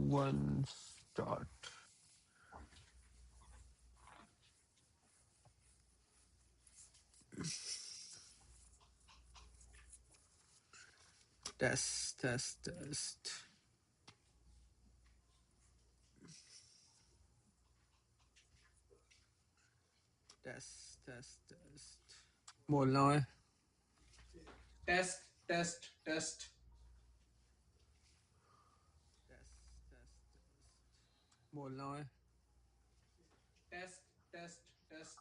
one, start. Test, test, test. Test, test, test. बोलना है. Test, test, test. Test, test, test. बोलना है. Test, test, test.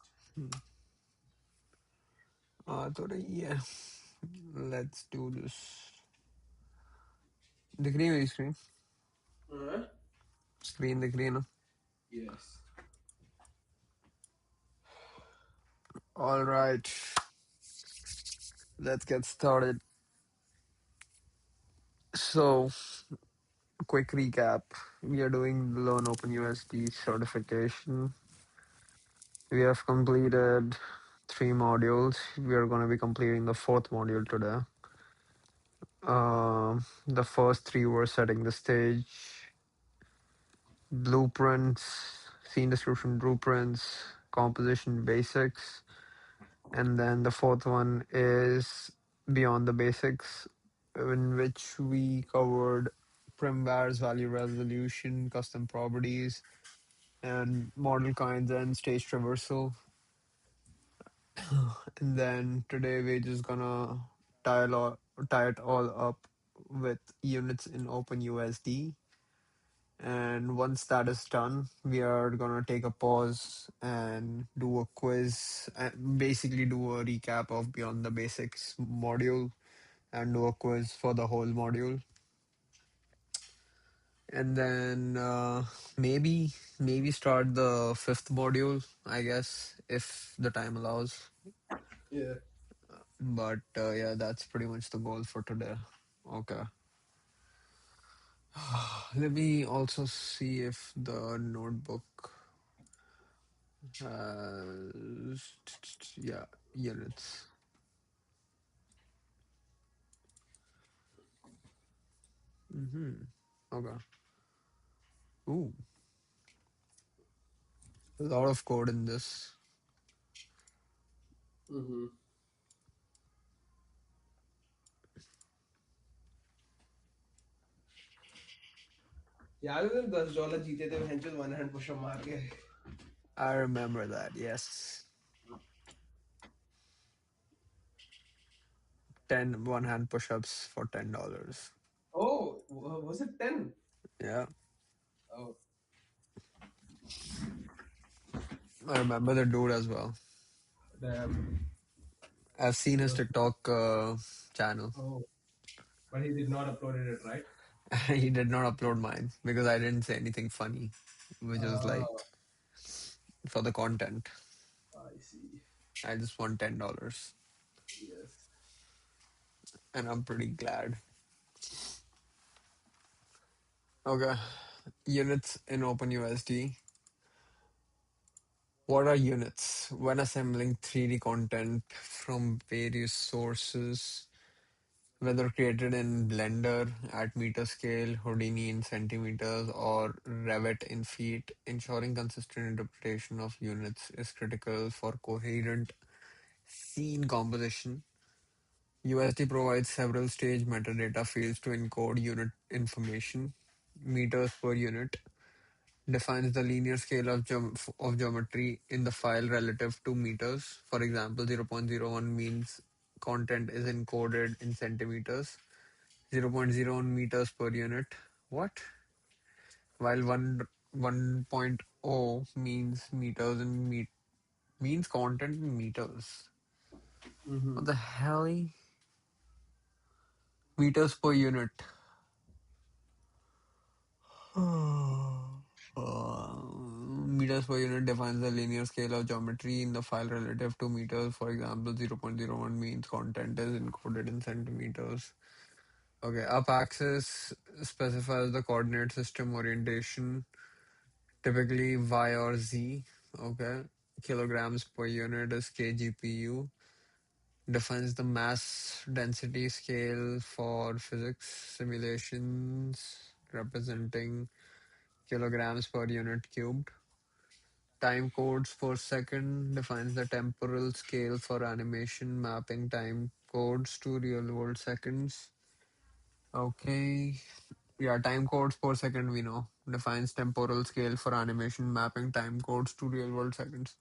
तो रही है. Let's do this. दिख रही है मेरी स्क्रीन? स्क्रीन दिख रही है ना? Yes. All right. Let's get started. So, quick recap. We are doing Learn OpenUSD certification. We have completed 3 modules. We are going to be completing the fourth module today. The first three were setting the stage, blueprints, scene description blueprints, composition basics, and then the fourth one is beyond the basics, in which we covered primvars, value resolution, custom properties, and model kinds and stage traversal. And then today we're just gonna tie it all up with units in OpenUSD. And once that is done, we are gonna take a pause and do a quiz and basically do a recap of Beyond the Basics module and do a quiz for the whole module. And then maybe start the fifth module, I guess, if the time allows. Yeah. But yeah, that's pretty much the goal for today. Okay. Let me also see if the notebook has, yeah, units. Okay. Ooh, a lot of code in this. Mm-hmm. याद है तेरे $10 जीते थे भैंचोद one hand pushup मार के. I remember that, yes. 10 one-hand push-ups for $10. Oh, was it 10? Yeah, Oh, I remember the dude as well. damn. I've seen He his was, TikTok channel. oh, but he did not upload it, right? He did not upload mine because I didn't say anything funny, which was like Oh, for the content. I see. I just want $10, Yes. and I'm pretty glad. Okay, units in OpenUSD. What are units? When assembling 3D content from various sources, whether created in Blender at meter scale, Houdini in centimeters, or Revit in feet, ensuring consistent interpretation of units is critical for coherent scene composition. USD provides several stage metadata fields to encode unit information. Meters per unit defines the linear scale of geometry in the file relative to meters. For example, 0.01 means content is encoded in centimeters, 0.01 meters per unit. What? While 1.0 means meters in means content in meters. Mm-hmm. What the hell? Meters per unit. Meters per unit defines the linear scale of geometry in the file relative to meters. For example, 0.01 means content is encoded in centimeters. Okay, up axis specifies the coordinate system orientation, typically Y or Z. Okay, kilograms per unit is kgpu. Defines the mass density scale for physics simulations, representing kilograms per unit cubed. Time codes per second defines the temporal scale for animation, mapping time codes to real world seconds. Okay. Yeah, time codes per second we know defines temporal scale for animation, mapping time codes to real world seconds.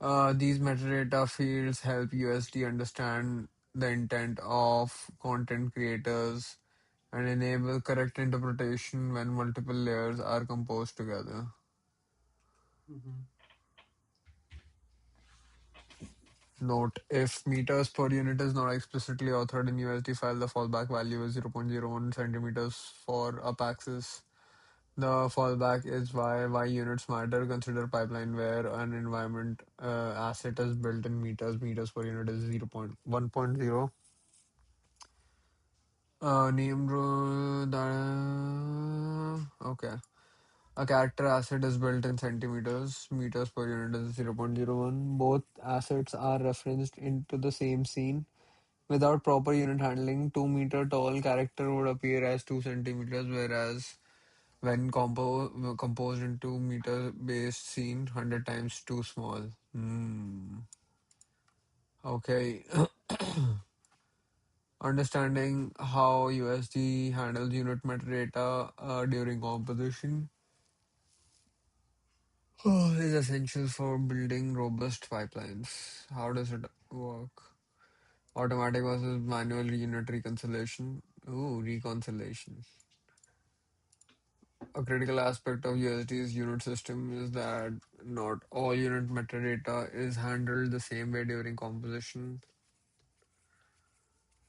These metadata fields help USD understand the intent of content creators and enable correct interpretation when multiple layers are composed together. Mm-hmm. Note, if meters per unit is not explicitly authored in USD file, the fallback value is 0.01 centimeters for up axis. The fallback is why units matter. Consider pipeline where an environment asset is built in meters. Meters per unit is 0.1.0. Okay. A character asset is built in centimeters. Meters per unit is 0.01. Both assets are referenced into the same scene. Without proper unit handling, 2-meter tall character would appear as 2 centimeters, whereas when composed into meter based scene, 100 times too small. Okay. Understanding how USD handles unit metadata during composition is essential for building robust pipelines. How does it work? Automatic versus manual unit reconciliation. Ooh, reconciliation. A critical aspect of USD's unit system is that not all unit metadata is handled the same way during composition.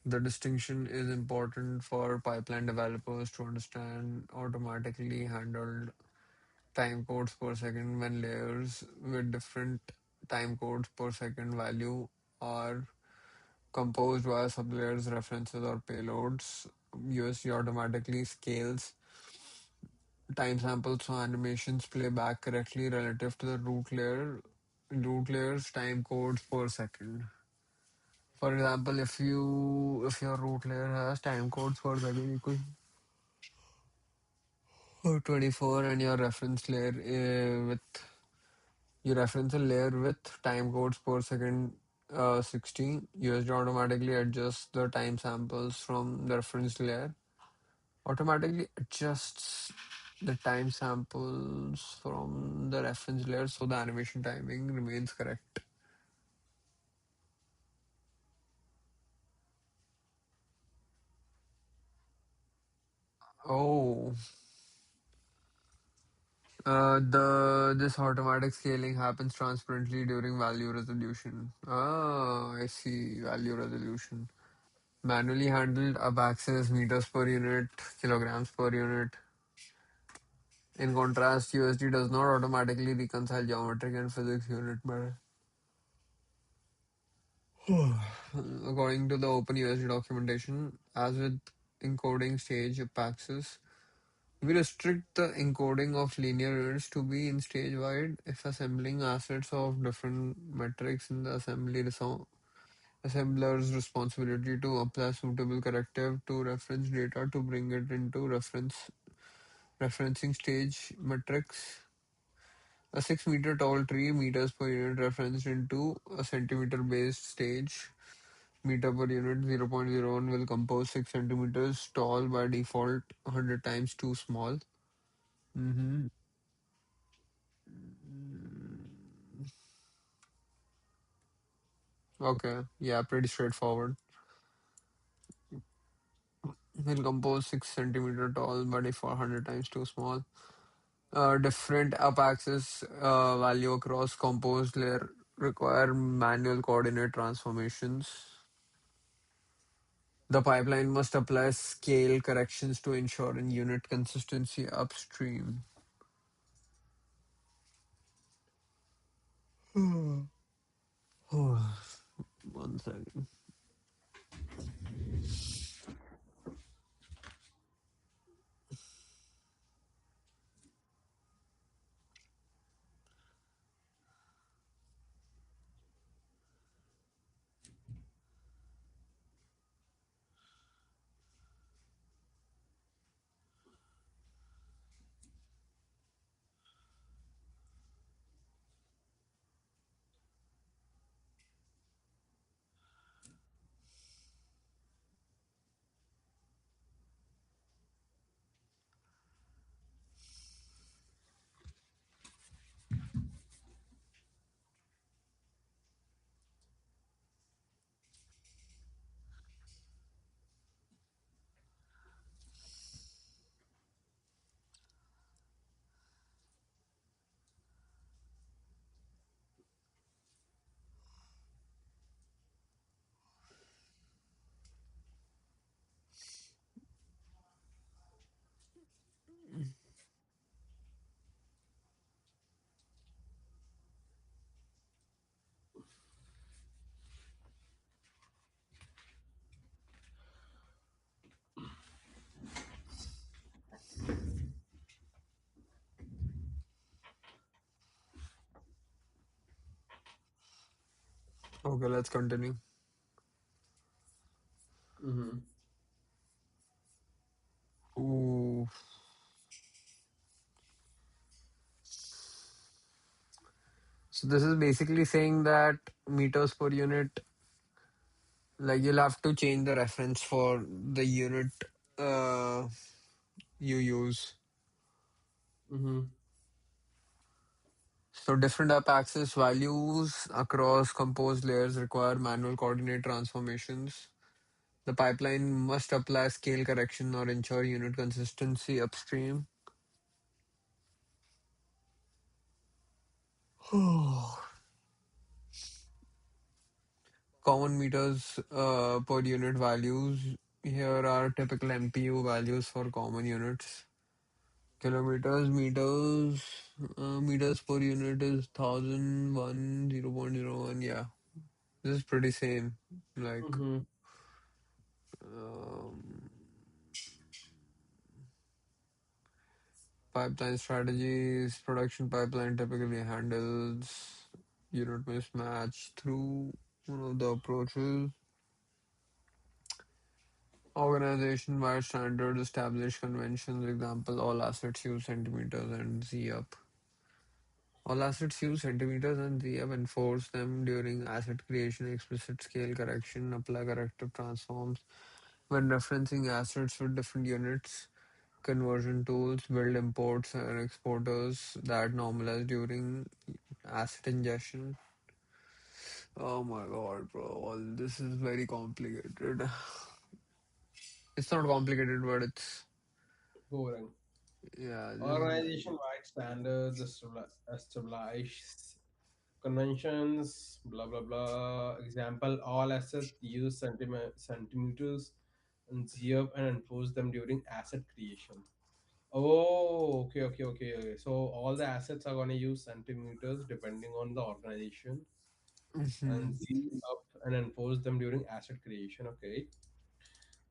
The distinction is important for pipeline developers to understand automatically handled time codes per second when layers with different time codes per second value are composed via sublayers, references, or payloads. USD automatically scales time samples so animations play back correctly relative to the root layer's time codes per second. For example, if your root layer has time codes per second equal to 24 and your reference layer with you reference a layer with time codes per second 60, USD automatically adjusts the time samples from the reference layer. Automatically adjusts the time samples from the reference layer so the animation timing remains correct. Oh, the this automatic scaling happens transparently during value resolution. Ah, I see value resolution. Manually handled up axis, meters per unit, kilograms per unit. In contrast, USD does not automatically reconcile geometric and physics unit matter. According to the OpenUSD documentation, as with encoding stage up axis, we restrict the encoding of linear units to be in stage wide if assembling assets of different metrics in the assembler's responsibility to apply suitable corrective to reference data to bring it into referencing stage metrics. A 6-meter tall tree, meters per unit referenced into a centimeter based stage, meter per unit 0.01 will compose 6 centimeters tall by default, 100 times too small. Mm-hmm. Okay, yeah, pretty straightforward. Will compose 6 centimeter tall by default, 100 times too small. Different up axis value across composed layer require manual coordinate transformations. The pipeline must apply scale corrections to ensure in unit consistency upstream. One second. Okay, let's continue. Mm-hmm. Ooh. So this is basically saying that meters per unit, like you'll have to change the reference for the unit uh, you use. Mm-hmm. So different up axis values across composed layers require manual coordinate transformations. The pipeline must apply scale correction or ensure unit consistency upstream. Common meters per unit values. Here are typical MPU values for common units. Kilometers, meters per unit is 1001, 0.01. Yeah, this is pretty same. Like, Mm-hmm. um, pipeline strategies, production pipeline typically handles unit mismatch through one of the approaches. Organization-wide standards, established conventions, example, all assets use centimeters and Z up. All assets use centimeters and Z up, enforce them during asset creation, explicit scale correction, apply corrective transforms. When referencing assets with different units, conversion tools, build imports and exporters that normalize during asset ingestion. Oh my god, bro, all this is very complicated. It's not complicated, but it's, Boring. yeah, just Organization-wide standards, establish conventions, blah blah blah. Example: all assets use centimeters and ZIP and enforce them during asset creation. Oh, okay. So all the assets are gonna use centimeters depending on the organization and Mhm. Z up and enforce them during asset creation. Okay.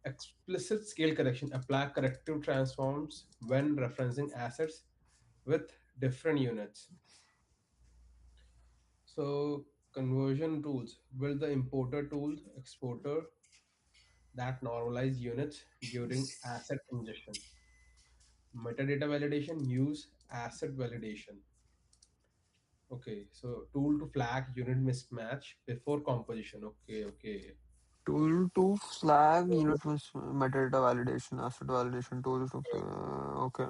Explicit scale correction apply corrective transforms when referencing assets with different units. So conversion tools build the importer tools, exporter that normalize units during asset ingestion. Metadata validation use asset validation. Okay, so tool to flag unit mismatch before composition. Okay. Tool to flag unit metadata validation, asset validation tools. Okay.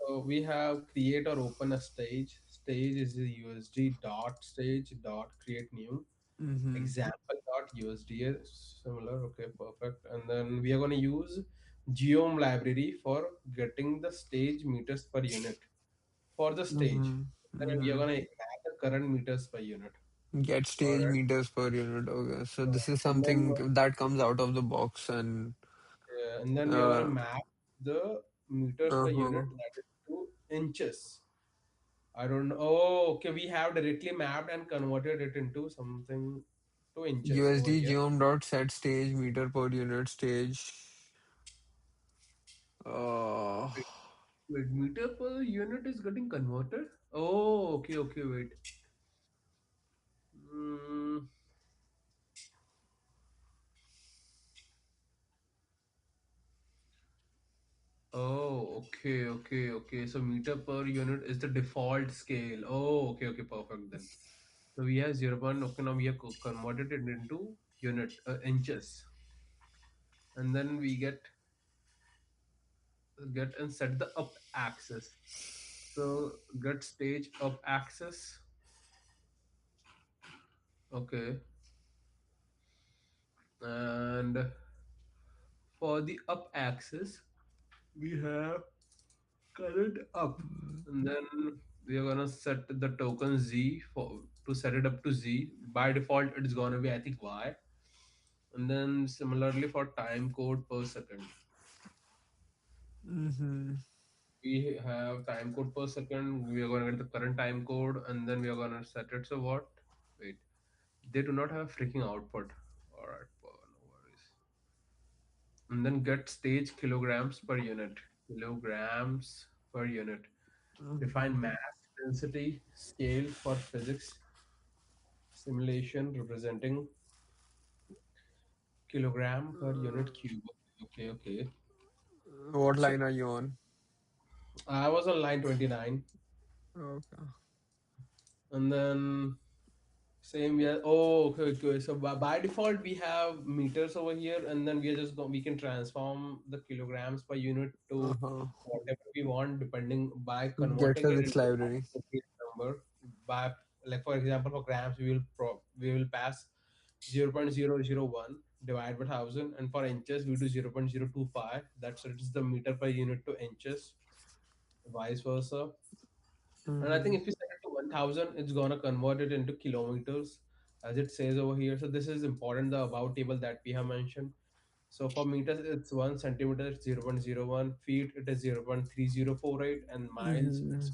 So we have create or open a stage. Stage is the USD dot stage dot create new Mm-hmm. example dot USD similar. Okay, perfect. And then we are going to use geom library for getting the stage meters per unit for the stage. Mm-hmm. Then we are Mm-hmm. going to add the current meters per unit. Get All stage right. meters per unit. Okay. So this is And then something that comes out of the box and we are going to uh map the meters per uh-huh. unit that is to inches. I don't know. Oh, okay. We have directly mapped and converted it into something to inches over USD here. geom dot set stage meter per unit stage. Uh Wait, meter per unit is getting converted? Oh, okay, wait. Mm, oh, okay. So meter per unit is the default scale. Oh, okay, perfect then. So we have 0. Okay, now we have converted it into unit inches, and then we get and set the up axis. So get stage up axis. Okay, and for the up axis we have current up, and then we are gonna set the token z for to set it up to z. By default it's gonna be, I think, y. And then similarly for time code per second, mm-hmm. we have time code per second. We are gonna get the current time code, and then we are gonna set it. So what, wait, they do not have freaking output. All right, no worries. And then get stage kilograms per unit. Define Mm-hmm. mass density scale for physics. simulation representing kilogram per unit cube. Okay, okay. What So line are you on? I was on line 29, Okay. and then same we are. Oh, okay, okay. So by default we have meters over here, and then we are just we can transform the kilograms per unit to Uh-huh. whatever we want, depending by Get converting it physics into library. appropriate number. By like for example, for grams we will pass 0.001 divided by 1000, and for inches we do 0.025. That's it is the meter per unit to inches, vice versa. And I think Mm-hmm. if you set it to 1000, it's gonna convert it into kilometers, as it says over here. So this is important, the about table that we have mentioned. So for meters, it's 1 centimeter, it's 0.01 feet, it is 0.3048, and miles, Mm-hmm. it's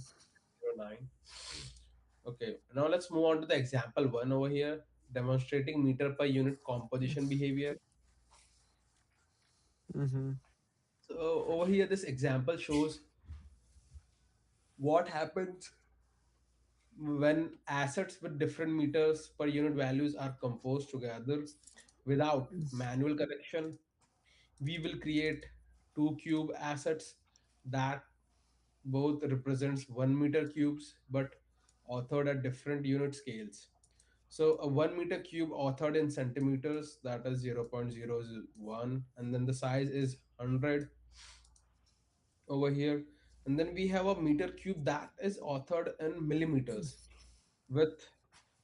0.09. Okay, now let's move on to the example one over here, demonstrating meter per unit composition behavior. Mm-hmm. So over here, this example shows what happens when assets with different meters per unit values are composed together without manual correction. We will create two cube assets that both represents 1 meter cubes but authored at different unit scales. So a 1 meter cube authored in centimeters, that is 0.001, and then the size is 100 over here. And then we have a meter cube that is authored in millimeters with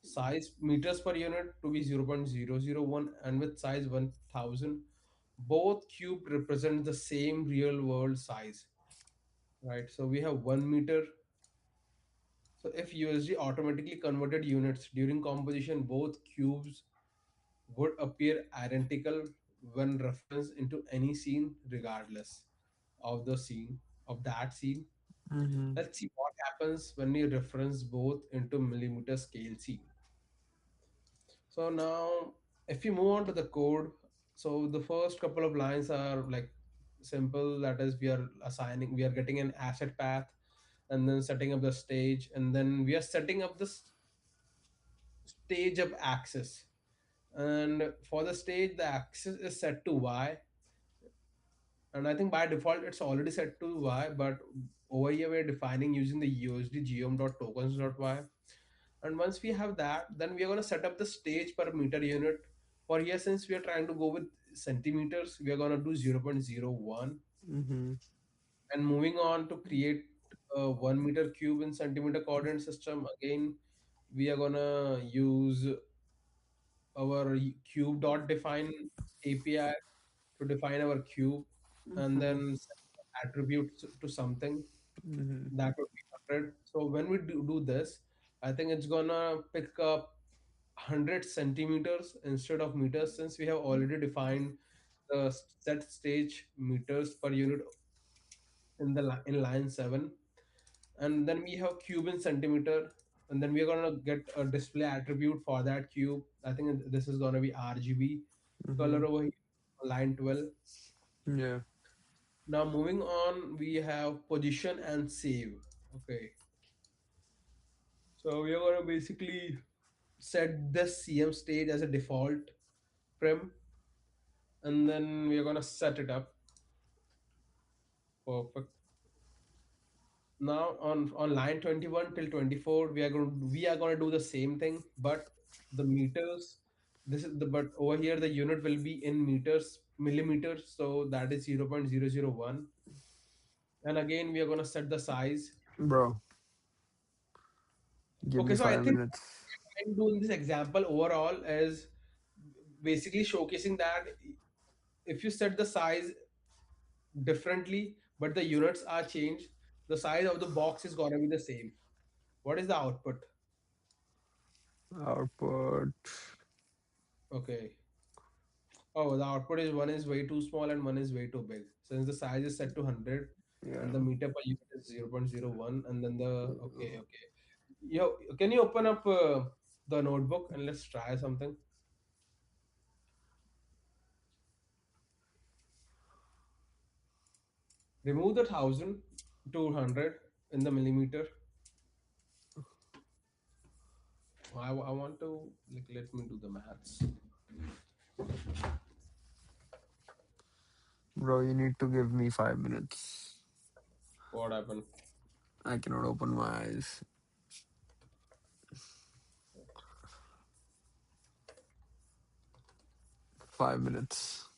size meters per unit to be 0.001 and with size 1000. Both cube represent the same real world size, right? So we have 1 meter. So if USD automatically converted units during composition, both cubes would appear identical when referenced into any scene, regardless of the scene of that scene. Mm-hmm. Let's see what happens when we reference both into millimeter scale scene. So now, if you move on to the code, so the first couple of lines are like simple. That is, we are getting an asset path, and then setting up the stage, and then we are setting up the stage up axis. And for the stage, the axis is set to Y, and I think by default it's already set to Y. But over here we're defining using the USD geom.tokens.y. And once we have that, then we are going to set up the stage per meter unit. For here, since we are trying to go with centimeters, we are going to do 0.01. Mm-hmm. And moving on to create a 1 meter cube in centimeter coordinate system, again we are going to use our cube dot define api to define our cube, and Mm-hmm. then set attributes to something Mm-hmm. that would be 100. So when we do this, I think it's gonna pick up 100 centimeters instead of meters, since we have already defined the set stage meters per unit in line 7. And then we have cube in centimeter, and then we're gonna get a display attribute for that cube. I think this is gonna be RGB Mm-hmm. color over here, line 12. Yeah. Now moving on, we have position and save. Okay, so we are gonna basically set this CM stage as a default prim, and then we are gonna set it up. Perfect. Now on line 21 till 24, we are going to do the same thing, but the meters, this is the but over here the unit will be in meters, millimeters, so that is 0.001. And again we are going to set the size. Bro, give Okay, me so I five think minutes. what I'm doing this example overall is basically showcasing that if you set the size differently but the units are changed, the size of the box is going to be the same. What is the output? Output. Okay. Oh, the output is one is way too small and one is way too big. Since the size is set to 100 and the Yeah. meter per unit is 0.01, and then the okay, okay. Yo, can you open up the notebook and let's try something? Remove the 1000 to 100 in the millimeter. I want to like let me do the maths. Bro, you need to give me 5 minutes. What happened? I cannot open my eyes. 5 minutes.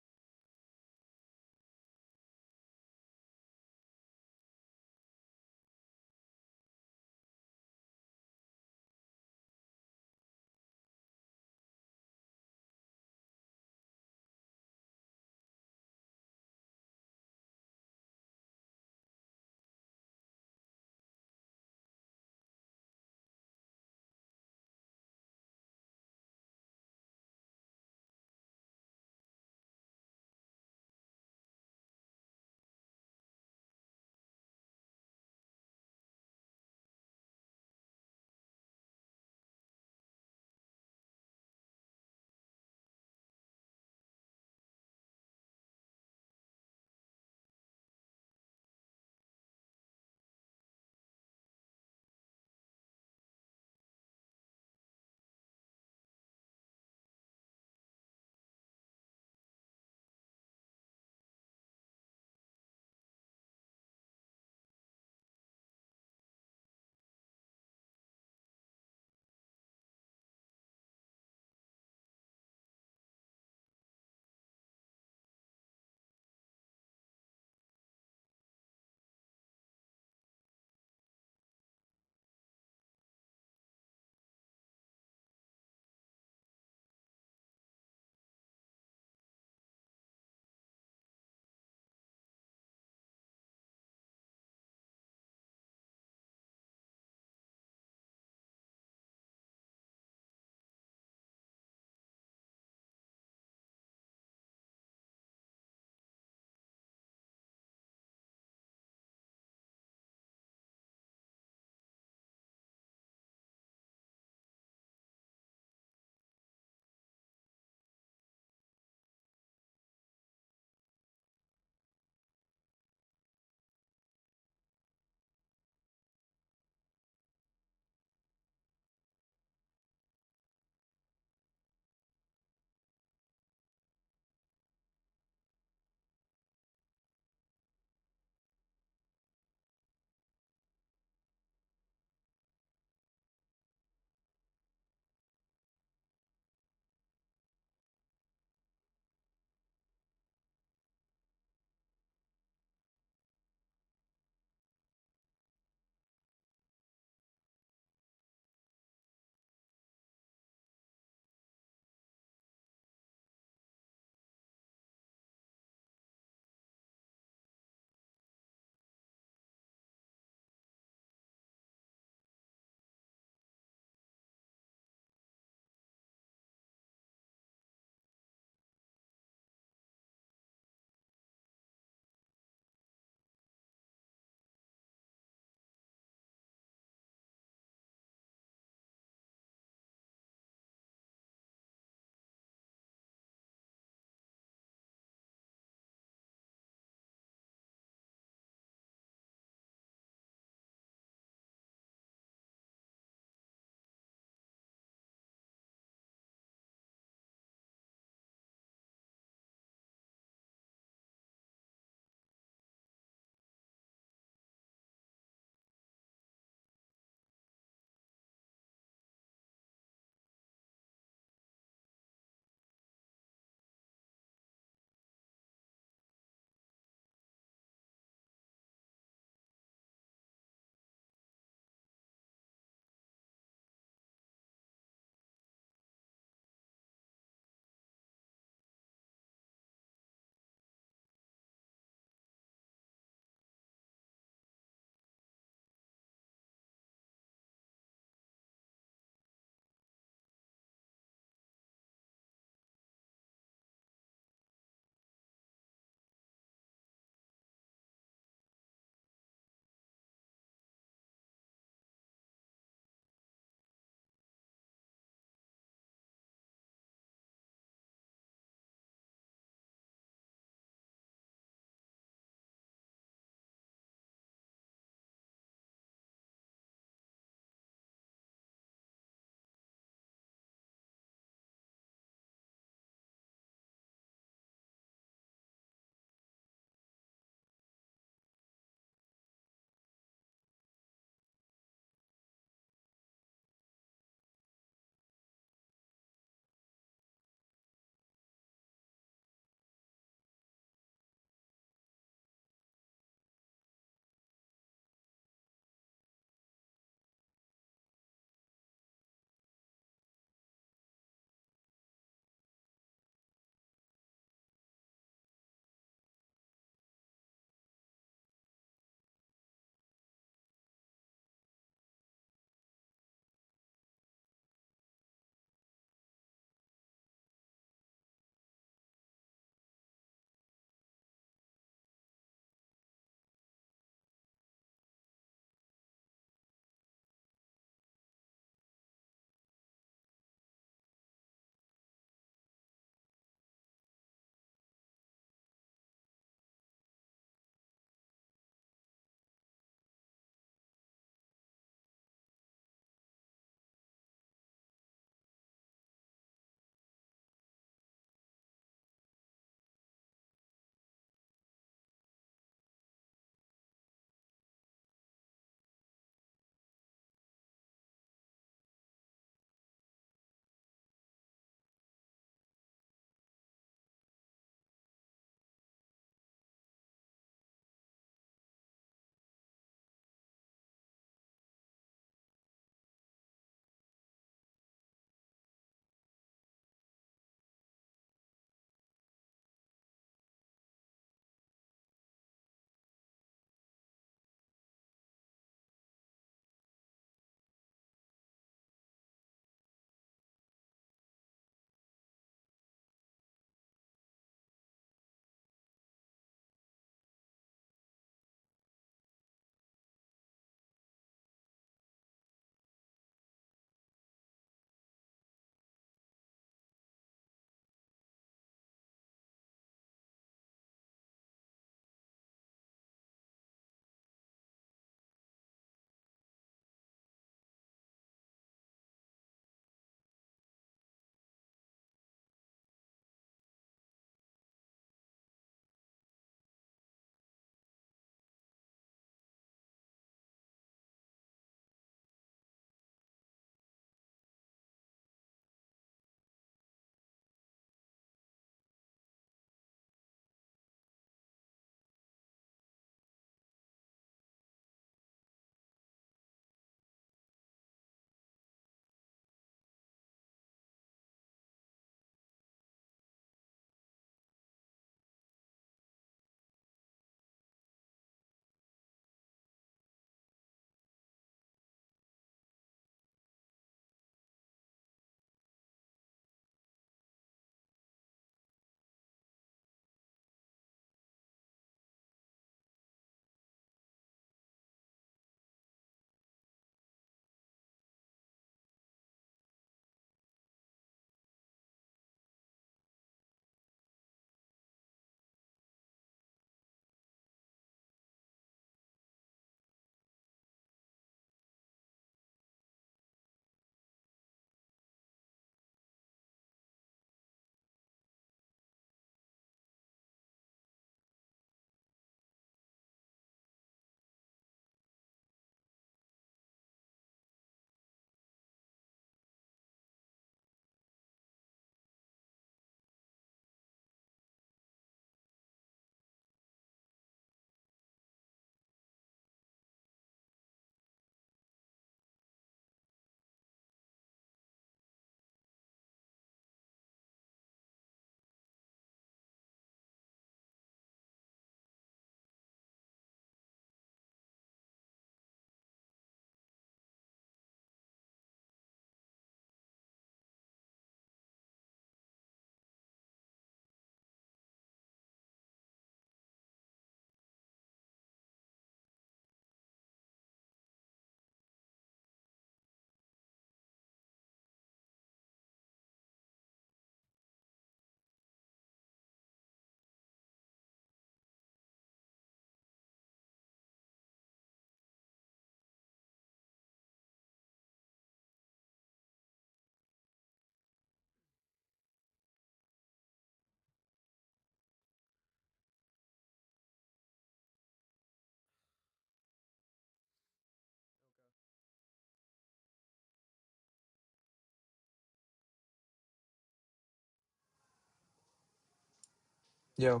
Yeah.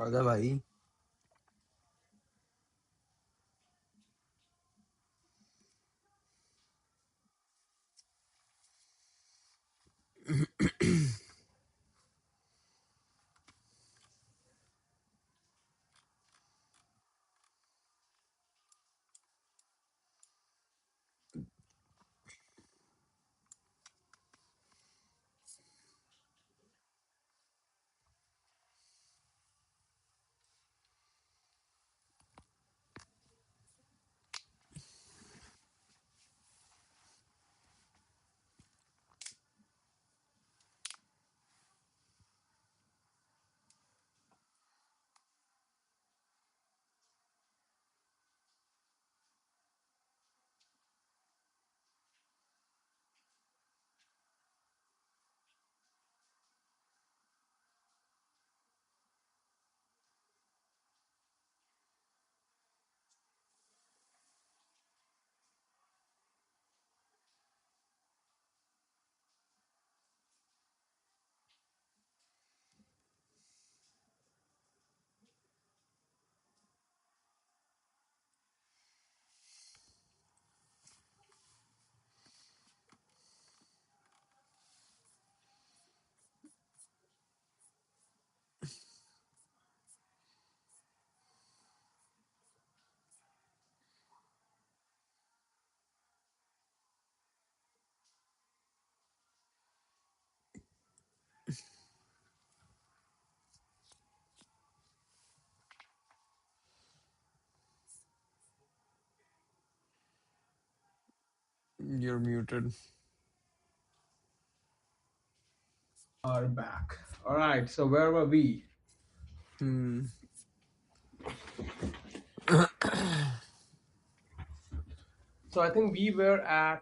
आजा भाई. You're muted. Are back. All right. So where were we? Hmm. So I think we were at.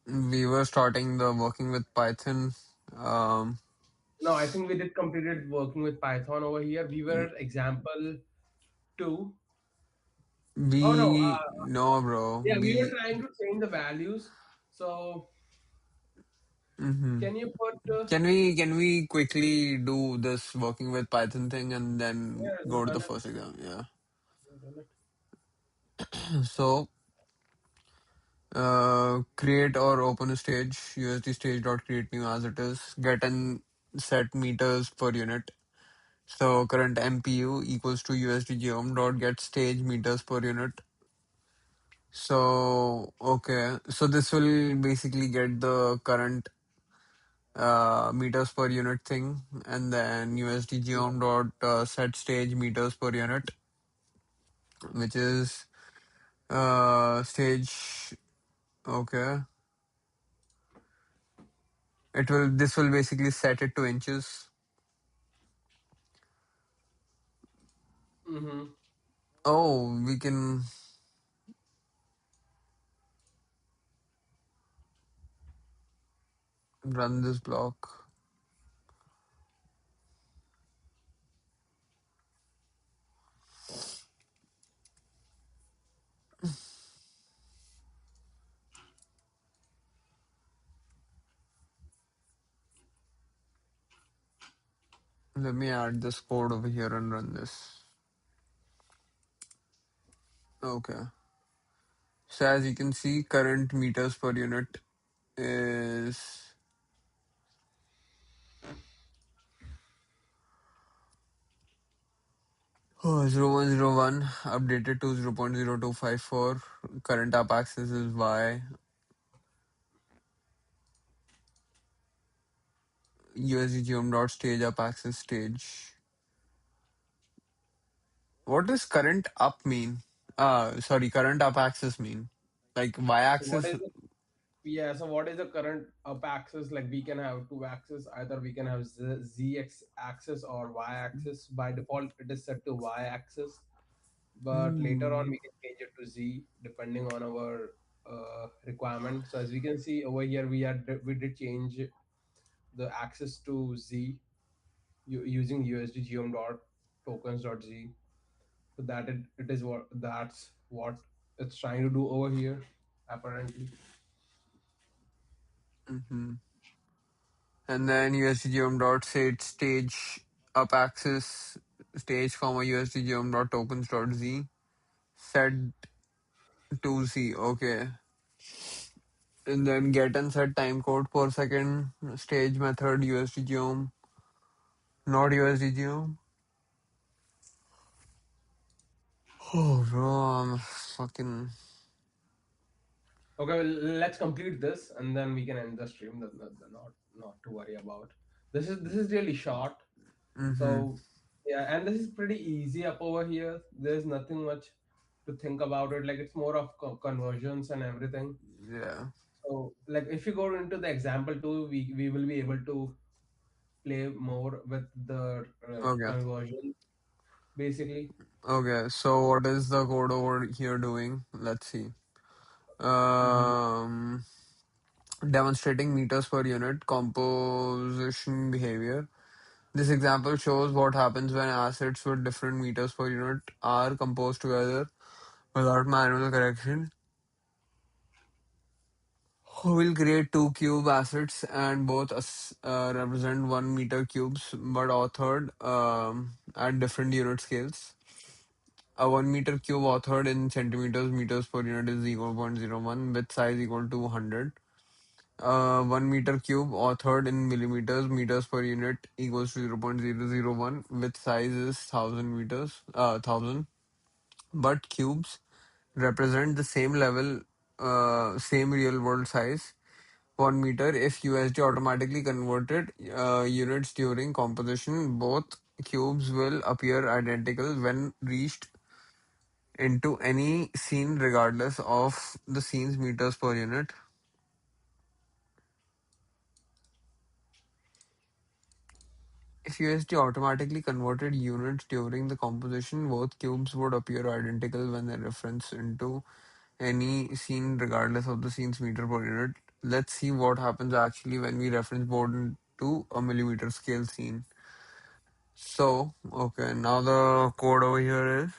We were starting the working with Python. Um, No, I think we did completed working with Python over here. We were at example two. Oh no. we no, bro. Yeah, we were We trying to change the values. So hmm can you put? can we quickly do this working with Python thing and then Yeah, go just to the done it. first exam? Yeah. Done it. So create or open a stage. USD stage dot create new as it is. Get and set meters per unit. So current MPU equals to USD geom dot get stage meters per unit. So, okay. So this will basically get the current meters per unit thing, and then USD Yeah. geom dot set stage meters per unit, which is stage. Okay. This will basically set it to inches. Mm-hmm. Oh, we can run this block. Let me add this code over here and run this. Okay. So as you can see, current meters per unit is 0101, updated to 0.0254. Current up axis is Y. USD geom dot stage up axis stage. What does current up mean? Sorry, current up axis mean? Like Y So what axis? is the Yeah, so what is the current up axis? Like we can have two axes. Either we can have axis or y axis. By default, it is set to y axis, but later on Hmm. we can change it to z depending on our requirement. So as we can see over here, we did change the axis to z using USD geom dot tokens dot z. So it is what it's trying to do over here apparently. Mm-hmm. And then USD geom dot set stage up axis stage comma USD geom dot tokens dot Z set to Z. Okay. And then get and set time code per second stage method USD geom, not USD geom. Oh, bro, I'm fucking. Okay, well, let's complete this and then we can end the stream. Not to worry about. This is really short. Mm-hmm. So yeah, and this is pretty easy up over here. There's nothing much to think about it. Like it's more of conversions and everything. Yeah. So like if you go into the example two, we will be able to play more with the Okay. conversion basically. Okay. So what is the code over here doing? Let's see. Hmm. Um, Demonstrating meters per unit composition behavior. This example shows what happens when assets with different meters per unit are composed together without manual correction. We'll create two cube assets and both represent 1 meter cubes but authored at different unit scales. A 1 meter cube authored in centimeters meters per unit is 0.01 with size equal to 100. 1 meter cube authored in millimeters meters per unit equals to 0.001 with size is 1000 meters, 1000. But cubes represent the same level, same real world size. 1 meter if USD automatically converted units during composition, both cubes will appear identical when reached into any scene regardless of the scene's meters per unit. If USD automatically converted units during the composition, both cubes would appear identical when they reference into any scene regardless of the scene's meter per unit. Let's see what happens actually when we reference board to a millimeter scale scene. So, okay, now the code over here is,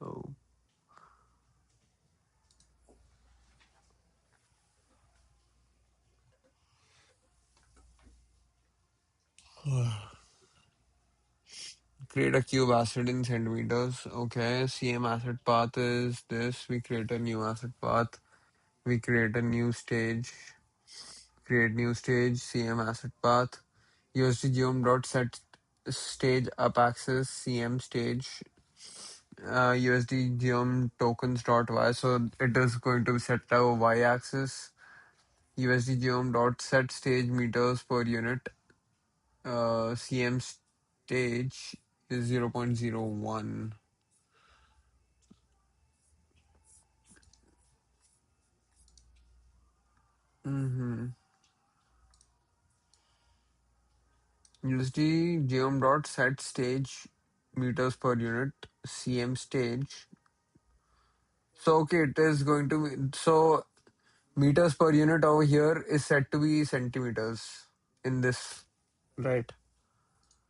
oh, create a cube asset in centimeters. Okay, CM asset path is this. We create a new asset path. We create a new stage. Create new stage. CM asset path. USD geom dot set stage up axis. CM stage. USD geom tokens dot y. So it is going to set a y-axis. USD geom dot set stage meters per unit. CM stage is 0.01. Mm-hmm. USD geom dot set stage meters per unit. CM stage. So okay, it is going to be so meters per unit over here is set to be centimeters in this, right?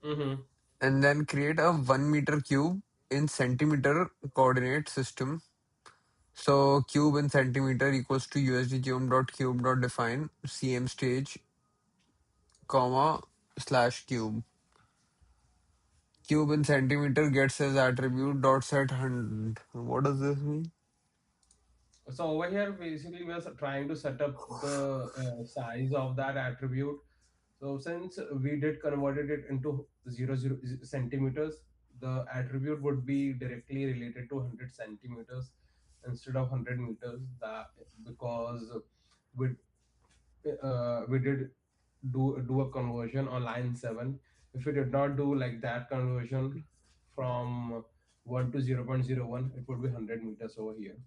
Mm-hmm. And then create a 1 meter cube in centimeter coordinate system. So cube in centimeter equals to USD geom dot cube dot define CM stage comma slash cube. Cube in centimeter gets as attribute dot set 100. What does this mean? So over here, basically, we are trying to set up the size of that attribute. So since we did converted it into zero centimeters, the attribute would be directly related to 100 centimeters instead of 100 meters. That because we we did do a conversion on line 7. If we did not do like that conversion from 1 to 0.01, it would be 100 meters over here.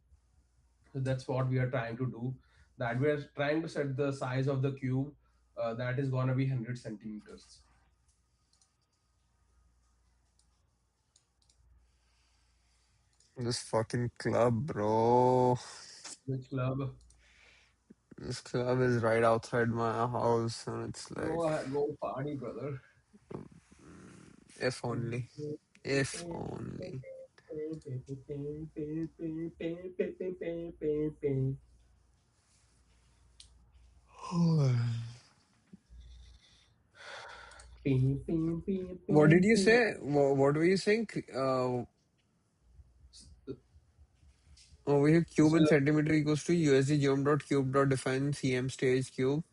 So that's what we are trying to do, that we are trying to set the size of the cube, that is going to be 100 centimeters. This fucking club, bro. Which club? This club is right outside my house, and it's like, Go party, brother. if only. If only. What did you say? What were you saying? Over here, cube So in centimeter equals to USD geom dot cube dot define CM stage cube,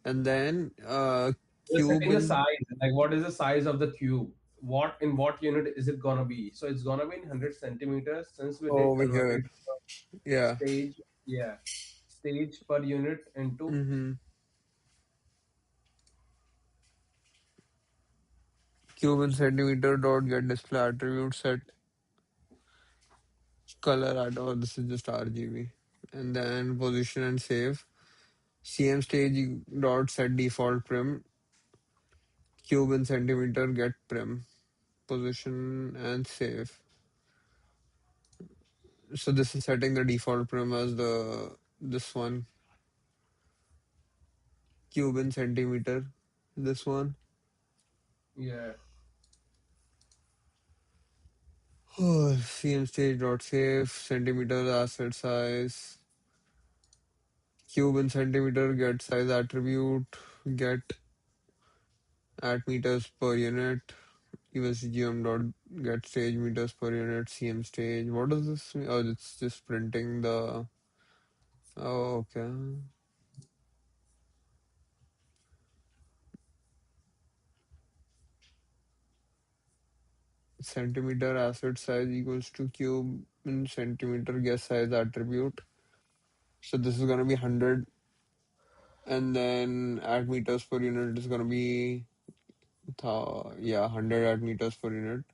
and then we're cube setting the in size, like what is the size of the cube? What in what unit is it gonna be? So it's gonna be in 100 centimeters since we did over convert here. it Yeah. stage, yeah, stage per unit into. Mm-hmm. Cube in centimeter dot get display attribute set color at all. This is just RGB, and then position and save. CM stage dot set default prim. Cube in centimeter get prim. Position and save. So this is setting the default prim as the this one. Cube in centimeter. This one. Yeah. CM stage dot save. Centimeter asset size. Cube in centimeter get size attribute. Get at meters per unit. USGM dot get stage meters per unit. CM stage. What does this mean? Oh, it's just printing the. Oh, okay. Centimeter asset size equals to cube in centimeter guess size attribute. So this is gonna be 100, and then at meters per unit is gonna be yeah, 100 at meters per unit.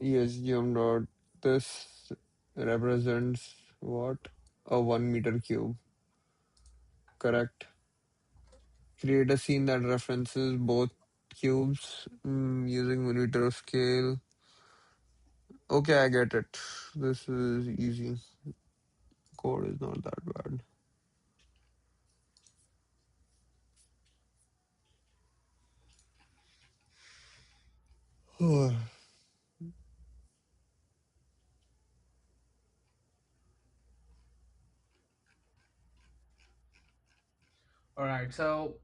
ESGM dot this represents what? A 1 meter cube. Correct. Create a scene that references both cubes using millimeter scale. Okay, I get it. This is easy. Code is not that bad. All right. So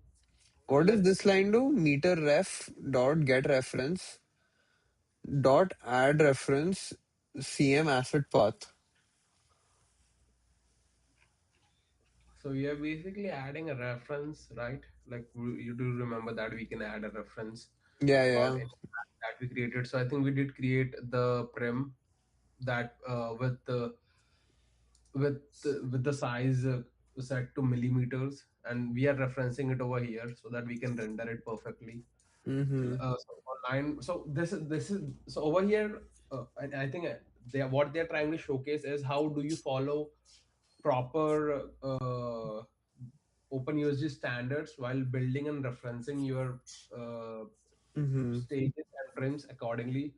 What does let's. this line do? Meter ref dot get reference dot add reference CM asset path. So we are basically adding a reference, right? Like you do remember that we can add a reference Yeah, about yeah. any that we created. So I think we did create the prim that with the size set to millimeters, and we are referencing it over here so that we can render it perfectly. Mm-hmm. So online, so this is so over here. I think what they're trying to showcase is how do you follow proper OpenUSD standards while building and referencing your Mm-hmm. stages and trims accordingly.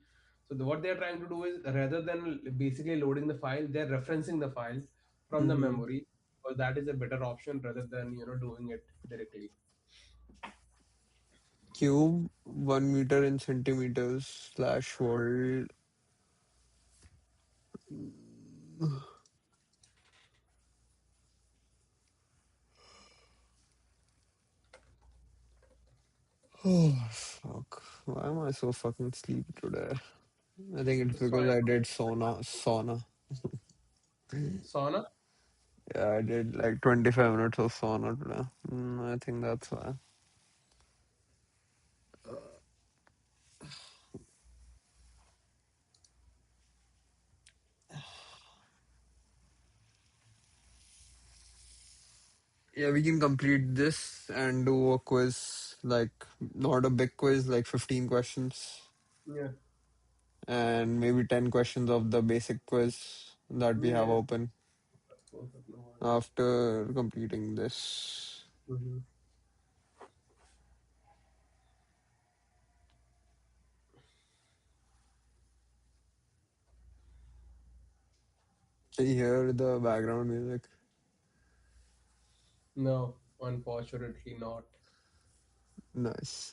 So what they're trying to do is rather than basically loading the file, they're referencing the file from the Mm-hmm. memory. Because that is a better option rather than doing it directly. Cube 1 meter in centimeters slash world. Oh fuck. Why am I so fucking sleepy today? I think it's Just because trying I to did sauna. sauna. Yeah, I did like 25 minutes of sauna today. I think that's why. Yeah, we can complete this and do a quiz, like not a big quiz, like 15 questions Yeah. and maybe 10 questions of the basic quiz that we have Yeah. open That's perfect. No worries. after completing this. Mm-hmm. Can you hear the background music? No, unfortunately not. Nice.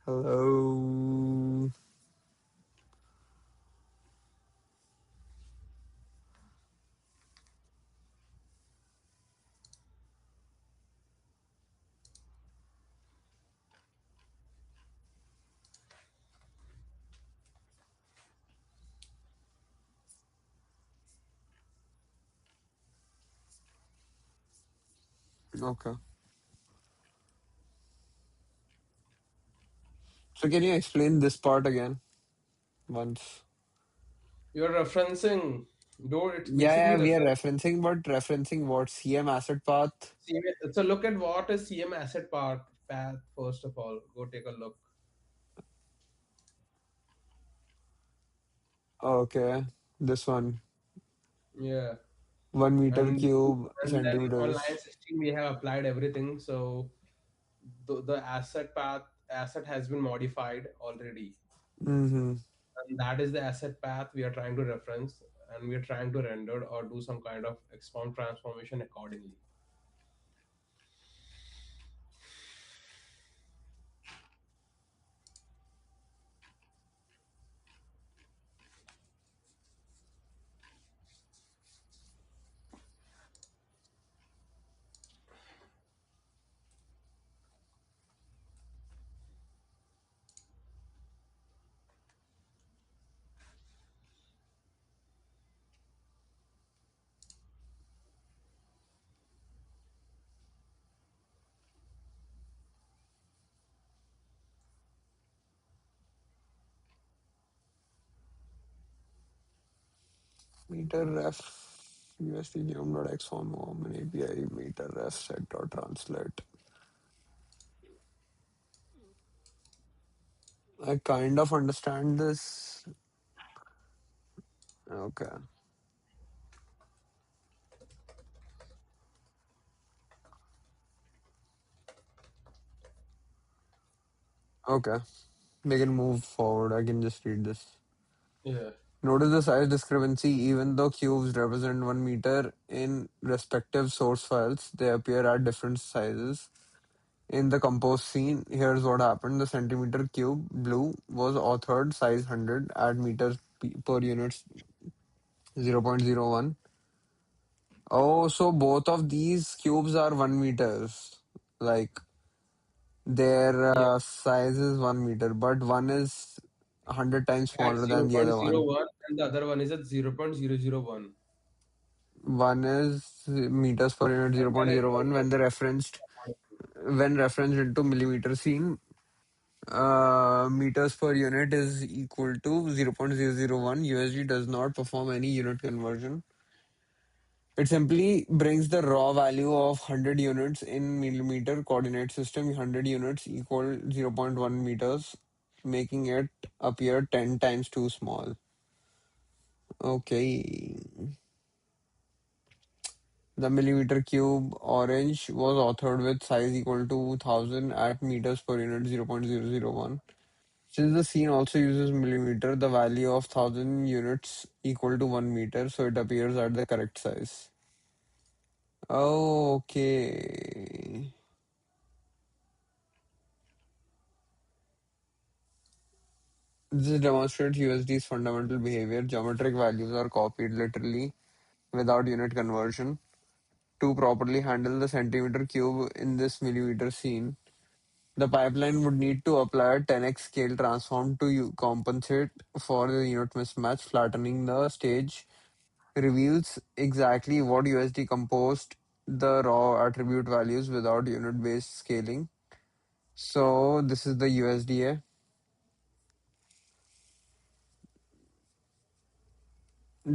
Hello. Okay. So can you explain this part again once? You're referencing, though it's Yeah, basically yeah, we are reference. referencing, but referencing what? CM asset path? So look at what is CM asset path first of all. Go take a look. Okay. This one. Yeah. 1 meter And cube and then on line centimeters. 16 we have applied everything. So the asset has been modified already. Mm-hmm. And that is the asset path we are trying to reference, and we are trying to render or do some kind of expound transformation accordingly. Meter ref USD geom.x form and API meter ref set or translate. I kind of understand this. Okay. Okay. We can move forward. I can just read this. Yeah. Notice the size discrepancy. Even though cubes represent 1 meter in respective source files, they appear at different sizes. In the compose scene, here's what happened. The centimeter cube blue was authored size 100 at meters per unit 0.01. Oh, so both of these cubes are 1 meters. Like their Yeah. size is 1 meter, but one is. 100 times at smaller zero than the point other zero one. 0.01 and the other one is at 0.001. One is meters per unit And then it 0.01 when the converts referenced accordingly. when referenced into millimeter scene. Meters per unit is equal to 0.001. USD does not perform any unit conversion. It simply brings the raw value of 100 units in millimeter coordinate system. 100 units equal zero point 0.1 meters, making it appear 10 times too small. Okay. The millimeter cube orange was authored with size equal to 1000 at meters per unit 0.001. Since the scene also uses millimeter, the value of 1000 units equal to 1 meter, so it appears at the correct size. Okay. This demonstrates USD's fundamental behavior. Geometric values are copied literally without unit conversion. To properly handle the centimeter cube in this millimeter scene, the pipeline would need to apply a 10x scale transform to compensate for the unit mismatch. Flattening the stage reveals exactly what USD composed the raw attribute values without unit based scaling. So this is the USDA.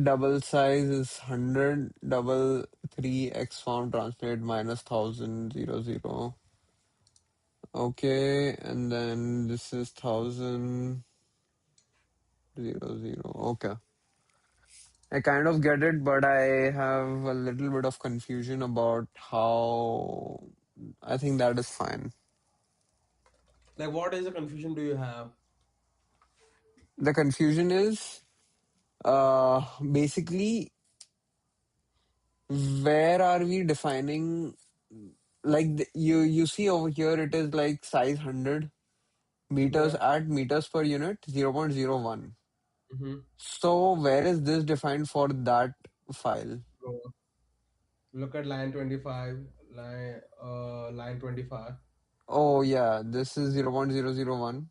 Double size is 100, double 3x form translate minus 1000. Okay, and then this is 1000. Okay. I kind of get it, but I have a little bit of confusion about how. I think that is fine. Like, what is the confusion do you have? The confusion is basically where are we defining, like you see over here it is like size 100 meters Yeah. at meters per unit 0.01. Mm-hmm. So where is this defined for that file? So look at line 25, line 25. Oh yeah, this is 0.001.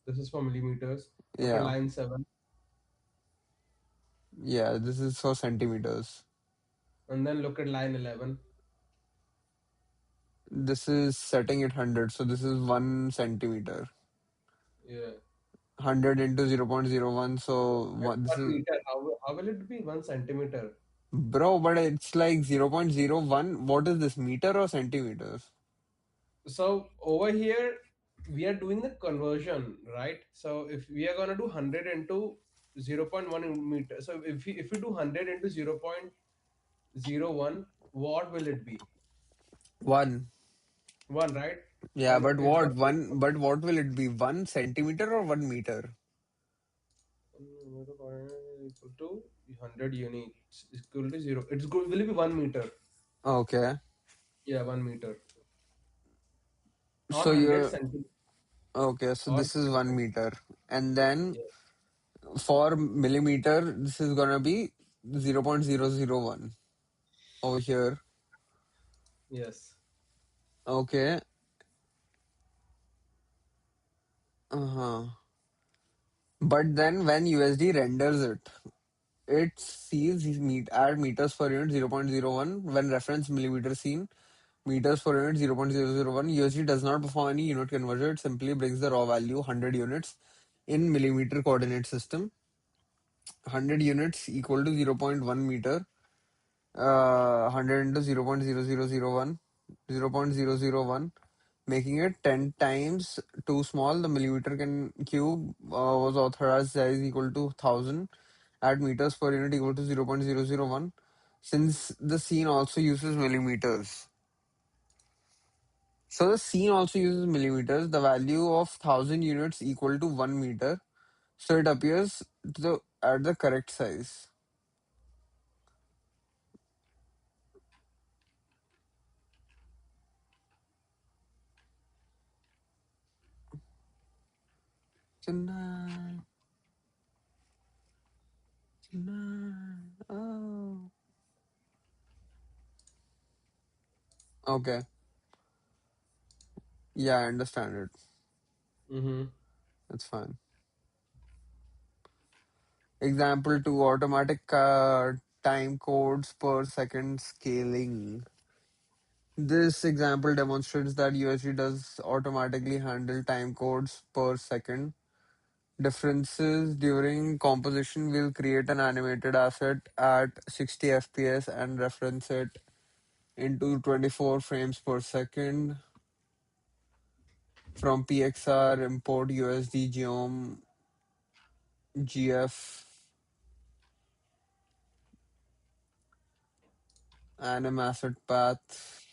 This is for millimeters. Look at Yeah, line 7, yeah, this is for centimeters. and then look at line 11. This is setting it 100, so this is 1 centimeter. Yeah. 100 into 0.01, so At this 1 is. meter, how will it be 1 centimeter? Bro, but it's like 0.01. What is this, meter or centimeters? So over here, we are doing the conversion, right? So if we are gonna do 100 into 0.1 meter, so if we do 100 into 0.01, what will it be? 1. 1, right? Yeah, And but it's what? gonna be 1, but what will it be? 1 centimeter or 1 meter? equal to 100 units equal to 0. Will it be 1 meter? Okay. Yeah, 1 meter or So 100 you're. centimeters Okay, so or this is 100 1 centimeters. meter. And then Yeah. for millimeter, this is gonna be 0.001 over here. Yes. Okay. Uh-huh. But then when USD renders it, it sees his at meters per unit 0.01 when reference millimeter scene meters per unit 0.001. USD does not perform any unit conversion. It simply brings the raw value 100 units in millimeter coordinate system. 100 units equal to zero point 0.1 meter. 100 into 0.0001, 0.001, making it 10 times too small. The millimeter cube was authorized size equal to 1000 at meters per unit equal to 0.001. Since the scene also uses millimeters. So the scene also uses millimeters. The value of 1000 units equal to 1 meter. So it appears at the correct size. Tonight, tonight, oh. Okay. Yeah, I understand it. Mm-hmm. That's fine. Example 2, automatic time codes per second scaling. This example demonstrates that USD does automatically handle time codes per second. Differences during composition will create an animated asset at 60 FPS and reference it into 24 frames per second. From Pixar, import USD geom GF anim asset path.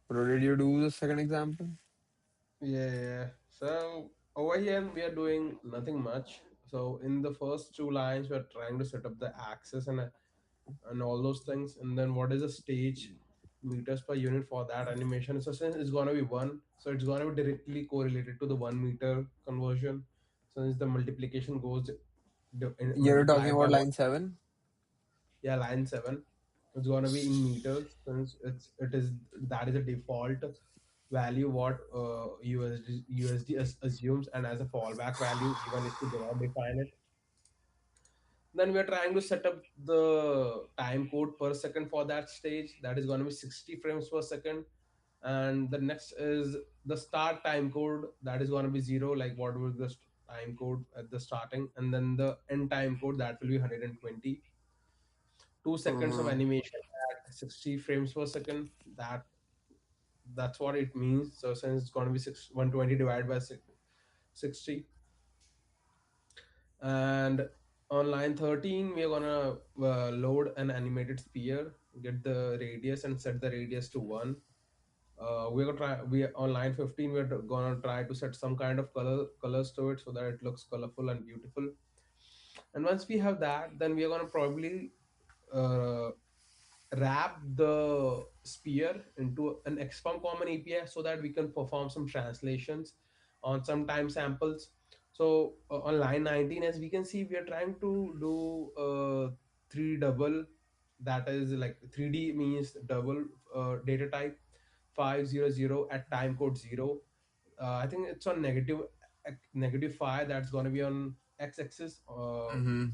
Bro, did you do the second example? Yeah, yeah. So over here we are doing nothing much. So in the first two lines, we're trying to set up the axis and all those things. And then what is the stage meters per unit for that animation? So since it's gonna be one, so it's gonna be directly correlated to the 1 meter conversion. Since the multiplication goes You're talking multiplied by about one. line 7? Yeah, line 7. It's gonna be in meters since it is that is a default value what USD assumes, and as a fallback value, even if you do not define it. Then we are trying to set up the time code per second for that stage. That is going to be 60 frames per second. And the next is the start time code. That is going to be zero, like what was the time code at the starting. And then the end time code, that will be 120. 2 seconds of Uh-huh. animation at 60 frames per second. That's what it means. So since it's going to be 120 divided by 60. And on line 13, we're gonna load an animated sphere, get the radius and set the radius to 1. We're gonna try we On line 15, we're gonna try to set some kind of colors to it so that it looks colorful and beautiful. And once we have that, then we are gonna probably uh, wrap the sphere into an XFAM common API so that we can perform some translations on some time samples. So on line 19, as we can see, we are trying to do 3 double, that is like 3D means double data type 500 at time code 0. I think it's on negative 5, that's going to be on x-axis, Mm-hmm.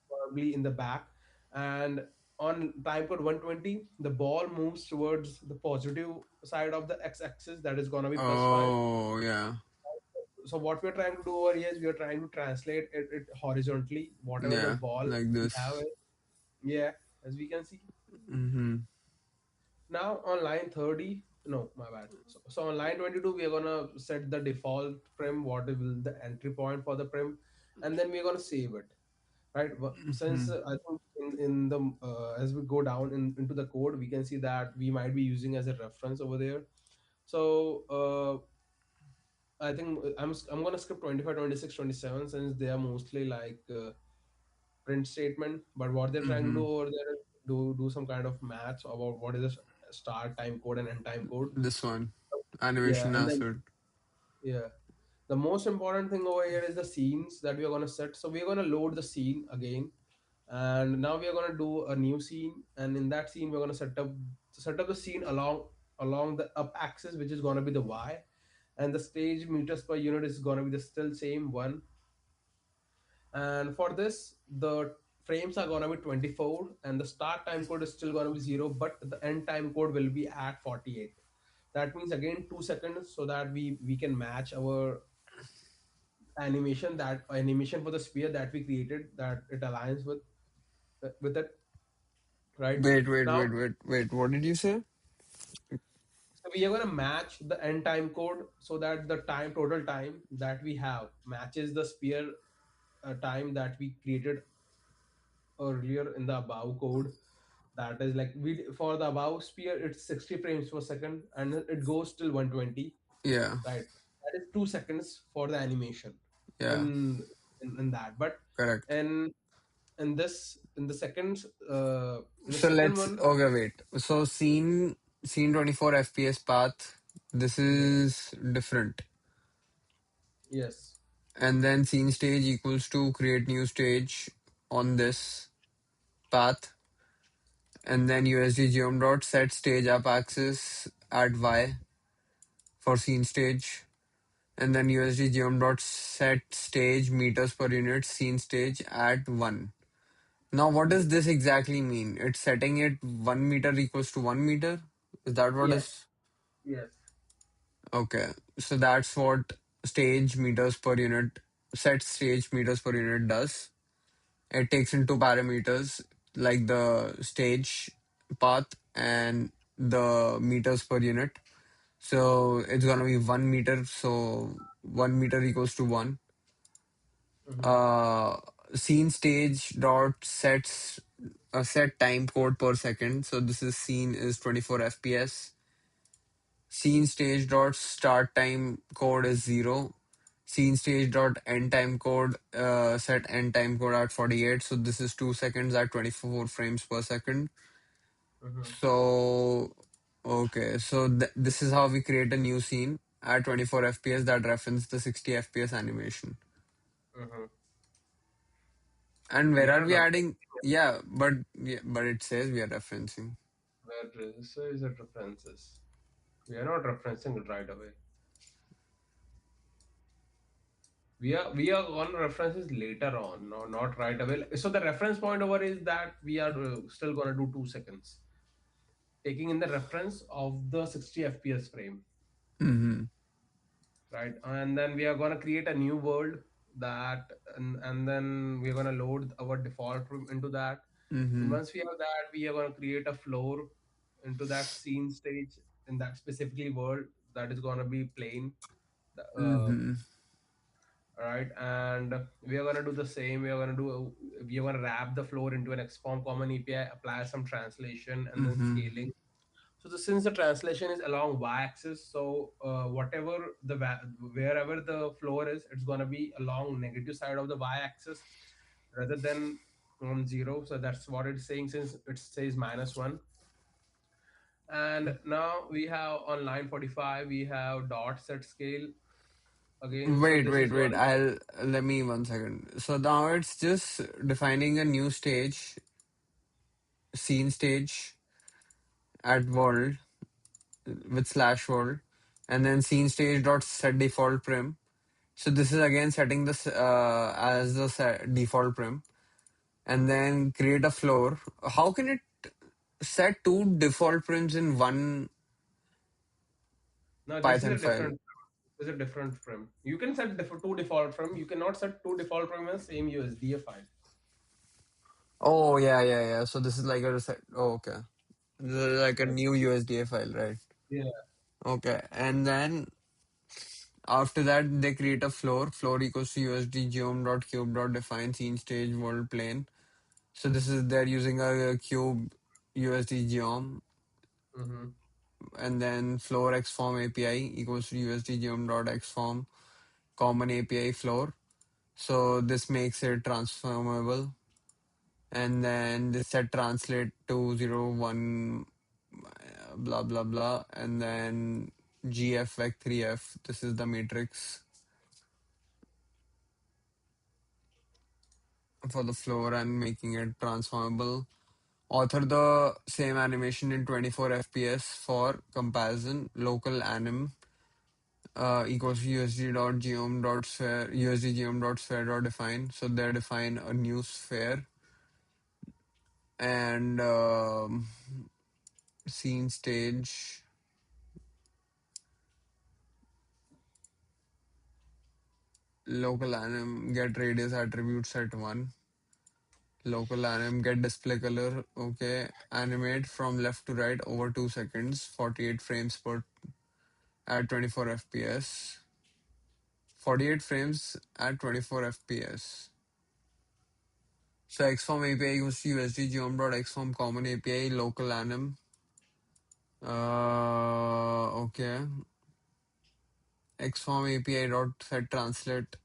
probably in the back. And on time code 120, the ball moves towards the positive side of the x-axis, that is going to be plus 5. Oh, yeah. So what we're trying to do over here is we are trying to translate it horizontally, whatever the Yeah, ball like we have this. it. Yeah, as we can see. Mm-hmm. Now on line 30, no, my bad. So on line 22, we are gonna set the default prim, what will the entry point for the prim, and then we're gonna save it, right? Mm-hmm. Since I think in the as we go down into the code, we can see that we might be using as a reference over there. So I think I'm gonna skip 25, 26, 27 since they are mostly like print statement. But what they're trying to Mm-hmm. do over there is do some kind of maths about what is the start time code and end time code. This one. Yeah, Animation and then asset. yeah, the most important thing over here is the scenes that we are gonna set. So we're gonna load the scene again, and now we are gonna do a new scene, and in that scene we're gonna set up the scene along the up axis, which is gonna be the y, and the stage meters per unit is gonna be the still same one. And for this, the frames are gonna be 24, and the start time code is still gonna be 0, but the end time code will be at 48. That means again 2 seconds, so that we can match our animation for the sphere that we created, that it aligns with it, right? Wait, wait, Now, wait, wait, wait. What did you say? so we are going to match the end time code so that the total time that we have matches the sphere time that we created earlier in the above code. That is like we for the above sphere, it's 60 frames per second and it goes till 120, Yeah, right? That is 2 seconds for the animation yeah. in in that. But Correct. in in the seconds, in the So second let's one. okay, wait. So scene 24 FPS path. This Yeah. is different. Yes. And then scene stage equals to create new stage on this path. And then USD geom dot set stage up axis at Y for scene stage. And then USD geom dot set stage meters per unit scene stage at 1. Now, what does Mhm. this exactly mean? It's setting it 1 meter equals to 1 meter? Is that what Yes, is? yes. Okay. So that's what stage meters per unit, set stage meters per unit does. It takes in two parameters like the stage path and the meters per unit. So it's gonna be 1 meter. So 1 meter equals to one. Mm-hmm. Uh, Scene stage dot sets a set time code per second. So this is scene is 24 FPS. Scene stage dot start time code is 0. Scene stage dot end time code set end time code at 48. So this is 2 seconds at 24 frames per second. Mm-hmm. So okay, so this is how we create a new scene at 24 FPS that reference the 60 FPS animation. Mm-hmm. And We where are are not we referencing adding? Yeah, but it says we are referencing. where register is it references. We are not referencing it right away. We are on references later on, no, not right away. So the reference point over is that we are still gonna do 2 seconds, taking in the reference of the 60 FPS frame, Mm-hmm. right? And then we are gonna create a new world that, and then we're gonna load our default room into that. And Mm-hmm. once we have that, we are gonna create a floor into that scene stage in that specifically world that is gonna be plain. Uh, Mm-hmm. right, and we are going to do the same. We are going to wrap the floor into an XFORM common API, apply some translation and then Mm-hmm. scaling. So since the translation is along y-axis, so whatever wherever the floor is, it's going to be along negative side of the y-axis rather than from 0. So that's what it's saying, since it says -1. And now we have on line 45 we have dot set scale again. So Wait, this wait, is wait. going. I'll let me 1 second. So now it's just defining a new stage, scene stage at world with slash world, and then scene stage dot set default prim. So this is again setting this as the default prim, and then create a floor. How can it set two default prims in one No, this is Python a file? different. This is a different frame. You can set two default frame. You cannot set two default frame in the same USDA file. Oh yeah, yeah, yeah. So this is like a reset. Oh, okay. This is like a Yes. new USDA file, right? Yeah. Okay, and then after that they create a floor. Floor equals to USD geom dot cube dot define scene stage world plane. So this is they're using a cube USD geom, Mm-hmm. and then floor xform API equals to USD geom dot xform common API floor. So this makes it transformable, and then this set translate to 0 1 blah blah blah, and then GF vec 3F. This is the matrix for the floor and making it transformable. Author the same animation in 24 FPS for comparison. Local anim equals USD dot geom dot sphere USD geom dot sphere dot define. So they define a new sphere, and scene stage local anim get radius attribute set 1. Local anim get display color. Okay, animate from left to right over 2 seconds, 48 frames per at 24 FPS. 48 frames at 24 FPS. So XForm API use USD geom.xform common API local anim. Okay. XForm API dot set translate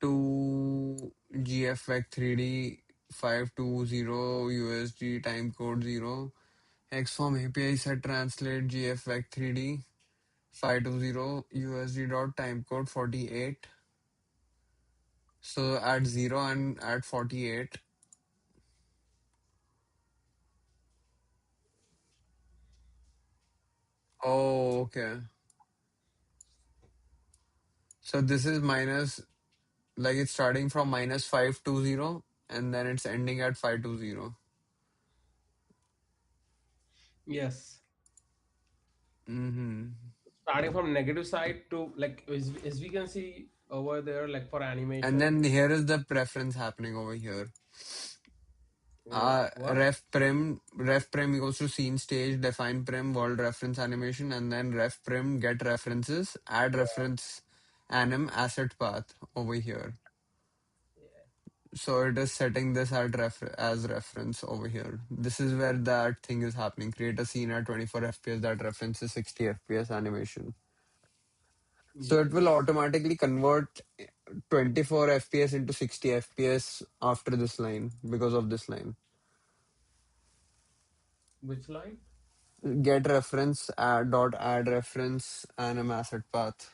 to GFVec 3D 520 USD time code 0. XForm API set translate GFVec 3D 520 USD dot time code 48. So at 0 and at 48. Oh, okay. So this is minus, like it's starting from minus 520 and then it's ending at 520. Yes. Mm-hmm. Starting from negative side to like as we can see over there, like for And animation. then here is the preference happening over here. What? Ref prim equals to scene stage, define prim, world reference animation, and then ref prim get references, add Yeah. reference anim asset path over here. Yeah. So it is setting this at as reference over here. This is where that thing is happening. Create a scene at 24 FPS that references 60 FPS animation. So it will Yes. automatically convert 24 FPS into 60 FPS after this line because of this line. Which line? Get reference add reference anim asset path.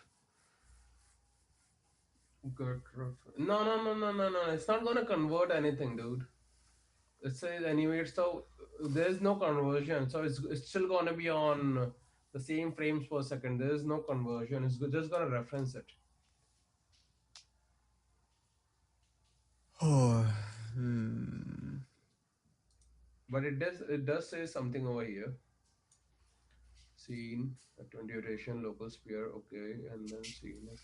No, no, no, no, no, no. It's not gonna convert anything, dude. It says anyway, so there's no conversion. So it's still gonna be on the same frames per second. There's no conversion. It's just gonna reference it. Oh, hmm. But it does say something over here. Scene at 20 rotation, local sphere, okay, and then scene at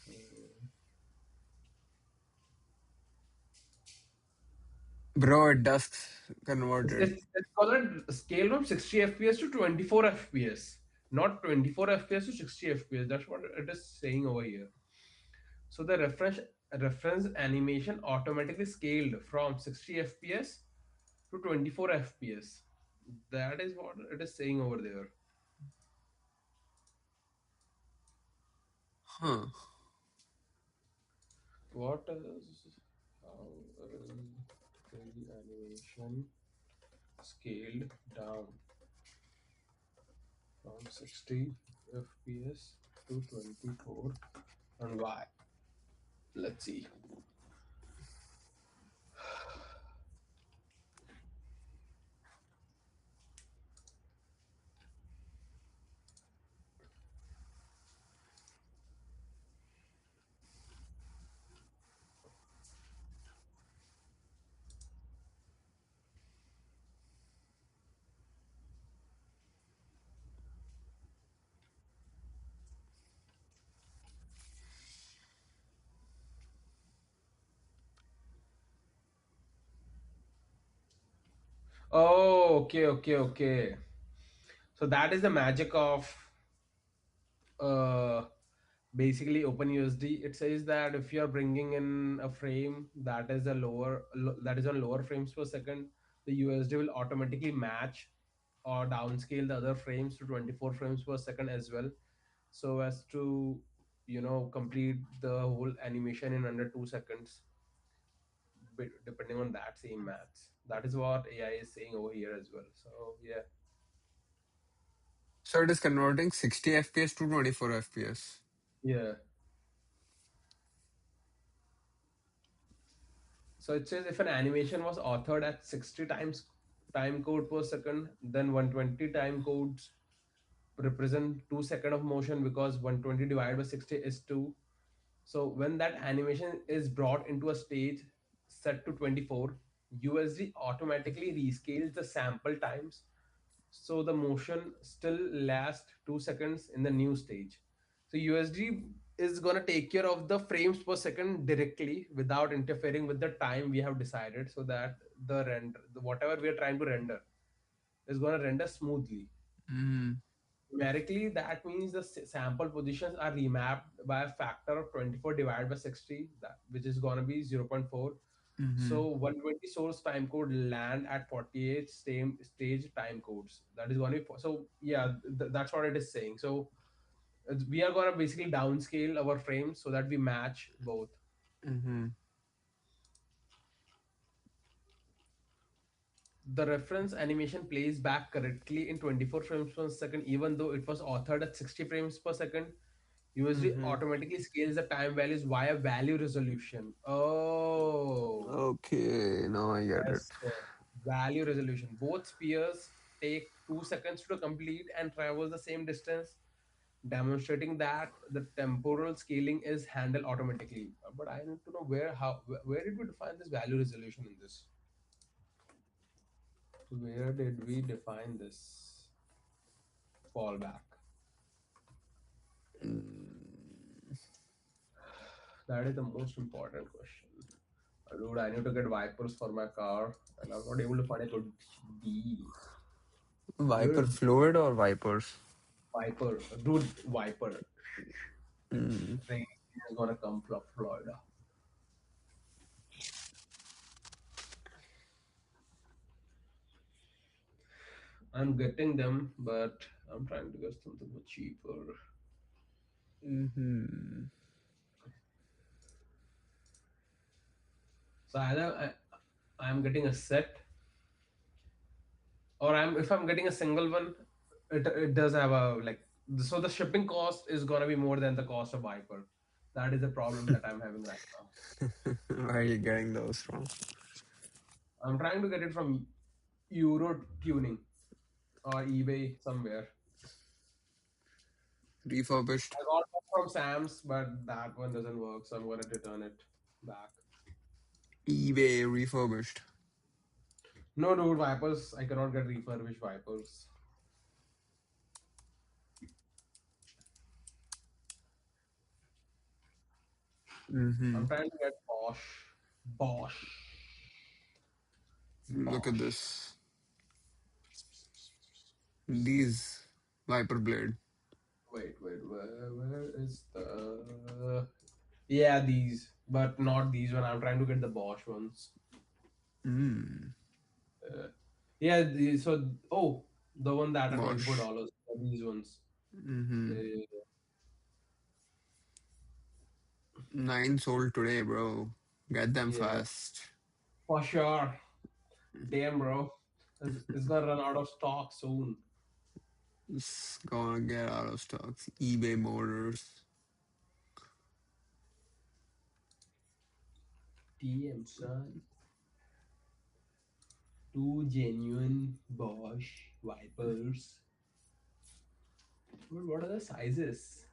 Bro, it does it's, converted. it's, it's gonna scale from 60 FPS to 24 FPS, not 24 FPS to 60 FPS. That's what it is saying over here. So the reference animation automatically scaled from 60 FPS to 24 FPS. That is what it is saying over there. Huh. What is how is the animation scaled down from 60 FPS to 24 and why? Let's see. Oh, okay, okay, okay. So that is the magic of uh basically OpenUSD. It says that if you are bringing in a frame that is that is on lower frames per second, the USD will automatically match or downscale the other frames to 24 frames per second as well, so as to complete the whole animation in under 2 seconds, depending on that same maths. That is what AI is saying over here as well. So yeah. So it is converting 60 FPS to 24 FPS. Yeah. So it says if an animation was authored at 60 times time code per second, then 120 time codes represent 2 seconds of motion, because 120 divided by 60 is 2. So when that animation is brought into a stage set to 24, USD automatically rescales the sample times, so the motion still lasts 2 seconds in the new stage. So USD is gonna take care of the frames per second directly without interfering with the time we have decided, so that whatever we are trying to render is gonna render smoothly. Mm-hmm. Numerically, that means the sample positions are remapped by a factor of 24 divided by 60, which is gonna be 0.4. Mm-hmm. So 120 source time code land at 48 same stage time codes. That is going to be so yeah. That's what it is saying. So we are going to basically downscale our frames so that we match both. Mm-hmm. The reference animation plays back correctly in 24 frames per second, even though it was authored at 60 frames per second. USD Mm-hmm. automatically scales the time values via value resolution. Oh. Okay, now I get it. Yes, sir. Value resolution. Both spheres take 2 seconds to complete and traverse the same distance. demonstrating that the temporal scaling is handled automatically. But I need to know where did we define this value resolution in this? Where did we define this fallback? That is the most important question. Dude, I need to get wipers for my car, and I'm not able to find a good deal. Viper Good fluid or Vipers? wiper, dude, wiper. Mm. Rain is gonna come from Florida. I'm getting them, but I'm trying to get something more cheaper. Mm-hmm. So either I'm getting a set, or if I'm getting a single one, it does have a like. So the shipping cost is gonna be more than the cost of wiper. That is the problem that I'm having right now. Where are you getting those from? I'm trying to get it from Euro Tuning or eBay somewhere. Refurbished. I got one from Sam's, but that one doesn't work, so I'm gonna return it back. eBay refurbished. No, dude, wipers. I cannot get refurbished wipers. Mm-hmm. I'm trying to get Bosch. Bosch. Look at Bosch. this. These Viper blade. Wait. Where is the? Yeah, these, but not these one. I'm trying to get the Bosch ones. Mm. Uh, yeah, oh, the one that are Bosch. $24. These ones. Mm-hmm. Uh, 9 sold today, bro. Get them yeah, fast. for sure. Damn, bro. It's gonna run out of stock soon. It's gonna get out of stocks. eBay motors. Damn, son. Two genuine Bosch wipers. Dude, what are the sizes?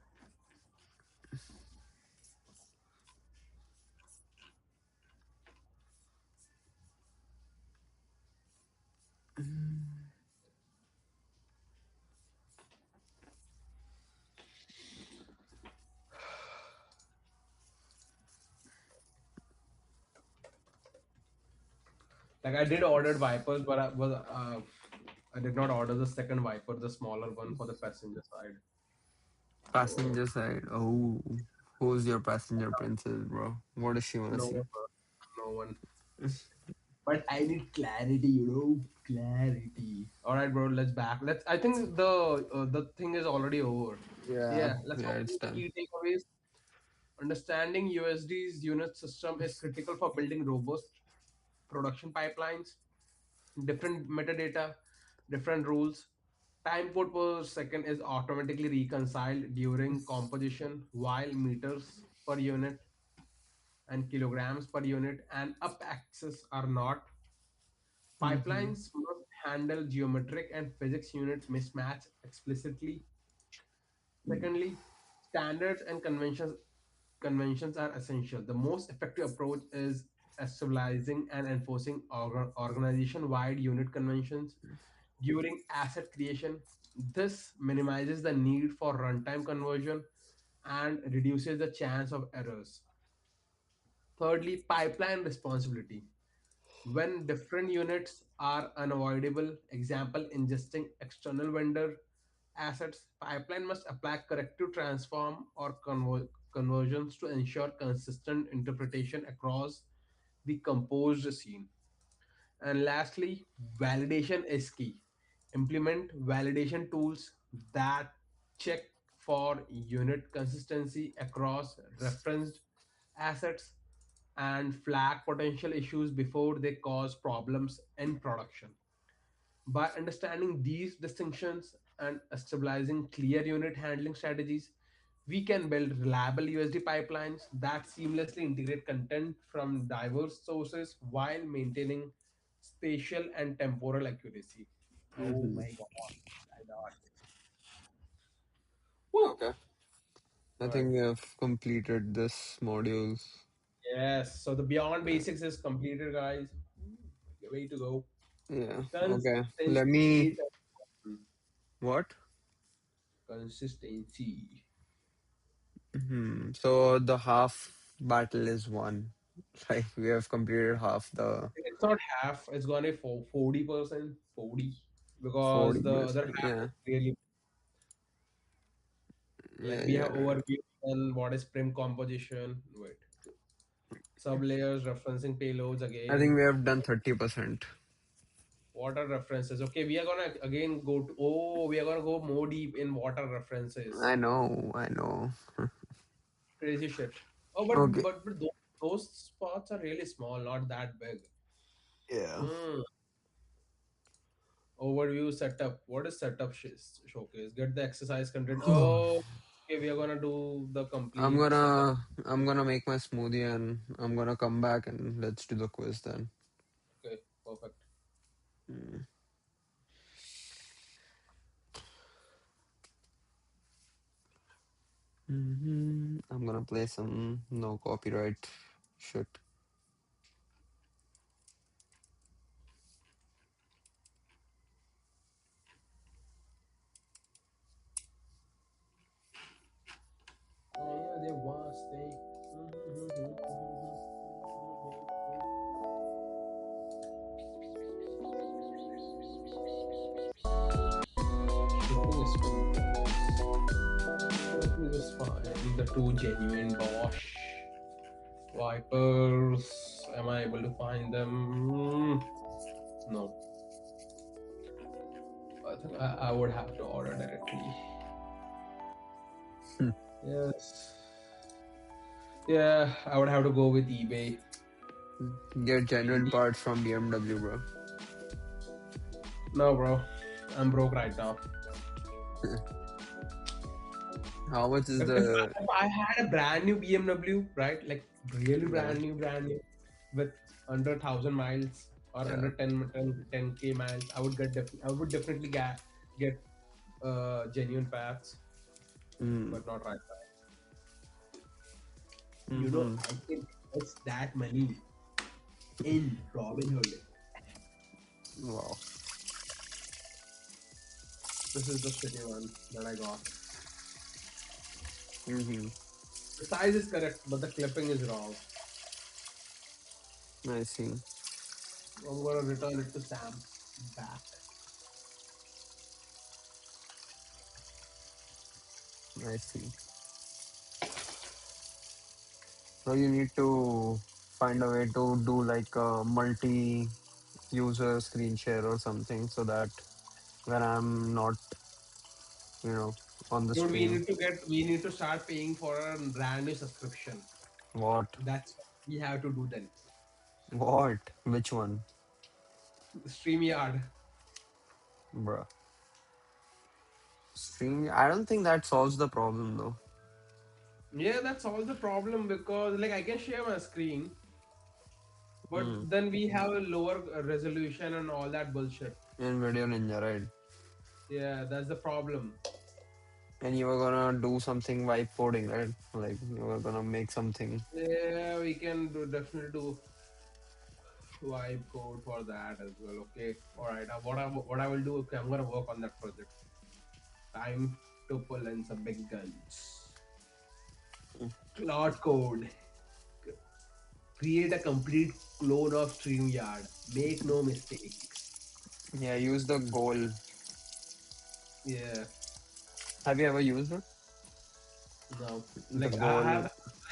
Like I did order wipers, but I did not order the second wiper, the smaller one for the passenger side. So Passenger side. Oh, who's your passenger princess, bro? What does she wanna no see? one, no one. But I need clarity, clarity. All right, bro. Let's back. Let's. I think the thing is already over. Yeah, Yeah. Let's yeah, go it's through the done. key takeaways. Understanding USD's unit system is critical for building robust production pipelines. Different metadata, different rules. Time code per second is automatically reconciled during composition, while meters per unit and kilograms per unit and up axis are not. Mm-hmm. Pipelines must handle geometric and physics unit mismatch explicitly. Secondly, standards and conventions are essential. The most effective approach is stabilizing and enforcing organization-wide unit conventions during asset creation. This minimizes the need for runtime conversion and reduces the chance of errors. Thirdly, pipeline responsibility. When different units are unavoidable, example ingesting external vendor assets, pipeline must apply corrective transform or conversions to ensure consistent interpretation across the composed scene. And lastly, validation is key. Implement validation tools that check for unit consistency across referenced assets and flag potential issues before they cause problems in production. By understanding these distinctions and stabilizing clear unit handling strategies, we can build reliable USD pipelines that seamlessly integrate content from diverse sources while maintaining spatial and temporal accuracy. Oh Mm-hmm. my god, I got Okay. I All think right. we have completed this modules. Yes. So the beyond basics is completed, guys. Way to go. Yeah. Okay. Consistency Let is me. important. What? Consistency. So the half battle is won. Like we have completed half the It's not half. It's gonna be for 40%. 40. Because the other 40%. half Yeah. is really like Yeah. we have Yeah. Right. overview on what is prim composition. Wait. Sublayers, referencing payloads I think again. we have done 30%. What are references? Okay, we are gonna again go to we are gonna go more deep in water references. I know. I know. Crazy shit. Oh, Okay. but those spots are really small, not that big. Yeah. Hmm. Overview setup. What is setup showcase? Get the exercise content. Oh, okay. We are gonna do the complete setup. I'm gonna make my smoothie and I'm gonna come back and let's do the quiz then. Okay, perfect. Mm. I'm gonna play some no copyright shit. Oh, yeah, they want steak. Shipping is cool, guys. Shipping is fine. The two genuine Bosch wipers. Am I able to find them? No. I think I would have to order directly. Yes. Yeah, I would have to go with eBay. Get genuine Maybe. parts from BMW, bro. No, bro. I'm broke right now. How much is If the? if I had a brand new BMW, right, like really Yeah, brand new, with under 1,000 miles or yeah. under 10K miles, I would definitely get genuine parts, Mm. but not right now. Mm-hmm. I can invest that money in Robinhood. Wow. This is the shitty one that I got. Mm-hmm. The size is correct, but the clipping is wrong. I see. I'm gonna return it to Sam back. I see. So you need to find a way to do like a multi-user screen share or something so that when I'm not, you know, on the Dude, stream. we need to start paying for a brand new subscription. What? That's what we have to do then. What? Which one? StreamYard. Bruh. Stream. I don't think that solves the problem though. Yeah, that's all the problem because like I can share my screen, but Hmm. then we have a lower resolution and all that bullshit. In Video Ninja, right? Yeah, that's the problem. And you were gonna do something vibe coding, right? Like you were gonna make something. Yeah, we can definitely do vibe code for that as well. Okay, all right. What I will do? Okay, I'm gonna work on that project. Time to pull in some big guns. Cloud code. Create a complete clone of StreamYard. Make no mistakes. Yeah, use the goal. Yeah. Have you ever used it? No. The Like goal. I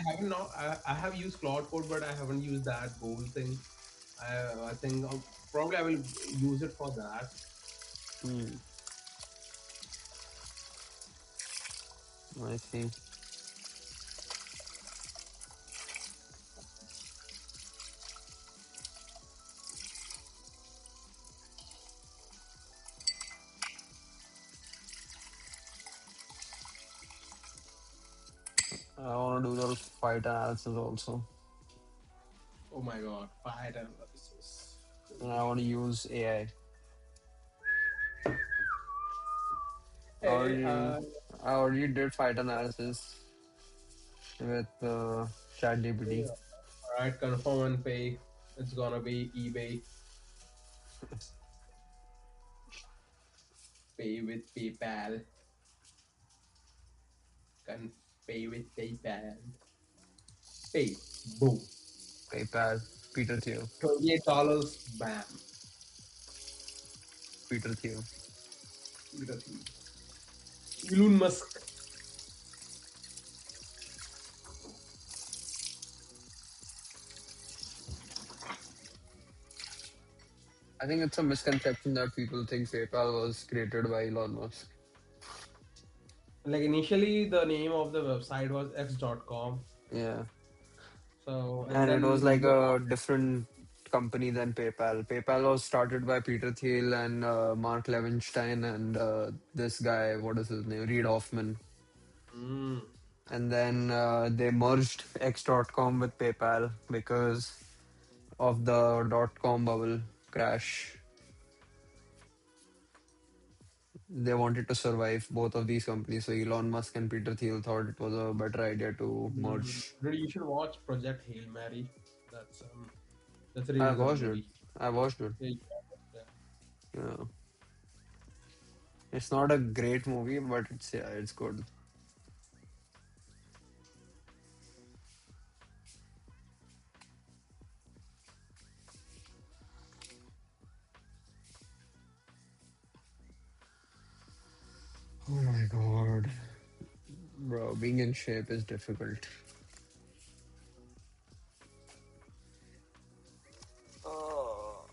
haven't not I have used Cloud Code, but I haven't used that goal thing. I think probably I will use it for that. Hmm. I see. I wanna do the fight analysis also, Oh my god, fight analysis. and I wanna use AI. I Hey, already, I already did fight analysis with ChatGPT. Yeah. Alright, confirm and pay. It's gonna be eBay. Pay with PayPal. Can pay with PayPal. Pay. Boom. PayPal, Peter Thiel, $28. Bam. Peter Thiel. Elon Musk. I think it's a misconception that people think PayPal was created by Elon Musk. Like initially, the name of the website was x.com. Yeah, So, and and it was then like a different company than PayPal. PayPal was started by Peter Thiel and Mark Levinstein and this guy, what is his name, Reid Hoffman. mm, And then they merged X.com with PayPal because of the dot-com bubble crash. They wanted to survive both of these companies. So Elon Musk and Peter Thiel thought it was a better idea to merge. Really, you should watch Project Hail Mary. That's a I really good watched it. movie. I watched it. Yeah, yeah. Yeah. It's not a great movie, but it's good. Oh my god. Bro, being in shape is difficult. Oh.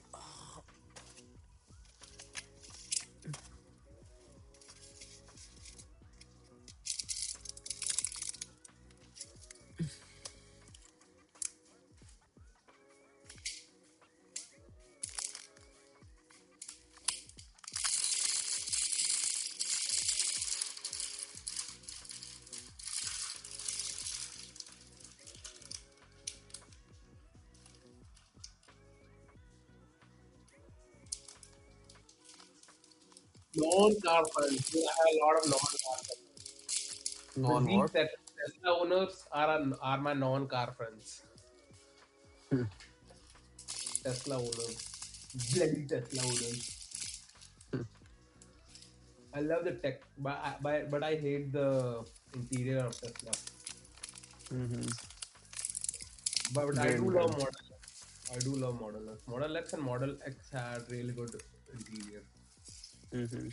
Non-car friends. I have a lot of non-car friends. Non Basically, what? Tesla owners are my non-car friends. Tesla owners. Bloody Tesla owners. I love the tech, but I hate the interior of Tesla. Mm-hmm. But I Great do love brand. Model X. I do love Model X. Model X and Model X had really good interior. Mm-hmm.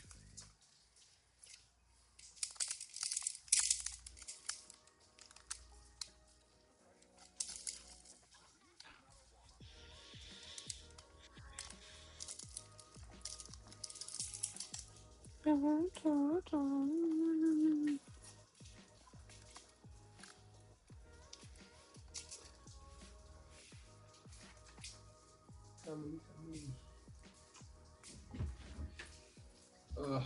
Family. Ugh.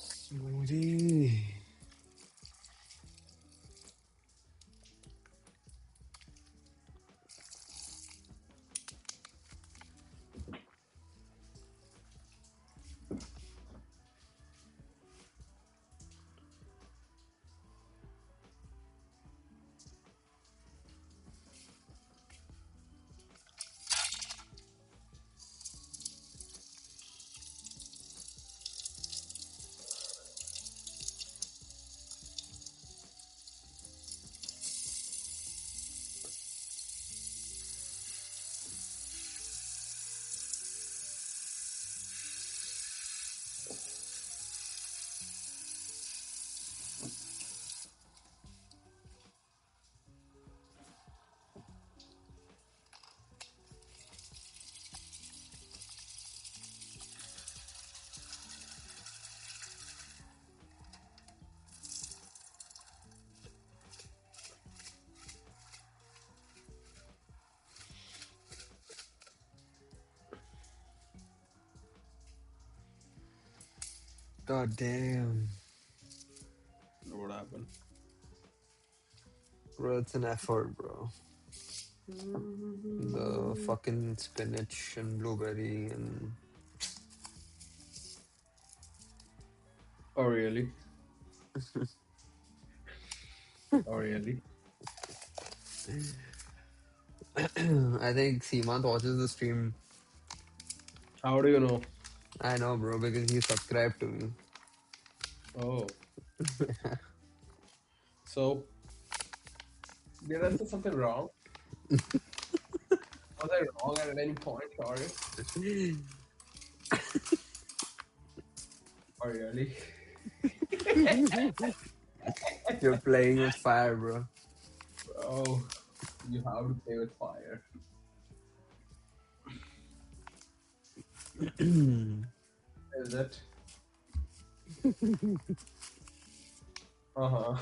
Smoothie. God damn. What happened? Bro, it's an effort, bro. The fucking spinach and blueberry and Oh really? Oh really? I think Seemant watches the stream. How do you know? I know, bro, because he subscribed to me. Oh, so did I say something wrong? Was I wrong at any point? Sorry. Oh really? You're playing with fire, bro. Oh, you have to play with fire. Is it? Uh huh.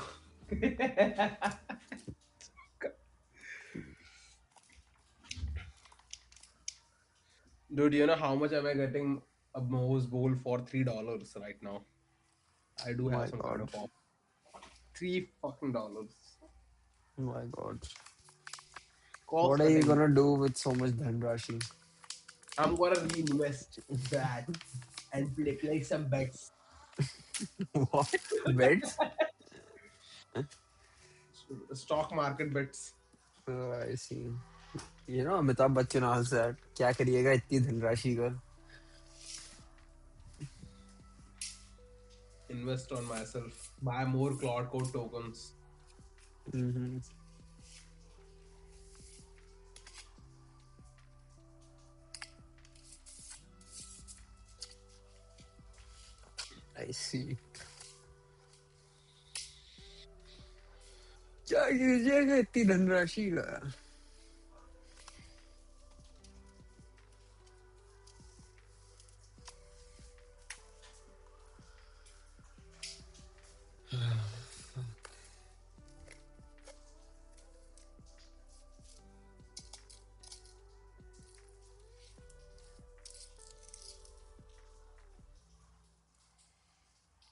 Dude, you know how much am I getting a Moe's bowl for $3 right now? I do have My some kind God. of offer. $3 fucking. My God. What Cost are you cutting. gonna do with so much Dhanrashi? I'm gonna reinvest that and play some bets. What? Beds? Stock market bets. Oh, I see. You know, Amitabh Bachchan asked that. क्या करिएगा इतनी धनराशि का? Invest on myself. Buy more Cloud Code tokens. Mm-hmm. I see. क्या कीजिएगा इतनी धनराशि का?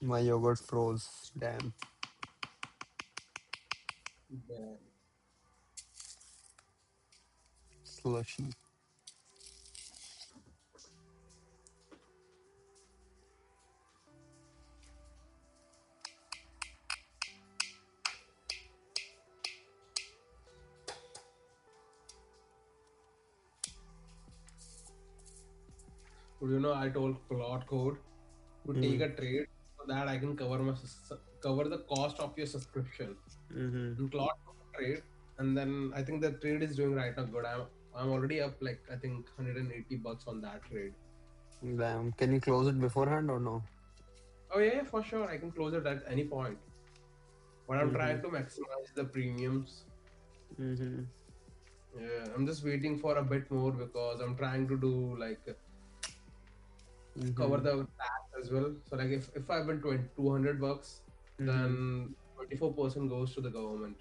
My yogurt froze. Damn. Then, Slushy. I told Cloud Code to take Mm-hmm. a trade so that I can cover the cost of your subscription. Mm-hmm. And Cloud Code trade, and then I think the trade is doing right now good. I'm already up like I think $180 on that trade. Damn. Can you close it beforehand or no? Oh yeah, for sure. I can close it at any point. But I'm Mm-hmm. trying to maximize the premiums. Mm-hmm. Yeah, I'm just waiting for a bit more because I'm trying to do like cover Mm-hmm. the tax as well. So like if I win 20, $200, Mm-hmm. then 24% goes to the government.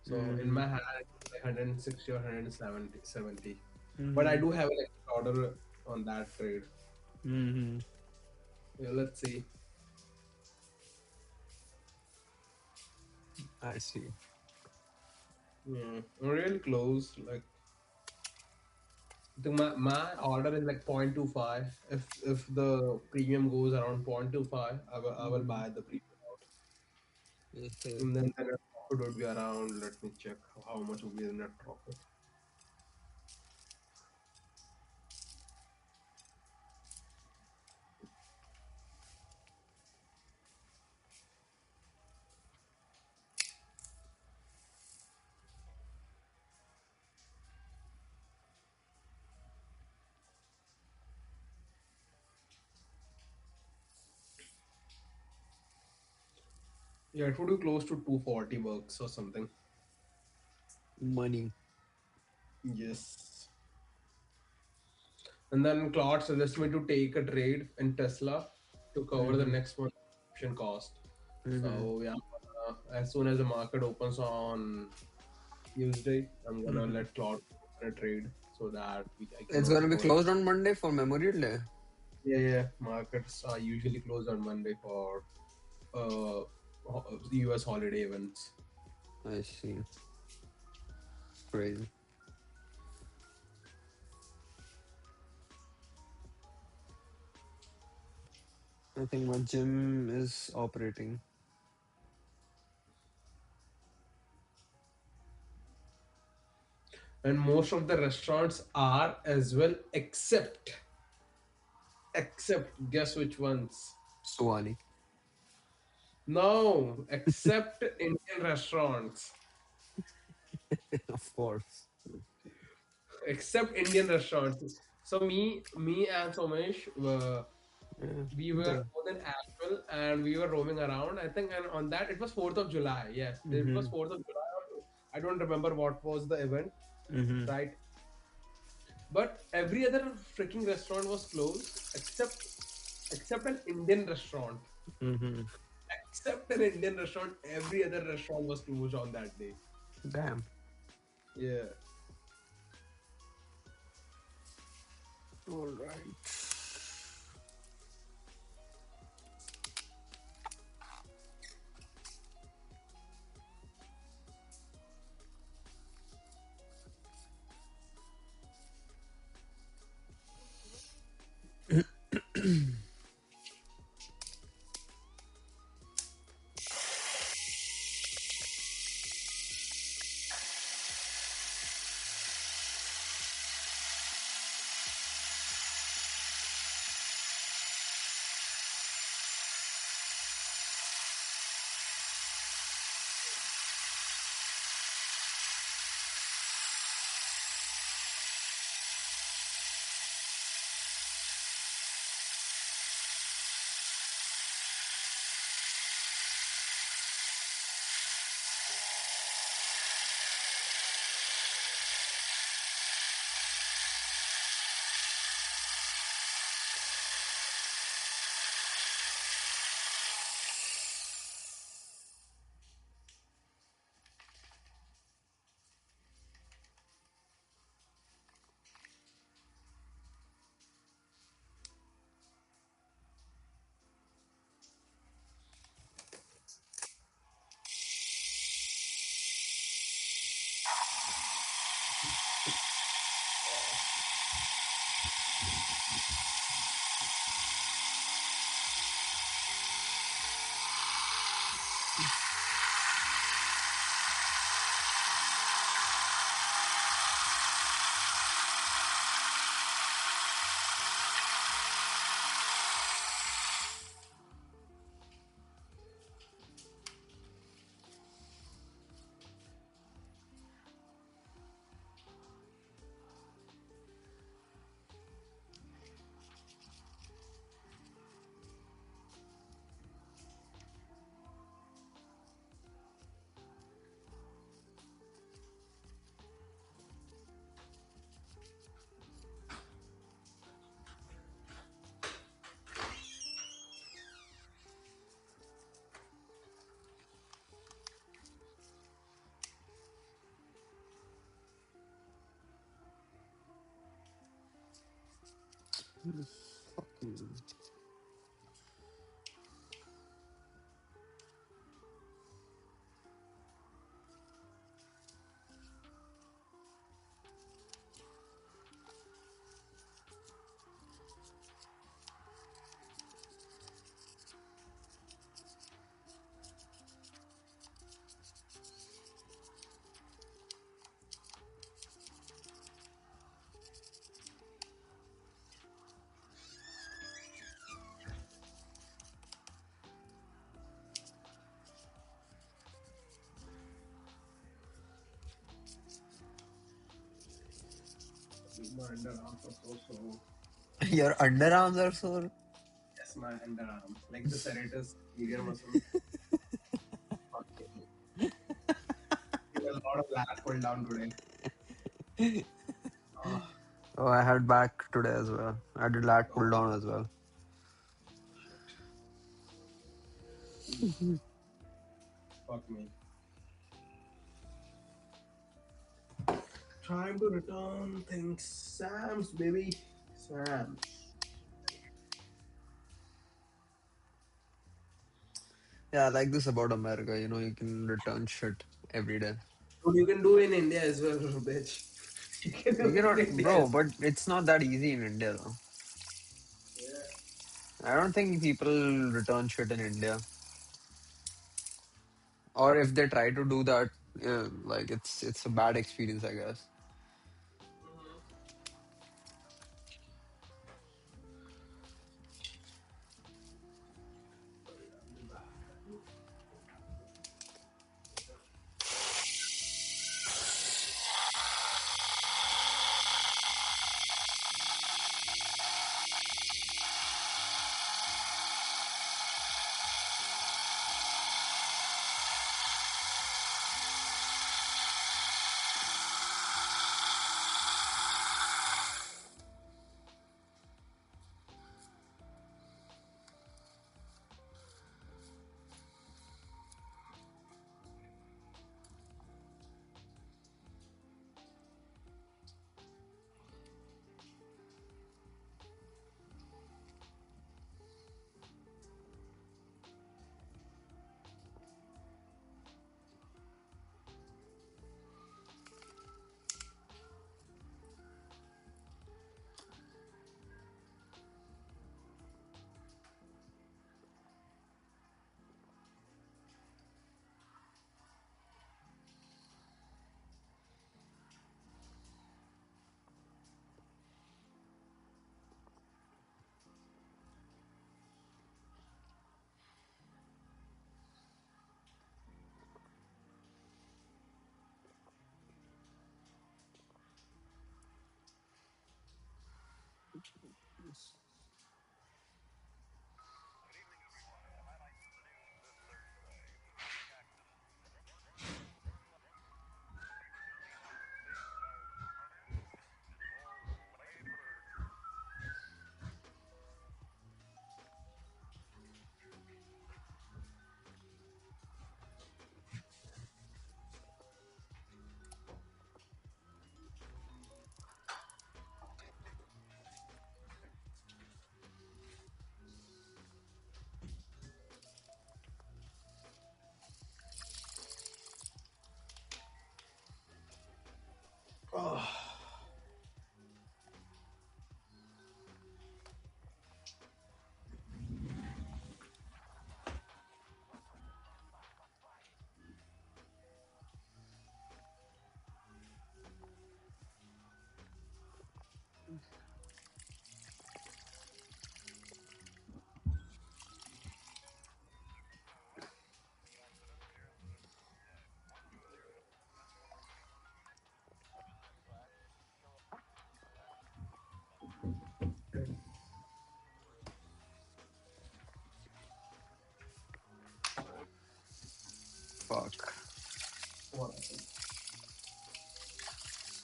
So in Mm-hmm. my hand, it was like 160 or 170. But I Mm-hmm. do have an extra order on that trade. Mm-hmm. Yeah, let's see. I see. Yeah, I'm really close. Like I think my order is like 0.25. If the premium goes around 0.25, I will Mm-hmm. buy the premium out. Okay. And then the net profit would be around, let me check how much would be the net profit. Yeah, it would be close to $240 or something. Money. Yes. And then Claude suggests me to take a trade in Tesla to cover the Mm-hmm. next month's option cost. Mm-hmm. So yeah, as soon as the market opens on Tuesday, I'm gonna Mm-hmm. let Claude open a trade so that I can It's gonna be go and closed on Monday for Memorial Day. yeah, yeah. Markets are usually closed on Monday for uh US holiday events. I see. Crazy. I think my gym is operating. And most of the restaurants are as well, except guess which ones? Suwali. No, except Indian restaurants. Of course. Except Indian restaurants. So me and Somesh Yeah. we were more than actual and we were roaming around. I think and on that it was 4th of July. Yes, it was Mm-hmm. 4th of July. I don't remember what was the event, Mm-hmm. right? But every other freaking restaurant was closed except an Indian restaurant. Mm-hmm. Except an Indian restaurant, every other restaurant was closed on that day. Damn. Yeah. All right. My underarms are so sore. Your underarms are sore. Yes, my underarms, like the serratus medial muscle. Okay. Did a lot of lat pull down today. Oh, Oh, I had back today as well. I did lat oh pull down as well. shit. Fuck me. Time to return things. Sam's, baby. Sam's. Yeah, I like this about America. You can return shit every day. What you can do in India as well, bitch. You can do You it in cannot, India as bro, but it's not that easy in India though. well. Yeah. I don't think people return shit in India. Or if they try to do that, like it's a bad experience, I guess. Mhm. I'll be back. Oh, Fuck. what happened?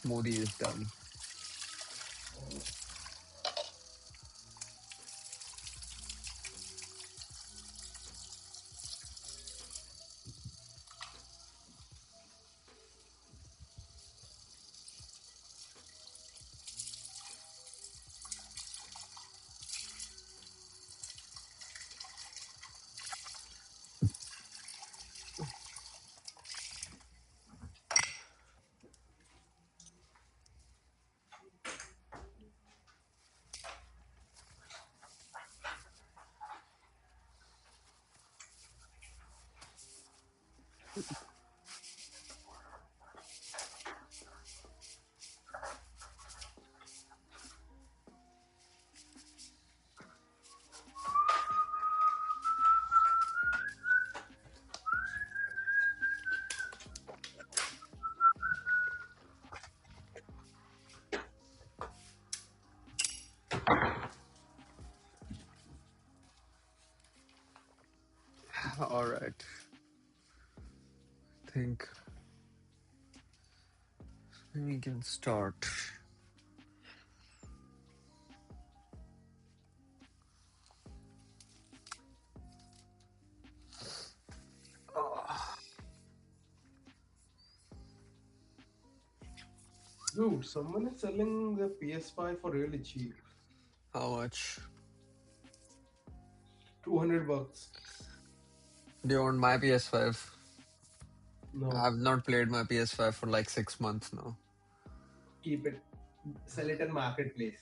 Smoothie is done. Oh, All right. Think we can start. Dude, someone is selling the PS5 for really cheap. How much? 200 bucks. Do you want my PS5? No, I've not played my PS5 for like 6 months now. keep it. Sell it in marketplace.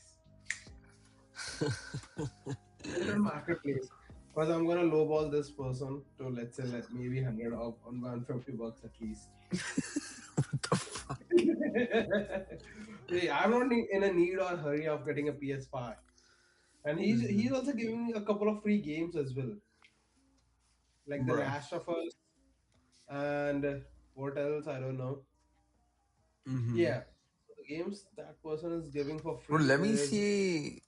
Sell it on marketplace. Because I'm gonna lowball this person to, let's say, maybe 100 or on 150 bucks at least. What the fuck? See, I'm not in a need or hurry of getting a PS5. And he's Hmm. also giving me a couple of free games as well, like The Bruh. Last of Us and what else I don't know. Hmm. Yeah, the games that person is giving for Bro, free let me is see.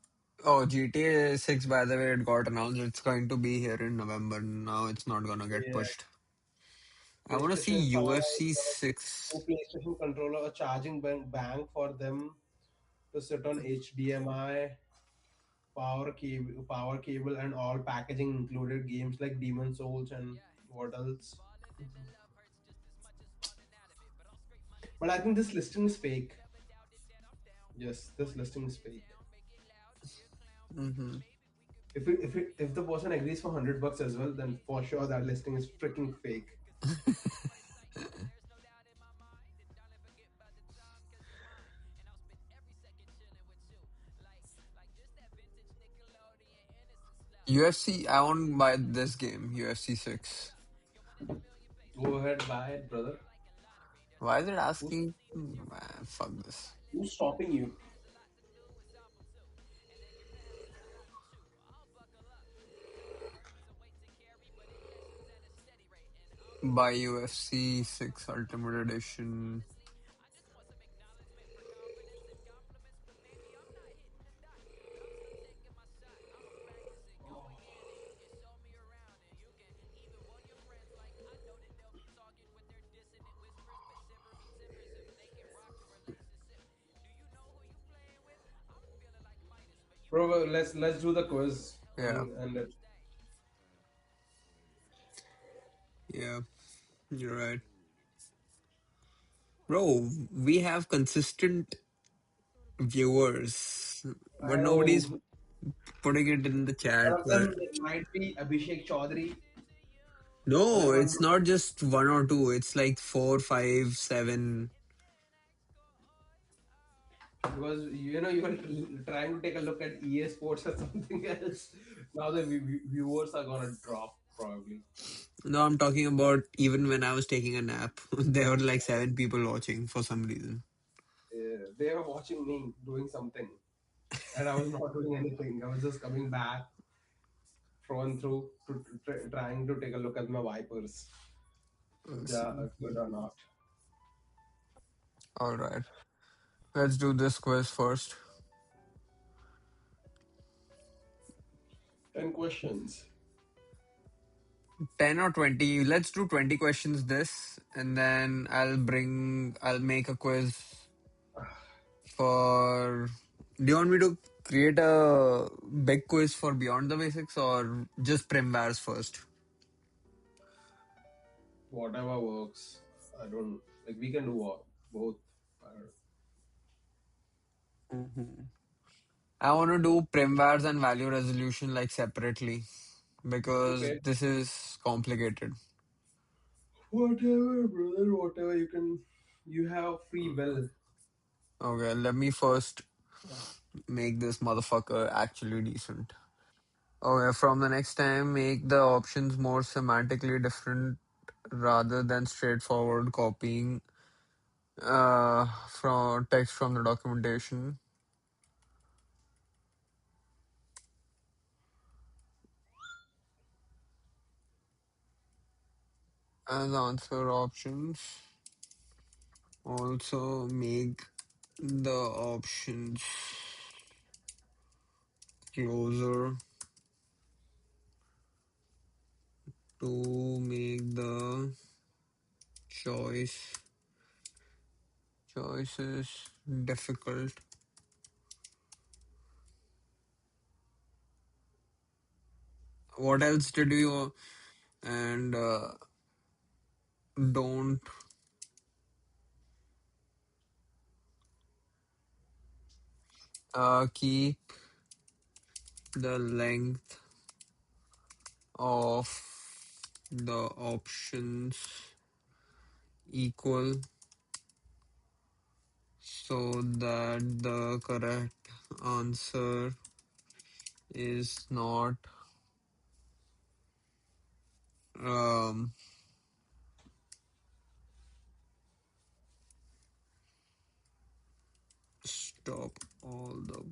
Oh, GTA 6, by the way, it got announced. It's going to be here in November. Now it's not gonna get yeah, pushed. I want to see PlayStation 5 is UFC gonna 6 do PlayStation controller, a charging bank for them to sit on HDMI, power cable, and all packaging included. Games like Demon Souls and what else? But I think this listing is fake. Yes, this listing is fake. Mm-hmm. If the person agrees for 100 bucks as well, then for sure that listing is freaking fake. UFC, I want to buy this game, UFC 6. Go ahead, buy it, brother. Why is it Who's, asking? Fuck this. who's stopping you? Buy UFC 6 Ultimate Edition. Bro, let's do the quiz Yeah, and it. yeah, you're right. Bro, we have consistent viewers, but I nobody's know putting it in the chat. one of But them might be Abhishek Chaudhary. no, Other one, it's not just one or two. It's like four, five, seven. because you were trying to take a look at EA Sports or something else. Now the viewers are gonna drop probably. No, I'm talking about even when I was taking a nap, there were like seven people watching for some reason. They were watching me doing something, and I was not doing anything. I was just coming back, thrown through, trying to take a look at my wipers, if they are good or not. All right, let's do this quiz first. 10 questions. 10 or 20. Let's do 20 questions this, and then I'll make a quiz for. Do you want me to create a big quiz for Beyond the Basics or just Primvars first? Whatever works. I don't like. We can do both. I don't- Mhm. I want to do Primvars and value resolution like separately because Okay. this is complicated. Whatever, brother. Whatever you can. You have free will. Okay, let me first make this motherfucker actually decent. Okay, from the next time, make the options more semantically different. rather than straightforward copying from text from the documentation. As answer options, also make the options closer to make the choice choices difficult. What else did you and don't keep the length of the options equal so that the correct answer is not um, stop all the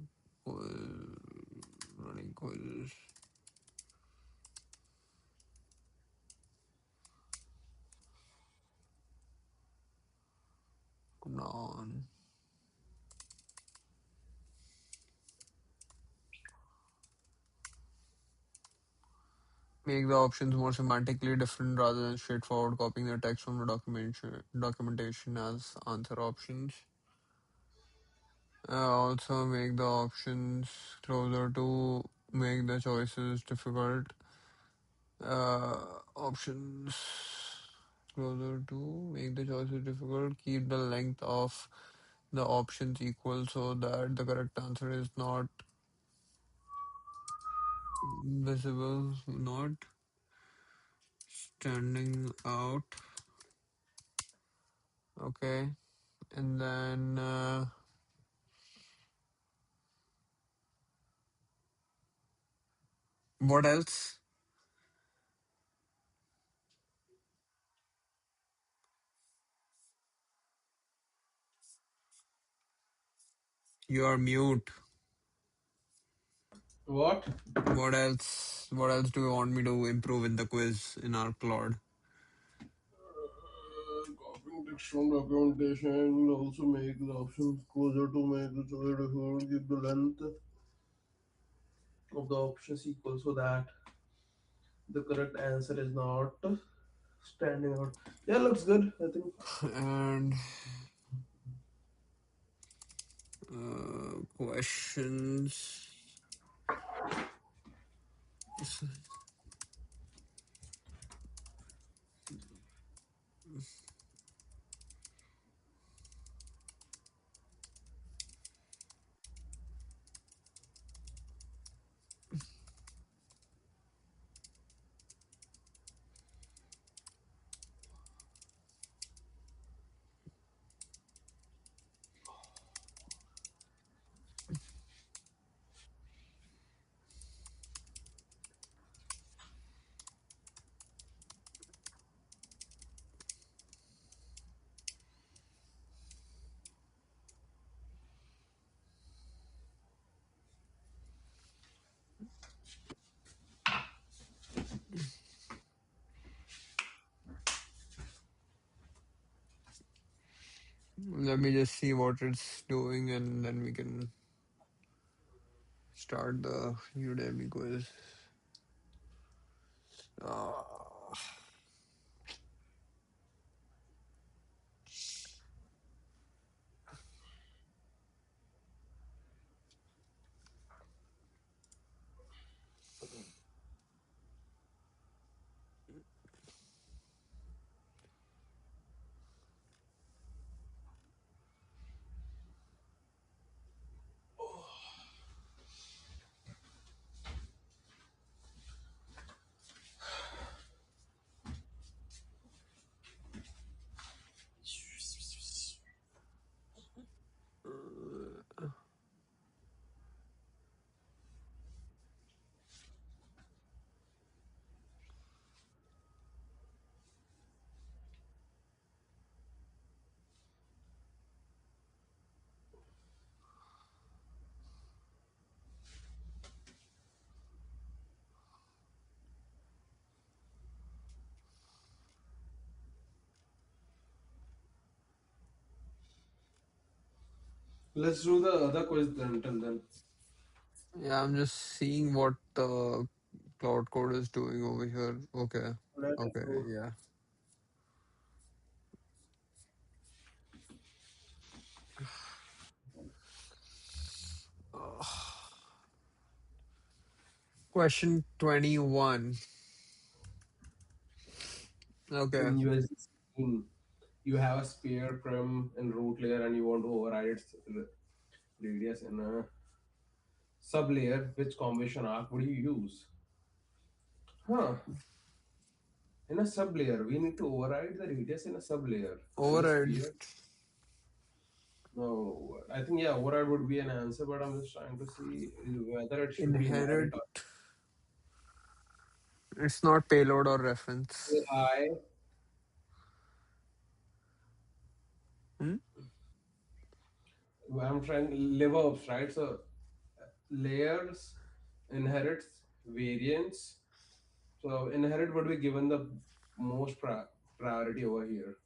running quizzes. Non. Make the options more semantically different rather than straightforward copying the text from the documentation as answer options. Also make the options closer to make the choices difficult. Options closer to make the choices difficult. Keep the length of the options equal so that the correct answer is not visible, not standing out. Okay, and then what else? You are mute. What? What else? What else do you want me to improve in the quiz in our Claude? Copying text from documentation also make the options closer to make the choice difficult. Keep the length of the options equal so that the correct answer is not standing out. Yeah, looks good, I think. And questions. Let me just see what it's doing, and then we can start the Udemy quiz. Uh, Let's do the other quiz then till then. Yeah, I'm just seeing what the cloud code is doing over here. Okay. Let's Okay, go. yeah. Question 21. Okay. In USD scheme, you have a spare prim in root layer and you want to override its radius in a sub layer. Which combination arc would you use? Huh? In a sub layer, we need to override the radius in a sub layer in a Override. sphere. No, I think yeah, override would be an answer, but I'm just trying to see whether it should be Inherit. inherit or It's not payload or reference. I. Hmm? I'm trying live ups, right? So layers inherits variance. So inherit would be given the most priority over here,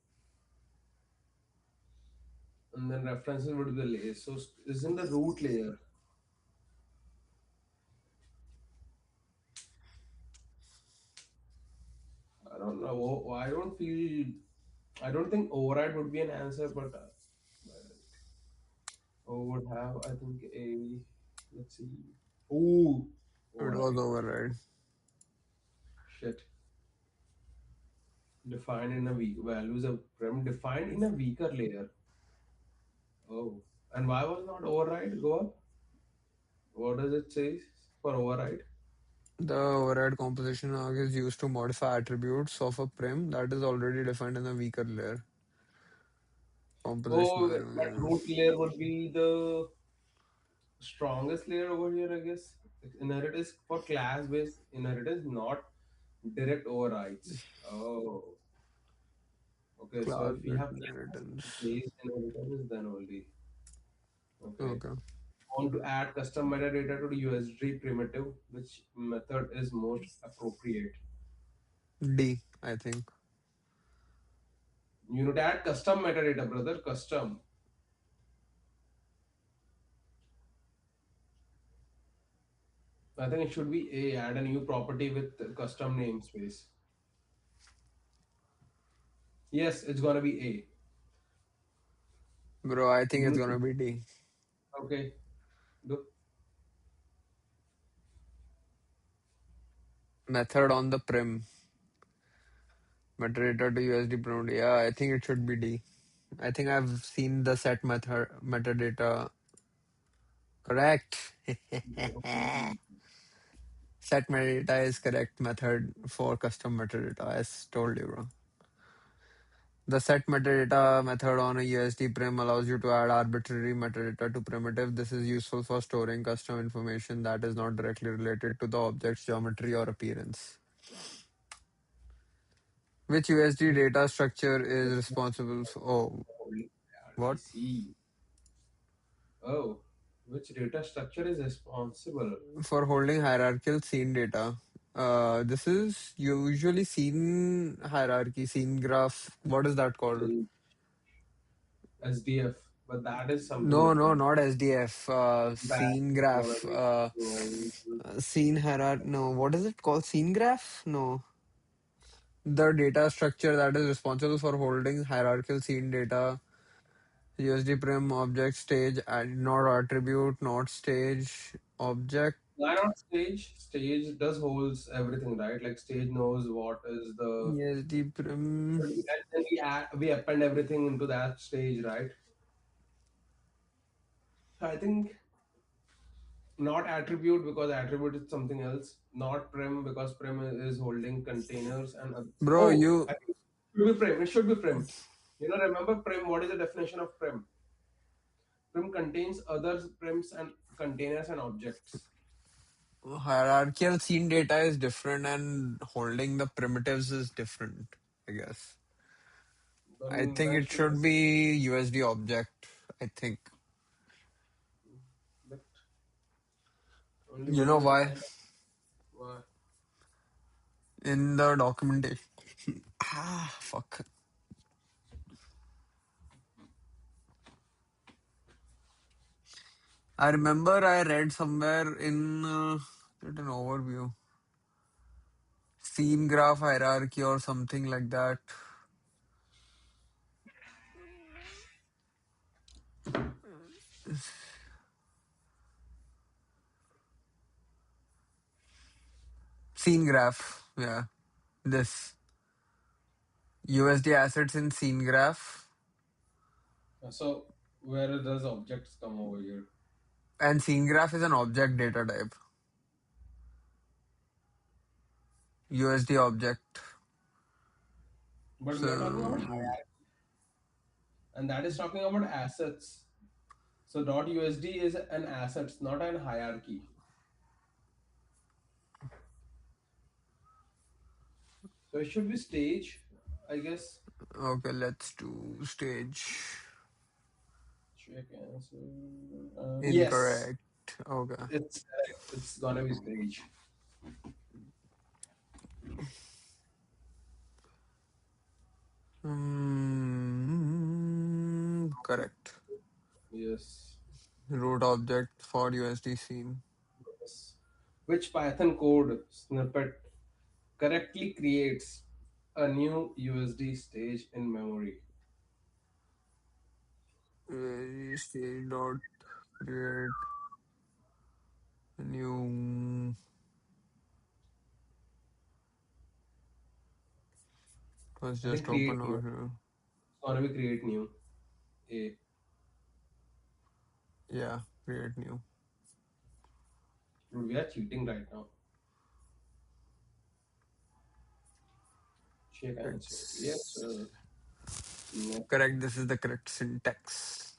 and then references would be the layer. So isn't the root layer? I don't know. I don't feel. I don't think override would be an answer, but would have. I think a. Let's see. Ooh, It was override. override. Shit. Defined in a weak values of prim defined in a weaker layer. Oh, and why was not override? Go up. What does it say for override? The override composition arg is used to modify attributes of a prim that is already defined in a weaker layer. Composition Oh, arg. that root layer would be the strongest layer over here, I guess. Inheritance for class-based inheritance, not direct overrides. Oh, okay. So if we have Class-based inheritance. class-based inheritance, then only. Okay. Okay. Want to add custom metadata to the USD primitive, which method is most appropriate? D, I think. You need to add custom metadata, brother. Custom. I think it should be A. Add a new property with custom namespace. Yes, it's gonna be A. Bro, I think it's You gonna be D. okay? Do Method on the prim. Metadata to USD prim. Yeah, I think it should be D. I think I've seen the set method metadata. Correct. Set metadata is correct method for custom metadata. As told you, bro. The set metadata method on a USD prim allows you to add arbitrary metadata to primitive. This is useful for storing custom information that is not directly related to the object's geometry or appearance. Which USD data structure is responsible for? Oh, holy what? RDC. Oh, which data structure is responsible? For holding hierarchical scene data. This is usually scene hierarchy, scene graph. What is that called? SDF, but that is something No, no, different. not SDF. That Scene is gonna graph. be Scene hierarchy. No, what is it called? Scene graph? No. The data structure that is responsible for holding hierarchical scene data. USD prim object stage, not attribute, not stage object. why not stage? Stage does holds everything, right? Like stage knows what is the USD prim. and then we append everything into that stage, right? So I think not attribute because attribute is something else. Not prim because prim is holding containers and Bro, oh, you. I think it should be prim. It should be prim. You know, remember prim. What is the definition of prim? Prim contains other prims and containers and objects. Hierarchical scene data is different and holding the primitives is different, I guess. I Then think that it should be should be USD object. I think. but only You one know way to why? find out. Why? In the documentation. Fuck. I remember I read somewhere in an overview, scene graph hierarchy or something like that. Scene graph, yeah. This USD assets in scene graph, So where does objects come over here? and scene graph is an object data type. USD object. But we are talking about So hierarchy, and that is talking about assets. So .usd is an assets, not an hierarchy. So it should be stage, I guess. okay, let's do stage. Check answer. Yes, Incorrect. Okay. it's correct. It's gonna be stage. Correct. Yes. Root object for USD scene. Yes. Which Python code snippet correctly creates a new USD stage in memory? USD dot create a new. Let's I think just create open new. over It's here. gonna be create new. A. Yeah, create new. Dude, we are cheating right now. Check answer. Yes, It's sir. Next. correct. This is the correct syntax.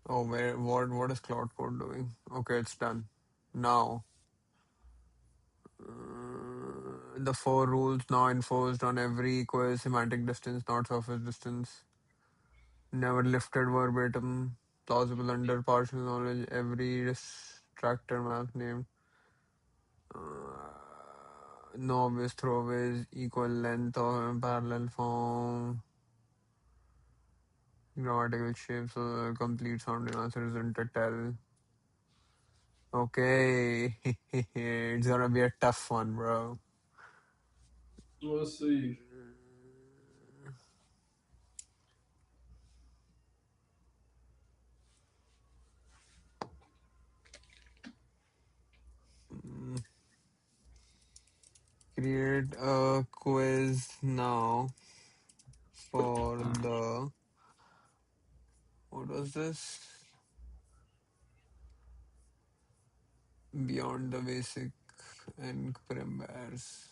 Oh, where? What is Cloud Code doing? Okay, it's done. Now, the four rules now enforced on every query: semantic distance, not surface distance. Never lifted verbatim. Plausible under partial knowledge. Every distractor map named. No obvious throwaways. Equal length or parallel form. Grammatical shapes. So complete sounding answer isn't a tell. Okay. It's gonna be a tough one, bro. Let's see. Mm, Create a quiz now for the. What was this? Beyond the basic and parameters.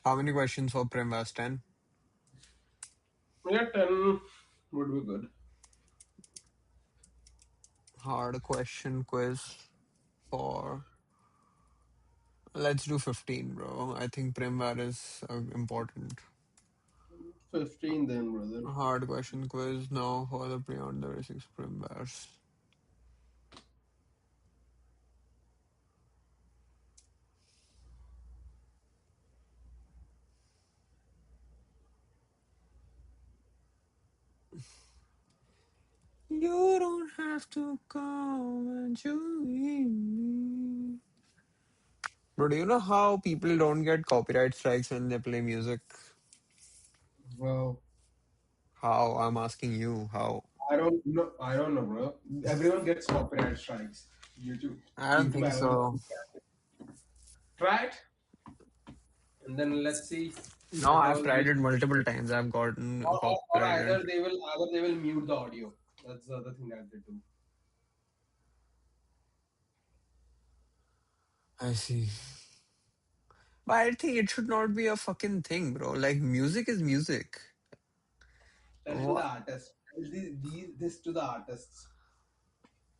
How many questions for Premvas? 10? Yeah, 10 would be good. Hard question quiz for. Let's do 15, bro. I think Premvar is important. 15 then, brother. Hard question quiz now for the Beyond the Basics Premvars. You don't have to come and join me. Bro, do you know how people don't get copyright strikes when they play music? Well, How? I'm asking you, how? I don't know. I don't know, bro. Everyone gets copyright strikes. YouTube. I don't YouTube think so. algorithm. Try it, and then let's see No, I've how you. tried it multiple times. I've gotten Or copyrighted. either they will mute the audio. That's the other thing that they do. I see. But I think it should not be a fucking thing, bro. Like, music is music. Tell it to the What? artist. Tell this to the artists.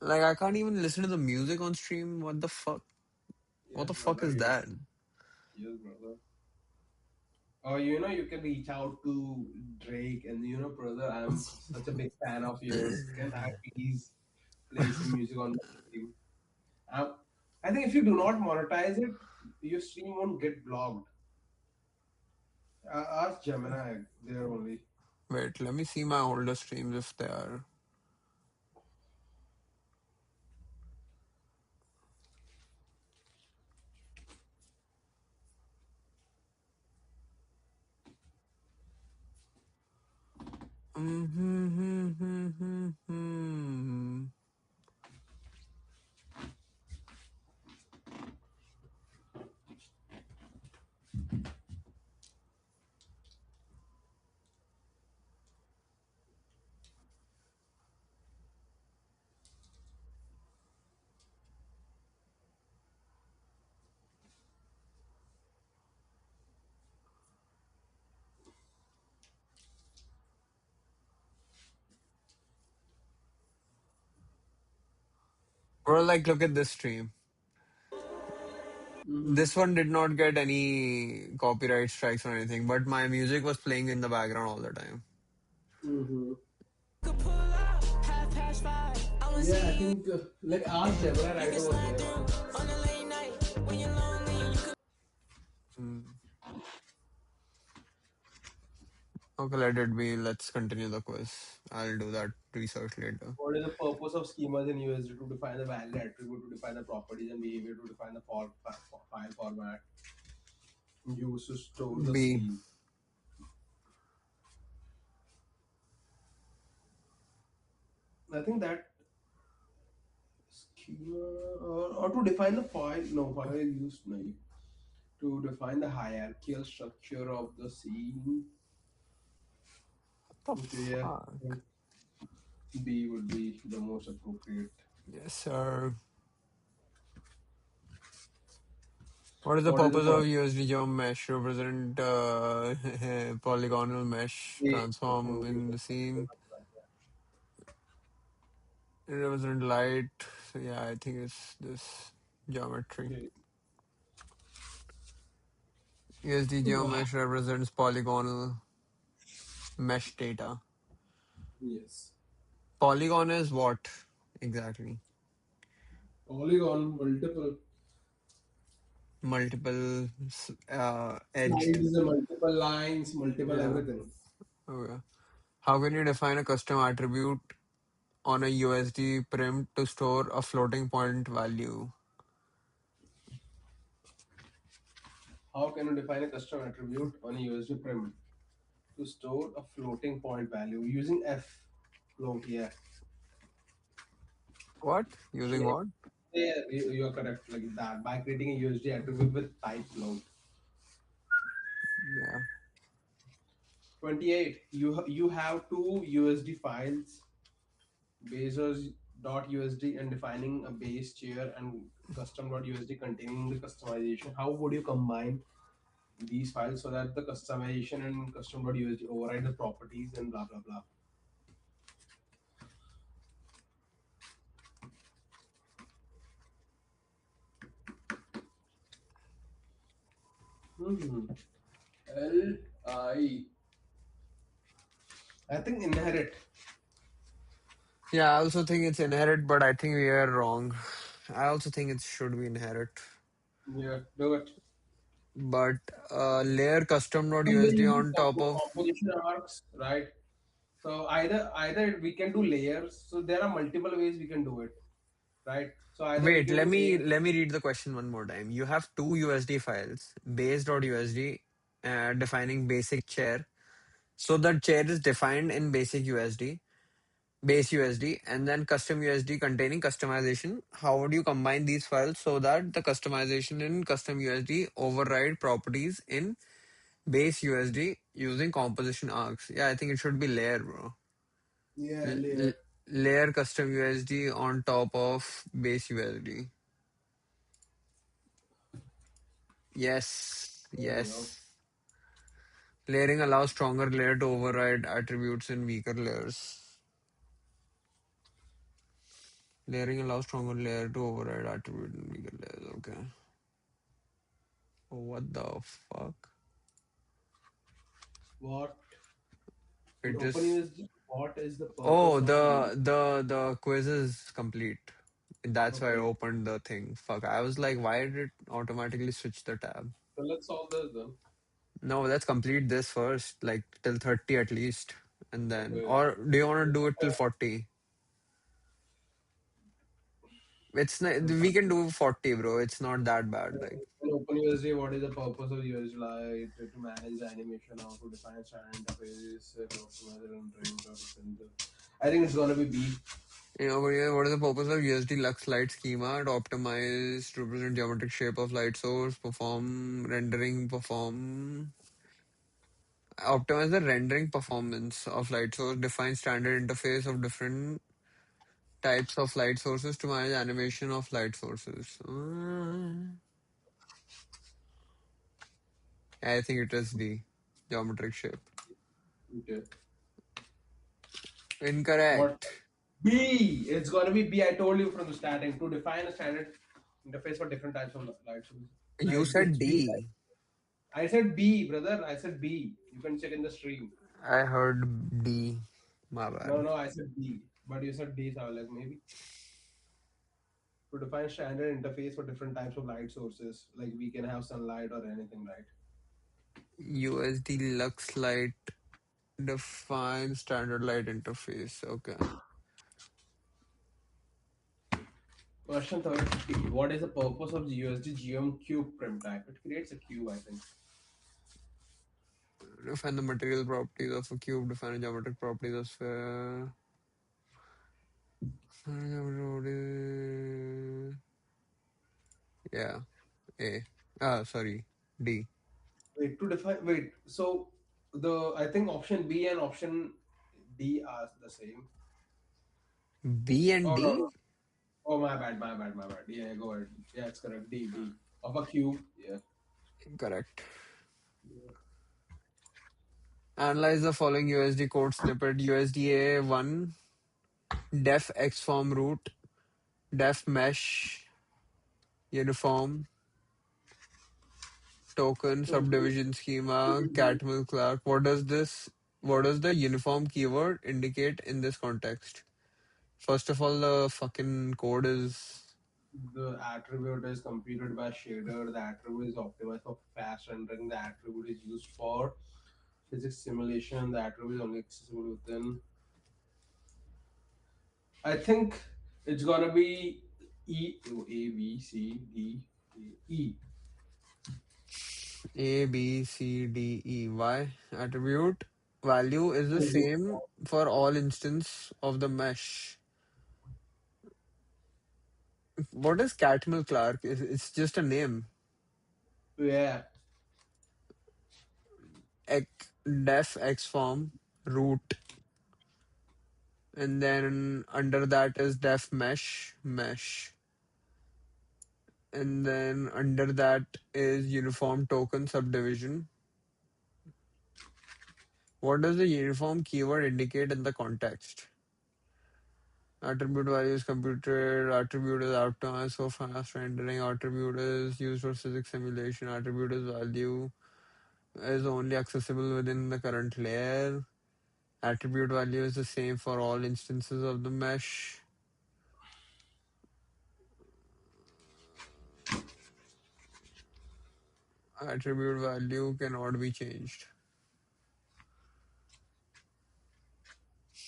Like, I can't even listen to the music on stream. What the fuck? What Yes, the fuck brother. is Yes. that? Yes, brother. Or you can reach out to Drake and brother, I'm such a big fan of yours. Can I please play some music on my stream? Um, I think if you do not monetize it, your stream won't get blocked. Ask Gemini there only. Wait, let me see my older streams if they are. Or like, look at this stream. Mm-hmm. This one did not get any copyright strikes or anything, but my music was playing in the background all the time. Mm-hmm. Yeah, I think like ask Gemini right over there. Mm. Okay, let it be. Let's continue the quiz. I'll do that research later. What is the purpose of schemas in USD? To define the valid attribute, to define the properties and behavior, to define the file format used to store the B. scheme. I think that schema or to define the file. No, file used no. To define the hierarchical structure of the scene. What the Okay, yeah, I fuck? think B would be the most appropriate. Yes, sir. What is the What is the purpose of purpose? USD geom mesh? Represent polygonal mesh A. transform in the scene. It represent light. So yeah, I think it's this geometry. Okay. USD geom mesh represents polygonal mesh data. Yes. Polygon is what exactly? Polygon, multiple Multiple edged. slides, multiple lines, multiple Yeah. everything. Okay. How can you define a custom attribute on a USD prim to store a floating point value? How can you define a custom attribute on a USD prim to store a floating point value using F float? Yeah. What? Using Yeah, what? yeah, you are correct. Like that, by creating a USD attribute with type float. Yeah. 28. You have two USD files, Bezos.usd and defining a base chair and custom.usd containing the customization. How would you combine these files so that the customization and custom.usd override the properties and blah blah blah? Hmm. L I think inherit. Yeah, I also think it's inherit, but I think we are wrong. I also think it should be inherit. Yeah, do it. But layer And they custom.usd use on top of. composition arcs, right? So either we can do layers. So there are multiple ways we can do it, right? So either we Wait, can let do me A. let me read the question one more time. You have two USD files, base.usd defining basic chair. So the chair is defined in basic USD, base USD, and then custom USD containing customization. How would you combine these files so that the customization in custom USD override properties in base USD using composition arcs? Yeah, I think it should be layer, bro. Yeah, L- layer. l- layer custom USD on top of base USD. Yes, There you go. yes. Layering allows stronger layer to override attributes in weaker layers. Layering allows stronger layer to override attribute in weaker layers. Okay. Oh, what the fuck? What in It just OpenUSD? What is the oh purpose of you? the quiz is complete. That's why I Okay, opened the thing. Fuck. I was like, why did it automatically switch the tab? so let's solve this then. No, let's complete this first, like till 30 at least. And then Okay. or do you wanna do it till 40? It's not we can do 40, bro. It's not that bad. Like In OpenUSD, what is the purpose of USD Lite to manage the animation, how to define standard interface, to optimize it and train traffic center? I think it's gonna be B. what is the purpose of USD Lux light schema to optimize to represent geometric shape of light source, optimize the rendering performance of light source, define standard interface of different types of light sources to manage animation of light sources. I think it is D, geometric shape. Okay. What? Incorrect. B. It's gonna be B. I told you from the starting to define a standard interface for different types of light sources. You It's said B. D. I said B, brother. I said B. You can check in the stream. I heard D. My No, bad. no, I said B. But you said D, so I was like maybe to define standard interface for different types of light sources. Like we can have sunlight or anything, right? USD Lux Light define standard light interface. Okay. Question 30. What is the purpose of USD geom cube prim type? It creates a cube, I think. Define the material properties of a cube. Define the geometric properties of sphere. Yeah. A. Sorry. D. Wait, to define. Wait, so the I think option B and option D are the same. B and Oh no, D? no. Oh my bad, my bad, my bad. Yeah, go ahead. Yeah, it's correct. D, D. Of a cube. Yeah. Correct. Analyze the following USD code snippet. USDA 1 def xform root def mesh uniform token So subdivision schema Catmull Clark. What does the uniform keyword indicate in this context? First of all, the fucking code is the attribute is computed by shader. The attribute is optimized for fast rendering. The attribute is used for physics simulation. The attribute is only accessible within. I think it's gonna be A B C D E. A, B, C, D, E. Why? Attribute value is the same for all instance of the mesh. What is Catmull Clark? It's just a name. Yeah. Def xform root, and then under that is def mesh, and then under that is uniform token subdivision. What does the uniform keyword indicate in the context? Attribute value is computed, attribute is optimized for fast rendering, attribute is used for physics simulation, attribute is value is only accessible within the current layer, attribute value is the same for all instances of the mesh, attribute value cannot be changed.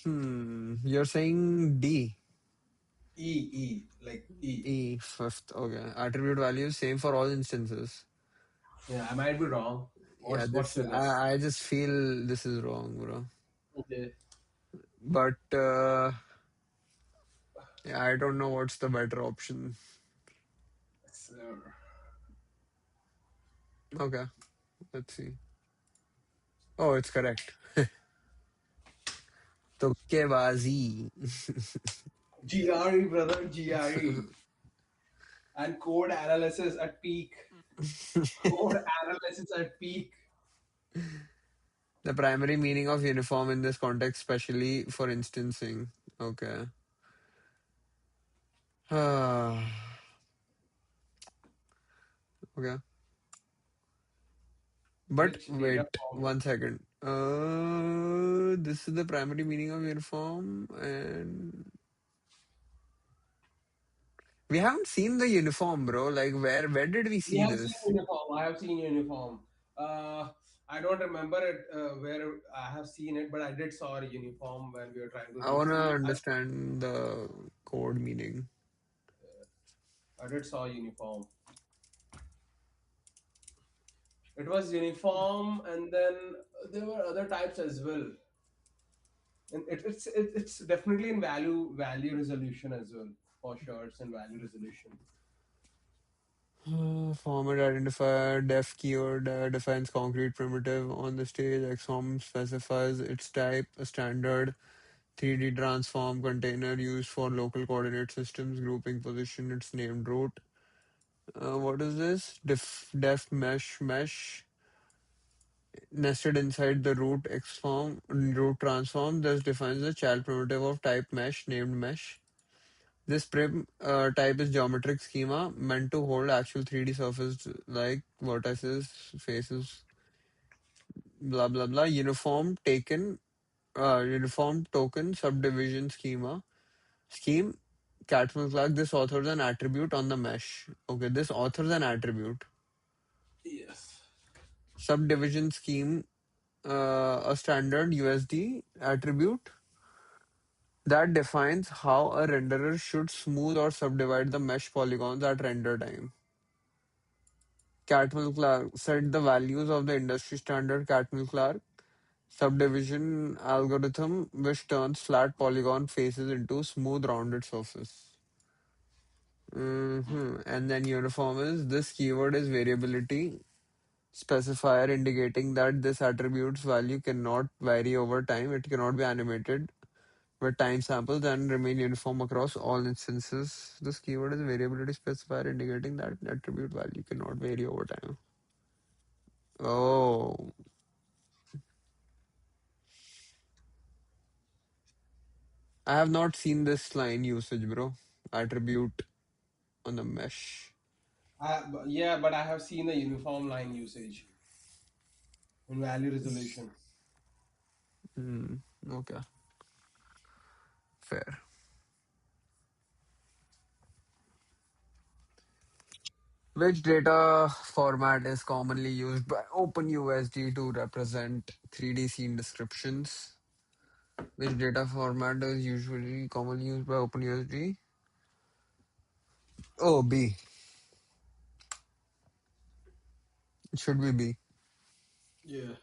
You're saying D, Like E. E, fifth. Okay. Attribute value is same for all instances. Yeah, I might be wrong. Yeah, What's this your guess? I just feel this is wrong, bro. Okay. But yeah, I don't know what's the better option. So, Okay, let's see. Oh, it's correct. Tukkebazi. GRE, brother, GRE. And code analysis at peak. Code analysis at peak. The primary meaning of uniform in this context, especially for instancing. Okay. Okay. But Which data wait format? 1 second. This is the primary meaning of uniform, and we haven't seen the uniform, bro. Like, where did we We see have seen this? uniform. I have seen uniform. I don't remember it where I have seen it, but I did saw a uniform when we were trying to I wanna see. understand the code meaning. I did saw uniform. It was uniform, and then there were other types as well. And it's definitely in value resolution as well for shirts and value resolution. Format identifier, def keyword defines concrete primitive on the stage. XOM specifies its type, a standard 3D transform container used for local coordinate systems, grouping position, it's named root. What is this? Def mesh nested inside the root transform, thus defines the child primitive of type mesh named mesh. This prim type is geometric schema meant to hold actual 3D surface like vertices, faces, blah blah blah. Uniform token subdivision scheme. Catmull Clark. This authors an attribute on the mesh. Okay, this authors an attribute. Yes. Subdivision scheme. A standard USD attribute that defines how a renderer should smooth or subdivide the mesh polygons at render time. Catmull Clark set the values of the industry standard Catmull Clark subdivision algorithm, which turns flat polygon faces into smooth rounded surface. And then uniform is this keyword is variability specifier indicating that this attribute's value cannot vary over time. It cannot be animated with time samples and remain uniform across all instances. This keyword is variability specifier indicating that attribute value cannot vary over time. Oh, I have not seen this line usage, bro. Attribute on the mesh. Yeah, but I have seen the uniform line usage in value resolution. Hmm. Okay, fair. Which data format is commonly used by OpenUSD to represent 3D scene descriptions? Which data format is usually commonly used by OpenUSD? Oh, B. It should be B. Yeah.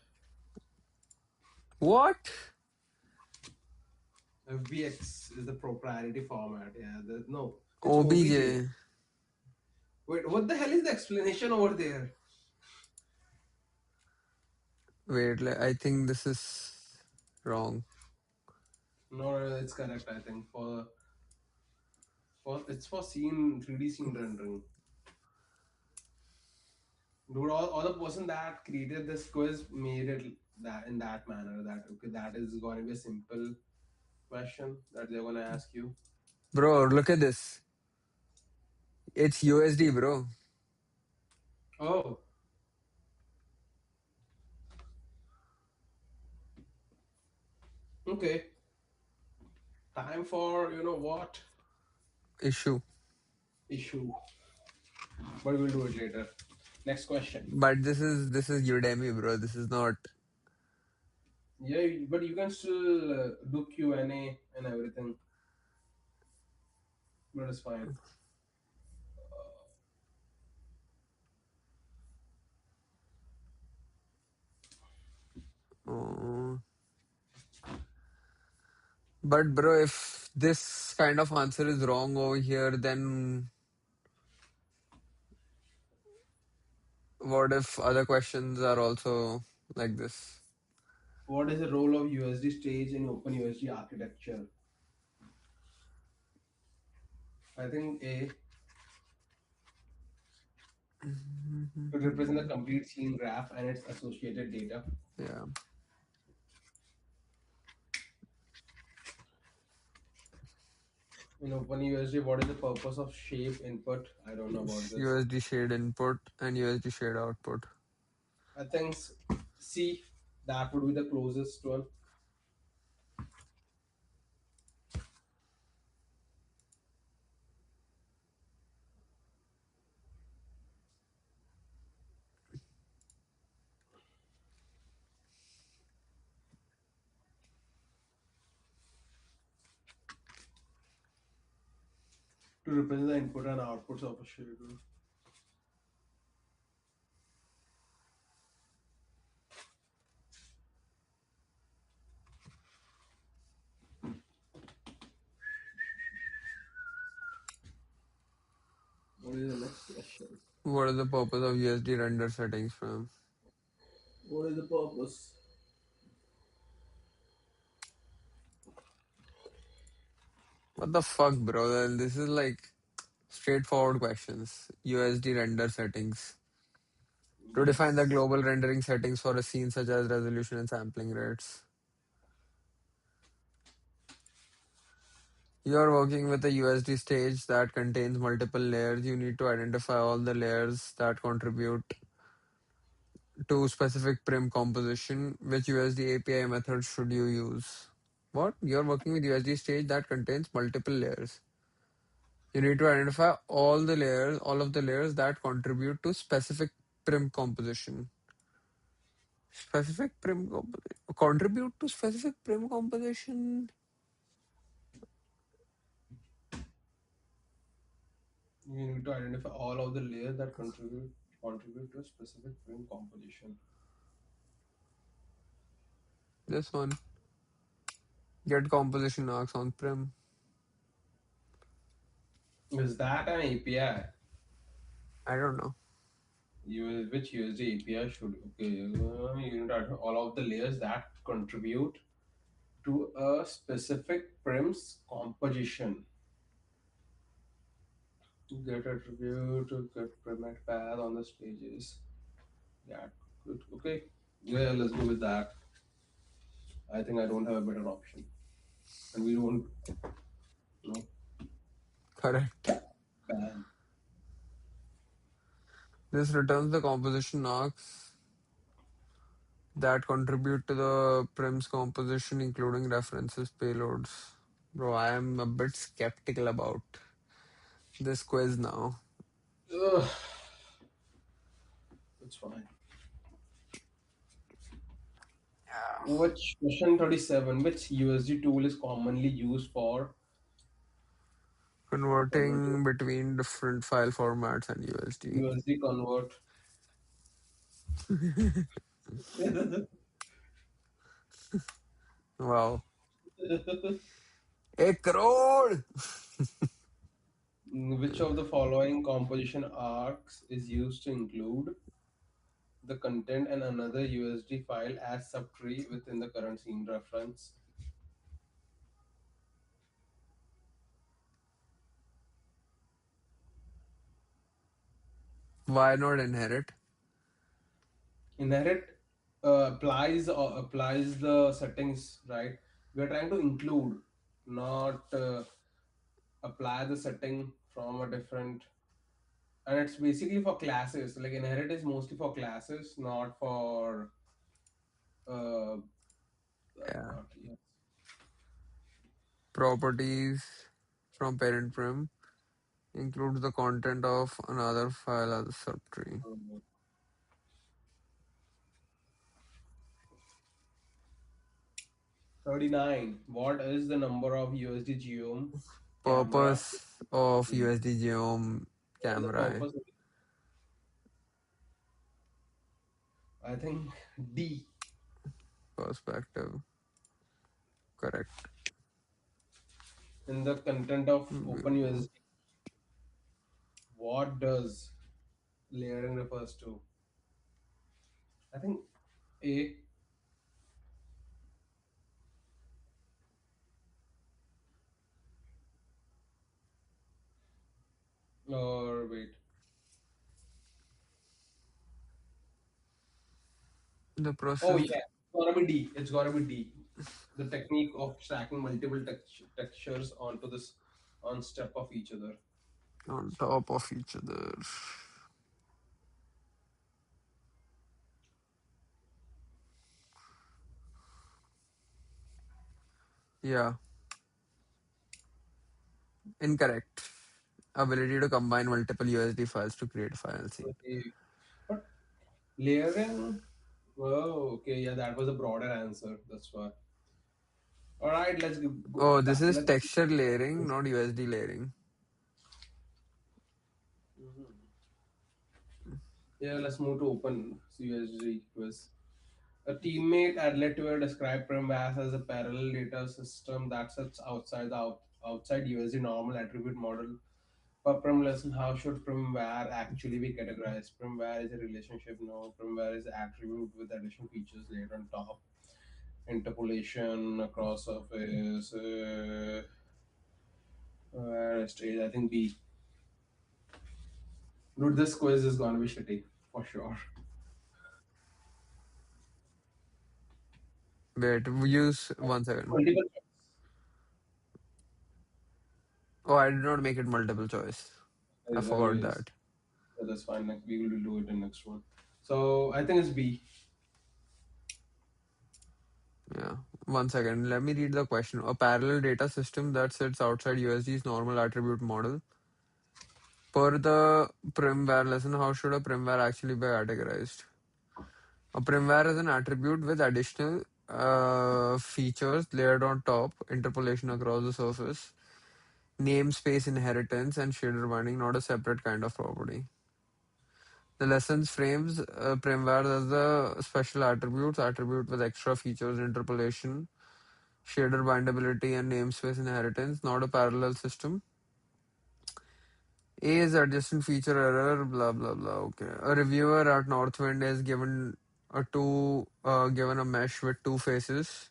What? FBX is the proprietary format. Yeah. No, it's OBJ. OBJ. Wait, what the hell is the explanation over there? Wait, I think this is wrong. No, no, it's correct. I think for it's for scene 3D scene rendering. Dude, all the person that created this quiz made it that in that manner that okay, that is going to be a simple question that they're going to ask you. Bro, look at this. It's USD, bro. Oh, okay. Time for you know what Issue. issue, but we'll do it later. Next question. But this is Udemy, bro. This is not. Yeah, but you can still do Q&A and everything. But it's fine. uh, But bro, if this kind of answer is wrong over here, then what if other questions are also like this? What is the role of USD stage in OpenUSD architecture? I think A to represent the complete scene graph and its associated data. Yeah. In OpenUSD, what is the purpose of shape input? I don't know about this. USD shade input and USD shade output. I think C. That would be the closest one. To represent the input and outputs of a schedule. What is the next question? What is the purpose of USD render settings from? What is the purpose? What the fuck, bro? This is like straightforward questions. USD render settings. To define the Yes. global rendering settings for a scene such as resolution and sampling rates. You are working with a USD stage that contains multiple layers. You need to identify all the layers that contribute to specific prim composition. Which USD API method should you use? What? You're working with USD stage that contains multiple layers. You need to identify all of the layers that contribute to specific prim composition. Specific prim composition. Contribute to specific prim composition. You need to identify all of the layers that contribute to a specific frame composition. This one. Get composition arcs on prim. Is that an API? I don't know. Which USD API should you need to identify all of the layers that contribute to a specific prim's composition. Get attribute, get primate path on the stages. Yeah, good. Okay. Yeah, let's go with that. I think I don't have a better option. And we don't, you know, Correct. ban. This returns the composition arcs that contribute to the prim's composition, including references payloads. Bro, I am a bit skeptical about this quiz now. Ugh, it's fine. Which question 37? Which USD tool is commonly used for converting Converting between different file formats and USD. USD convert? Wow. 1 crore! Which of the following composition arcs is used to include the content and another USD file as subtree within the current scene reference? Why not inherit? Inherit applies the settings, right? We are trying to include, not apply the setting from a different, and it's basically for classes. Like inherit is mostly for classes, not for Yeah. not yes. Properties from parent prim includes the content of another file as a subtree. 39. What is the number of USD geom cameras? Purpose of USD geom What is the camera purpose of it? I think D. perspective. Correct. In the content of Mm, OpenUSD, what does layering refers to? I think A, or wait. The Oh process. yeah, it's gonna be D. It's gonna be D. The technique of stacking multiple textures onto this on step of each other. On top of each other. Yeah, incorrect. Ability to combine multiple USD files to create a file sync. Okay. But layering. Oh, okay. Yeah, that was a broader answer. That's why. All right, let's go Oh, this back. is Let's. texture layering, not USD layering. Mhm. Yeah, let's move to open USG quiz. A teammate at Letware described Primvas as a parallel data system that sits outside the outside USD normal attribute model. For Prim lesson, how should Primware actually be categorized? Primware is a relationship node. Primware is an attribute with additional features layered on top. Interpolation across surface. Stage. I think B. Dude, this quiz is gonna be shitty for sure. Wait, we use 1 second. Multiple choice. Oh, I did not make it multiple choice. I forgot Anyways, that. yeah, that's fine. Like, we will do it in next one. So I think it's B. Yeah. 1 second. Let me read the question. A parallel data system that sits outside USD's normal attribute model. Per the primvar lesson, how should a primvar actually be categorized? A primvar is an attribute with additional features layered on top, interpolation across the surface, namespace inheritance, and shader binding, not a separate kind of property. The lessons frames primvars as the special attributes, attribute with extra features, interpolation, shader bindability, and namespace inheritance, not a parallel system. A is adjacent feature error, blah blah blah. Okay. A reviewer at Northwind is given a mesh with two faces,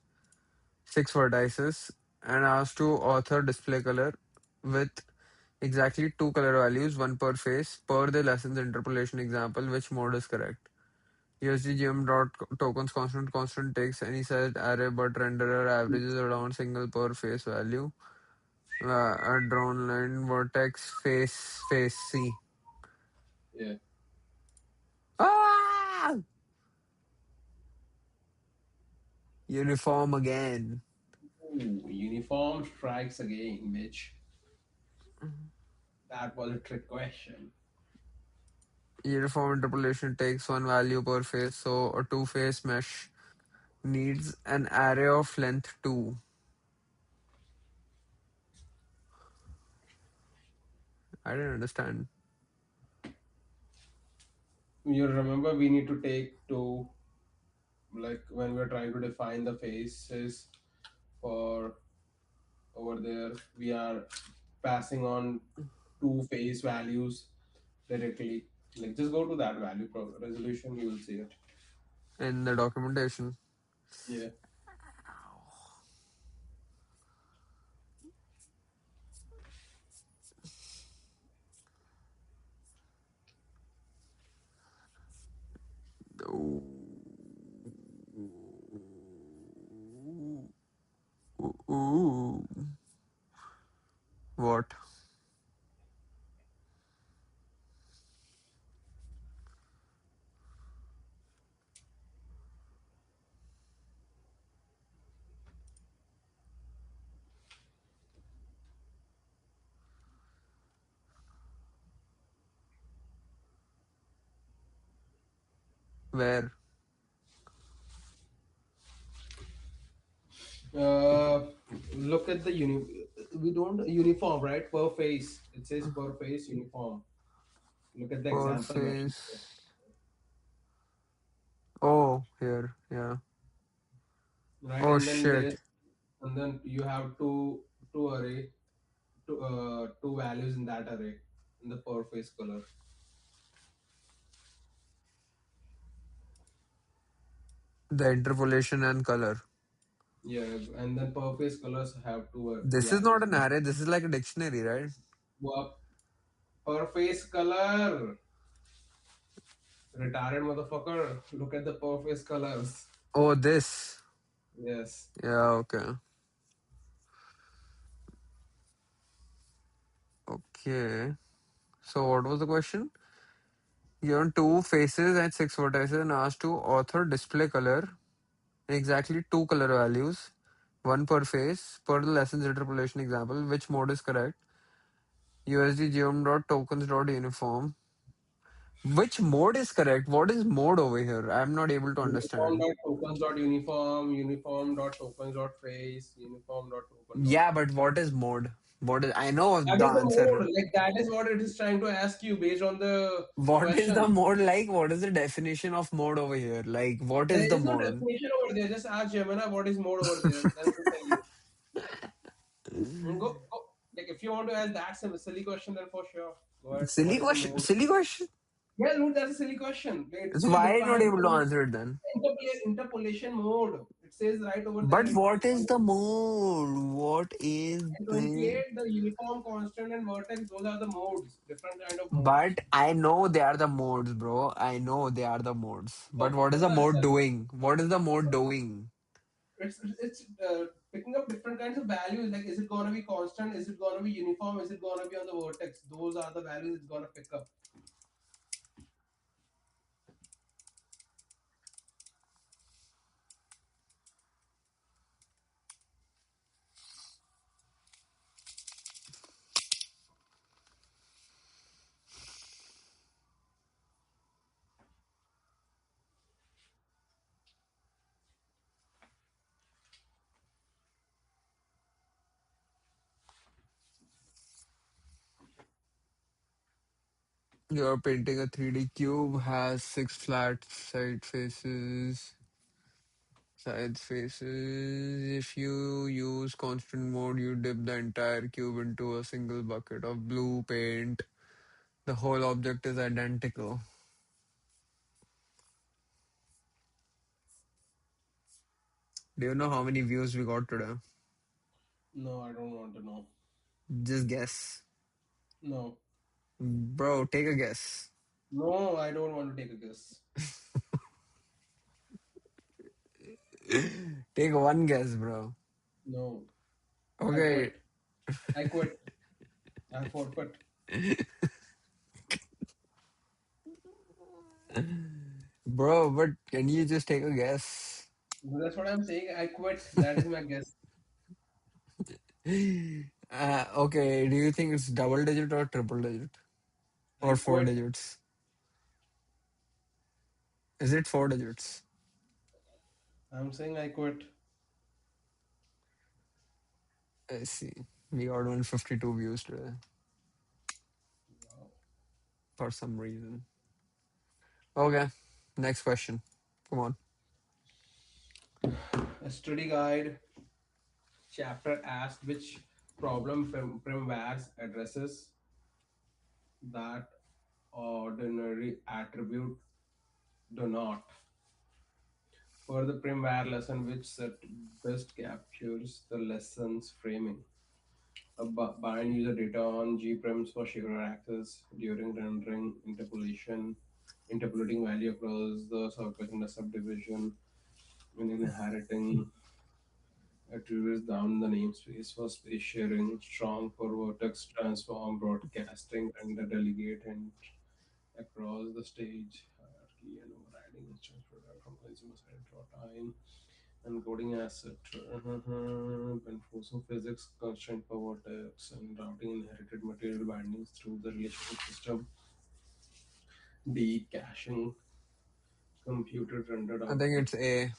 six vertices, and asked to author display color with exactly two color values, one per face, per the lessons interpolation example. Which mode is correct? USDGM dot tokens constant takes any sized array but renderer averages around single per face value. A drawn line vertex face C. Yeah. Ah! Uniform again. Ooh, uniform strikes again, bitch. That was a trick question. Uniform interpolation takes one value per face, so a two-face mesh needs an array of length 2. I didn't understand. You remember we need to take two, like when we're trying to define the faces for over there, we are passing on two face values directly. Like, just go to that value resolution, you will see it. In the documentation. Yeah. Ooh. Ooh. What? Where? Uh, Look at the We don't uniform, right? Per face. It says per face uniform. Look at the Per example mentioned here. face. Oh, here. Yeah. Right, Oh and then shit. you have two array, two values in that array in the per face color. The interpolation and color. Yeah, and then per face colors have two This is not values. an array. This is like a dictionary, right? Well, per face color, retarded motherfucker. Look at the per face colors. Oh, this. Yes. Yeah, okay. Okay. So what was the question? Given two faces and six vertices and asked to author display color in exactly two color values, one per phase. Per the lessons interpolation example, which mode is correct? USD geom dot tokens dot uniform. Which mode is correct? What is mode over here? I'm not able to Uniform understand. dot tokens dot uniform, uniform dot tokens dot face, uniform dot token dot Yeah, but face. what is mode? What is? I know That the is the mode. answer. Like that is what it is trying to ask you based on the What is question. the mode like? What is the definition of mode over here? Like, what is There the is no mode? definition over there. Just ask Gemini what is mode over there. Then it will tell you. Go. Like if you want to ask that silly question, then for sure. What Silly is the question. mode? Silly question. Yeah, dude, that's a silly question. It So says why are you not define able to answer it then? interpolation mode. It says right over there But what is the mode? What is and the? 28, the uniform, constant, and vertex. Those are the modes. Different kind of modes. But I know they are the modes, bro. I know they are the modes. But Okay, what is so the that's mode doing? What is the mode doing? it's picking up different kinds of values. Like, is it gonna be constant? Is it gonna be uniform? Is it gonna be on the vertex? Those are the values it's gonna pick up. You're painting a 3D cube, has six flat sides faces. If you use constant mode, you dip the entire cube into a single bucket of blue paint. The whole object is identical. Do you know how many views we got today? No, I don't want to know. Just guess. No, Bro, take a guess. no, I don't want to take a guess. Take one guess, bro. No, I Okay. quit. I quit. I forfeit. Bro, but can you just take a guess? That's what I'm saying. I quit. That is my guess. Okay, do you think it's double digit or triple digit? I Or four quit. digits? Is it four digits? I'm saying I quit. I see. We got 152 views today Wow. for some reason. Okay, next question. Come on. A study guide chapter asked which problem primvares addresses that ordinary attribute do not. For the primware lesson, which set best captures the lesson's framing. Bind user data on gprims for surer access during rendering, interpolating value across the surface in a subdivision, and inheriting attributes down the namespace for space sharing, strong for vertex transform, broadcasting, and the delegate and across the stage hierarchy and overriding instance product from consumer side draw time encoding asset enforcing physics constraint for vertex and routing inherited material bindings through the relationship system d caching computed rendered I think output it's A.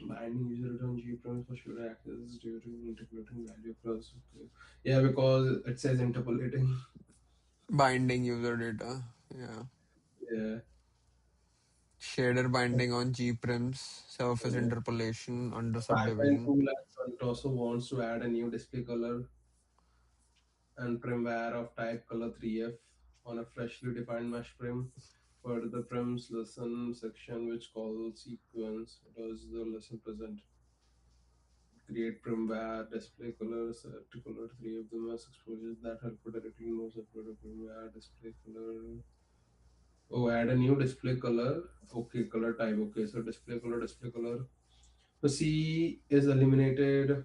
binding user return g promise for sure access during interpolating value across okay. Yeah, because it says interpolating. Binding user data. Yeah. Yeah, Shader binding on G prims. Surface yeah. interpolation under The pipeline subdivision. tool at front also wants to add a new display color and primware of type color 3F on a freshly defined mesh prim. For the prims lesson section, which calls sequence, does the lesson present? Create primware, display colors, to color 3 of them as exposures that help directly know separate primware, display color. Oh, add a new display color. Okay, color type. Okay, so display color, display color. So C is eliminated,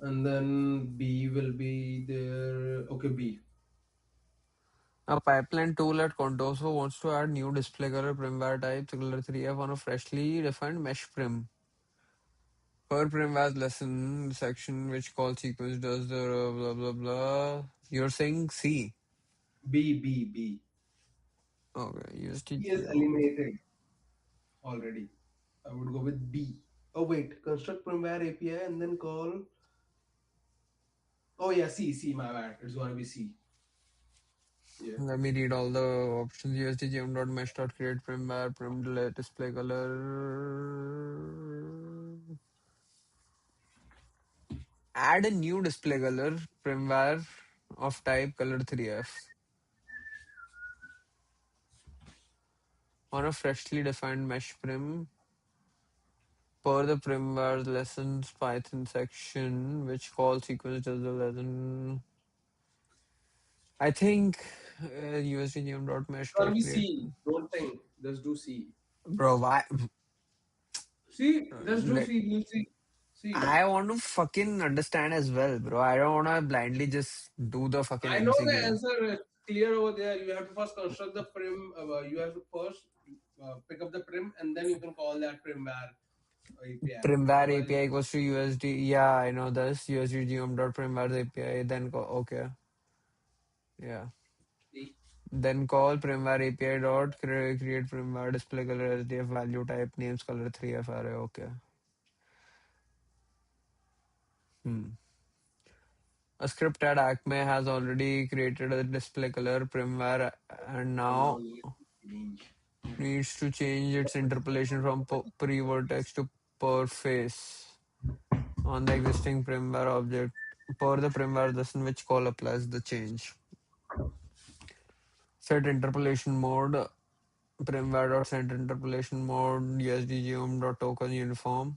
and then B will be there. Okay, B. A pipeline tool at Contoso wants to add new display color primware type color 3F on a freshly defined mesh prim. Per primware's lesson section, which call sequence does the blah blah blah. You're saying C. B. Okay, C is USDGO. eliminated already. I would go with B. Oh wait, construct firmware API and then call. Oh yeah, C. My bad. It's gonna be C. Yeah. Let me read all the options. USDGM.mesh.create primware, display color. Add a new display color primware of type color 3F on a freshly defined mesh prim per the primware lessons Python section, which call sequence does the lesson. I think It's gonna be USDGM.mesh.create. C. Don't think. Just do C. Bro, why? C. Just do C. Do C. C. I want to fucking understand as well, bro. I don't want to blindly just do the fucking I know the MCQ. answer is clear over there. You have to first construct the prim. You have to first pick up the prim, and then you can call that primware API. Primware Otherwise, API equals to USD. Yeah, I know this. USDGM.primware API. Then okay. Yeah. C. Then call primware API dot create primware display color SDF value type names color 3F array. Okay. Hmm. A script at Acme has already created a display color primware and And now now need to change. needs to change its interpolation from pre-vertex to per face on the existing primware object per the primware lesson which call applies the change. Set interpolation mode primware.set interpolation mode usdgeom.token uniform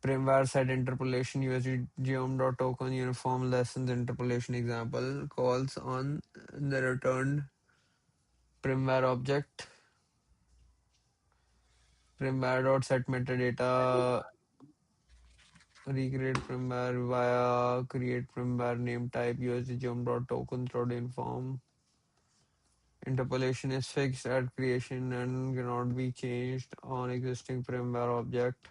primware set interpolation usdgeom.token uniform lessons interpolation example calls on the returned primware object primware.set metadata recreate primware via create primware name type usdgeom.tokens.inform. Interpolation is fixed at creation and cannot be changed on existing primware object.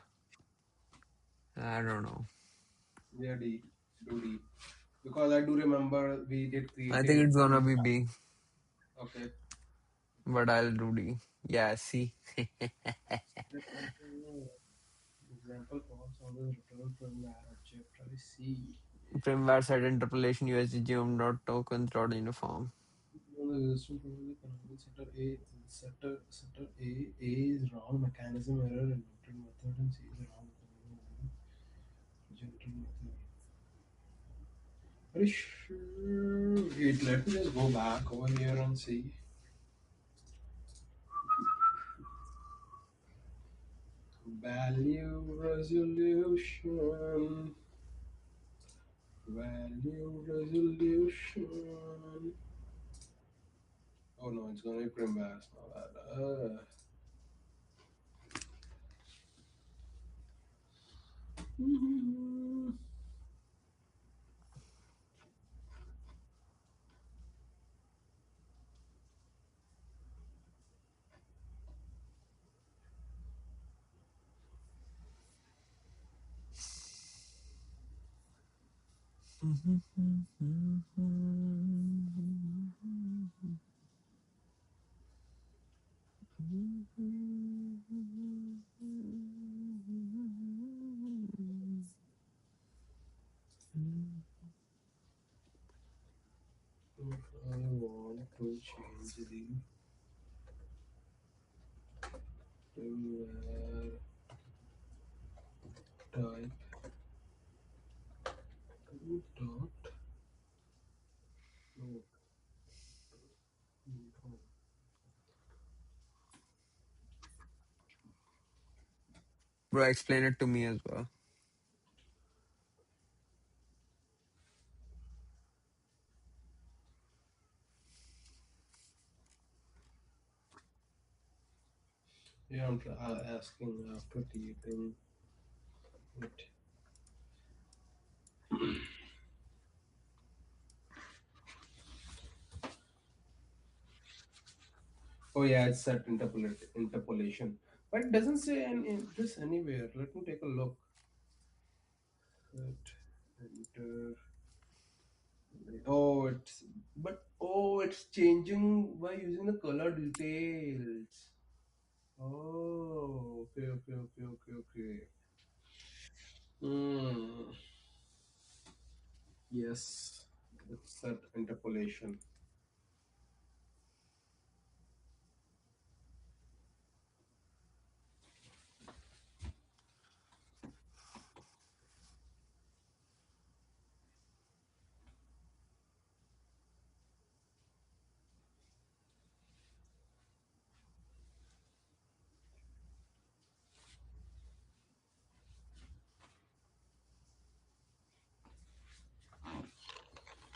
I don't know. Yeah, D. Do D. Because I do remember we did I think creating it's gonna prim. be B, Okay. but I'll do D. Yeah, C. Example calls always return firmware object. I see. Primware set interpolation usdgeom.tokens.uniform. On the existing probably canonical setter A is wrong mechanism error and noted method and C is wrong generated method. Very sure. Wait, let me just go back over here and see. Value resolution. Value resolution. Oh no, it's gonna be primvars now. If I want to change the firmware type to dot no, no. Bro, explain it to me as well. Yeah, I'm asking after creating it. Oh yeah, it's set interpolation, but it doesn't say in this anywhere. Let me take a look. Set inter. Oh, it's changing by using the color details. Oh, okay, okay, okay, okay, okay. Hmm. Yes, it's set interpolation.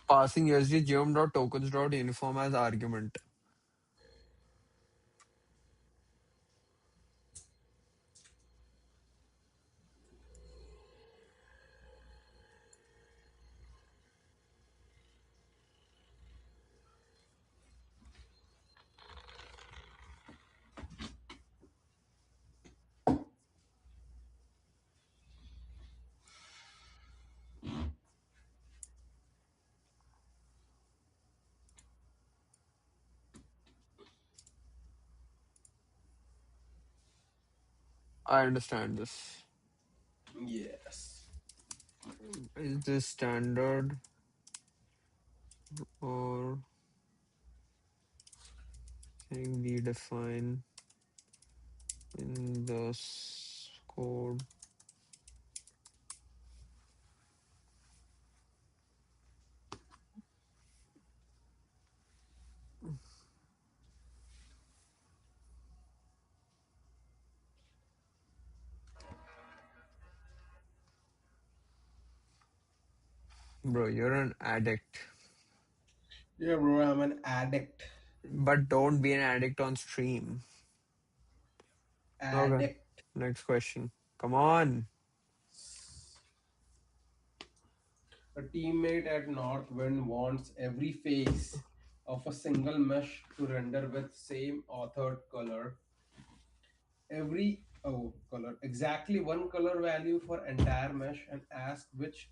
Passing USD geom.tokens.uniform as argument. I understand this. Yes. Is this standard or thing we define in the code? Bro, you're an addict. Yeah, bro, I'm an addict. But don't be an addict on stream. Okay. Addict. Next question. Come on. A teammate at Northwind wants every face of a single mesh to render with same authored color. Every color exactly one color value for entire mesh and ask which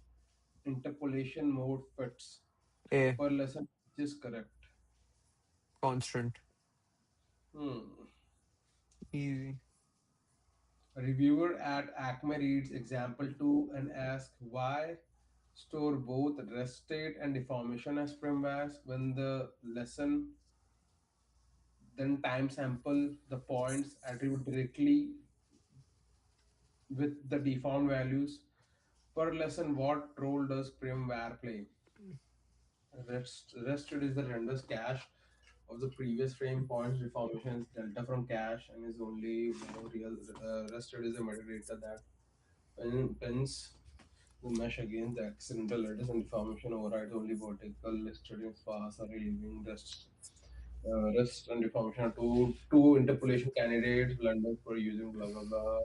interpolation mode fits. A. Per lesson, which is correct. Constant. Hmm. Easy. A reviewer at Acme reads example 2 and asks why store both rest state and deformation as primvars when the lesson then time sample the points attribute directly with the deformed values. Per lesson, what role does primvar play? Rested is the render's cache of the previous frame. Points deformation is delta from cache and is only real. Rested is a metadata that pins the mesh against the accidental letters and deformation overrides only vertical listed in sparse or relieving rest. Rest and deformation are two interpolation candidates. Blenders for using blah blah blah.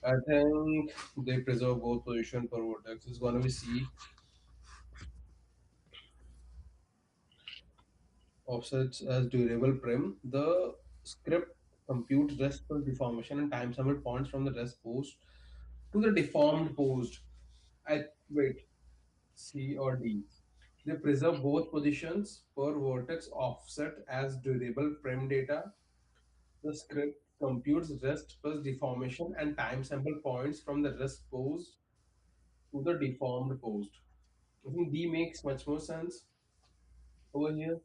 I think they preserve both position per vertex. It's gonna be C. Offsets as durable prim. The script computes rest plus deformation and time summit points from the rest post to the deformed post. I wait, C or D. They preserve both positions per vertex offset as durable prim data. The script computes rest plus deformation and time sample points from the rest post to the deformed post. I think D makes much more sense over here.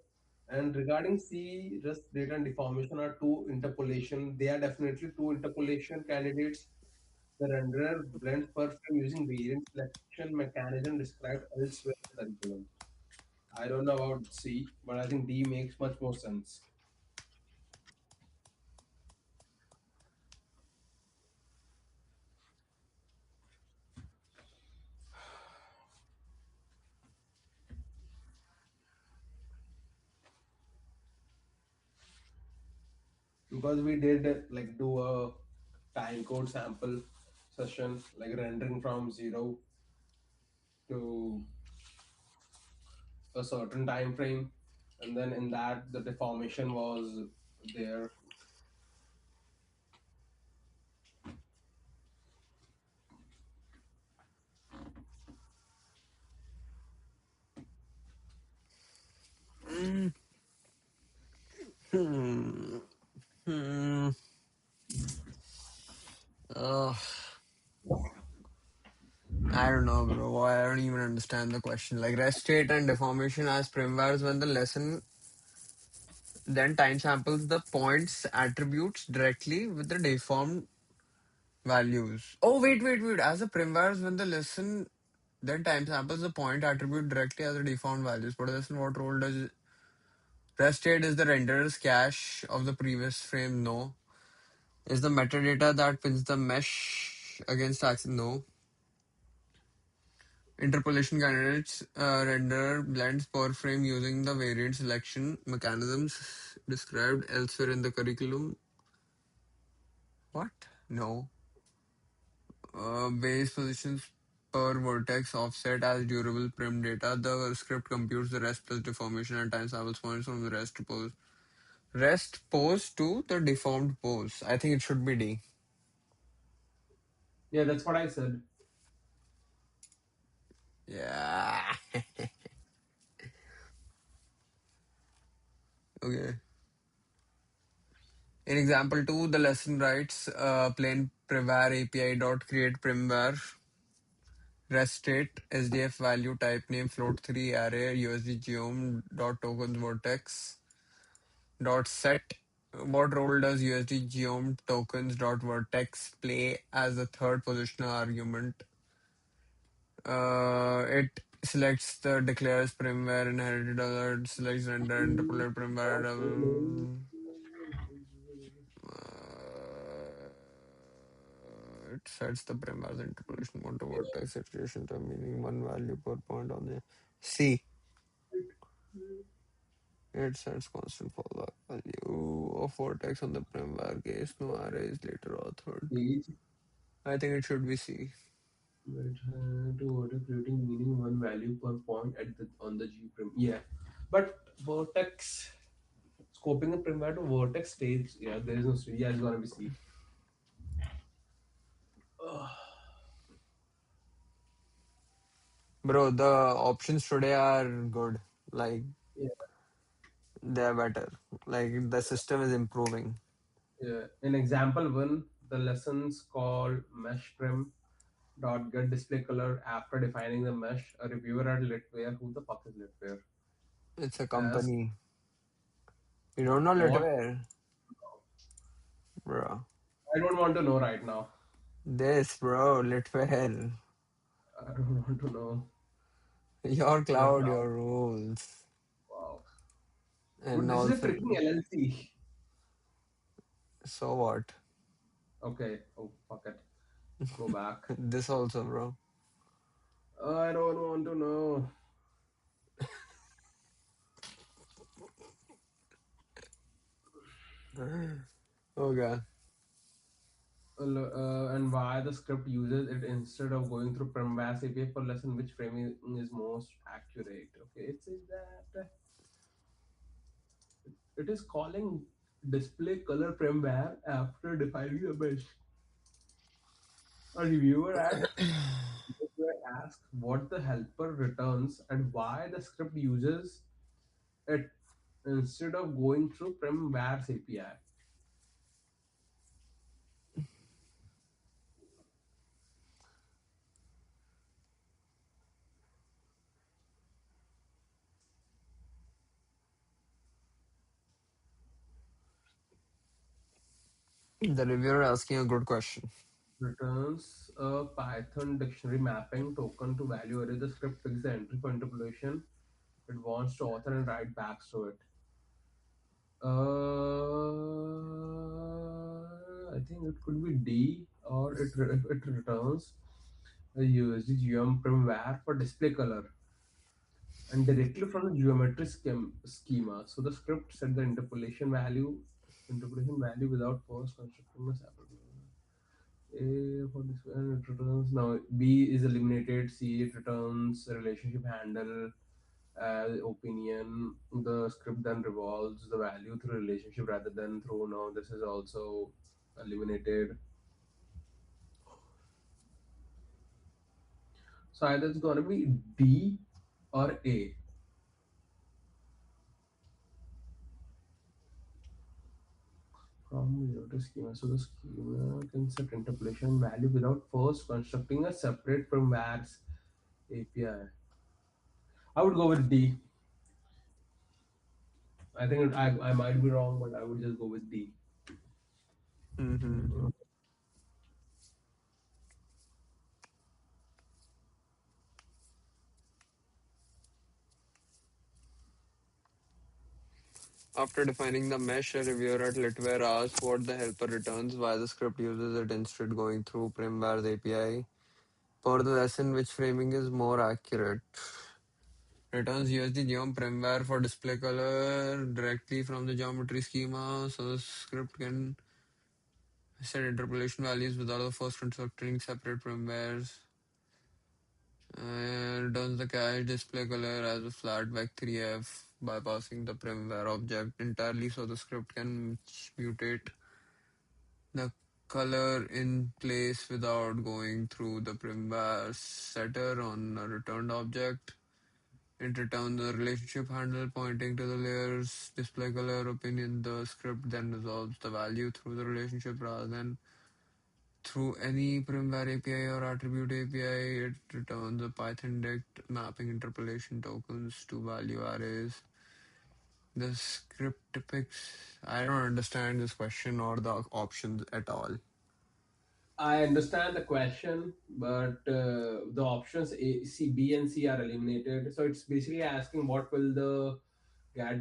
And regarding C, rest data and deformation are two interpolation. They are definitely two interpolation candidates. The renderer blends per frame using variant selection mechanism described elsewhere in the curriculum. I don't know about C, but I think D makes much more sense because we did like do a time code sample session, like rendering from 0 to a certain time frame, and then in that the deformation was there. Mm, hmm, hmm. Uh, I don't know, bro. I don't even understand the question. Like rest state and deformation as primvars when the lesson then time samples the points attributes directly with the deformed values. Oh, wait. As a primvars when the lesson then time samples the point attribute directly as a deformed values. But listen, what role does rest state is the renderer's cache of the previous frame? No. Is the metadata that pins the mesh against access? No. Interpolation candidates render blends per frame using the variant selection mechanisms described elsewhere in the curriculum. What? No. Base positions per vertex offset as durable prim data. The script computes the rest plus deformation and time samples points from the rest pose to the deformed pose. I think it should be D. Yeah, that's what I said. Yeah. Okay. In example 2, the lesson writes plain primvar API dot create primvar rest state SDF value type name float 3 array USD geom dot tokens vertex dot set. What role does USD geom tokens dot vertex play as the third positional argument? It selects the declares primware inherited alert, selects render interpolate primware it sets the primware interpolation onto vertex situation to meaning one value per point on the C. It sets constant fallback value of vertex on the primware case. No array is later authored. Page I think it should be C. but, to order creating meaning one value per point at the on the G prim. Yeah, but vertex scoping the primware to vertex stage. Yeah, there is no C. Yeah, it's gonna be C. Ugh. Bro, the options today are good. Like Yeah, they're better. Like the system is improving. yeah. In example one, the lessons called mesh prim dot get display color after defining the mesh. A reviewer at Litware. Who the fuck is Litware? It's a As company. You don't know what? Litware, bro. I don't want to know right now. This, bro, Litware. I don't want to know. Your But cloud, now, your rules. wow. And But this is a also, freaking LLC. so what? Okay. Oh, fuck it. Go back. This also, bro. I don't want to know. Okay. And why the script uses it instead of going through Primvas API for lesson which framing is most accurate. Okay, it says that it is calling display color Primvar after defining a mesh. A reviewer at asked what the helper returns and why the script uses it instead of going through Primvars API. The reviewer asking a good question. Returns a Python dictionary mapping token to value array. The script picks the entry for interpolation it wants to author and write back to it. I think it could be D or it returns a USD geom primware for display color and directly from the geometry schema. So the script set the interpolation value without first constructing a separate. A for this and it returns now B is eliminated. C it returns a relationship handle opinion, the script then revolves the value through relationship rather than through now. This is also eliminated. So either it's gonna be D or A. From zero to schema. So the schema can set interpolation value without first constructing a separate from VARs API. I would go with D. I think I might be wrong, but I would just go with D. Hmm. After defining the mesh, a reviewer at Litware asks what the helper returns, why the script uses it instead going through primvar's API. For the lesson, which framing is more accurate? Returns USD geom primvar for display color directly from the geometry schema, so the script can set interpolation values without the first constructing separate primvars. And returns the cache display color as a flat vec3f, bypassing the primvar object entirely, so the script can mutate the color in place without going through the primvar setter on a returned object. It returns the relationship handle pointing to the layer's display color opinion. The script then resolves the value through the relationship rather than through any primvar API or attribute API. It returns a Python dict mapping interpolation tokens to value arrays. The script picks. I don't understand this question or the options at all. I understand the question, but the options A, C, B, and C are eliminated. So it's basically asking what will the get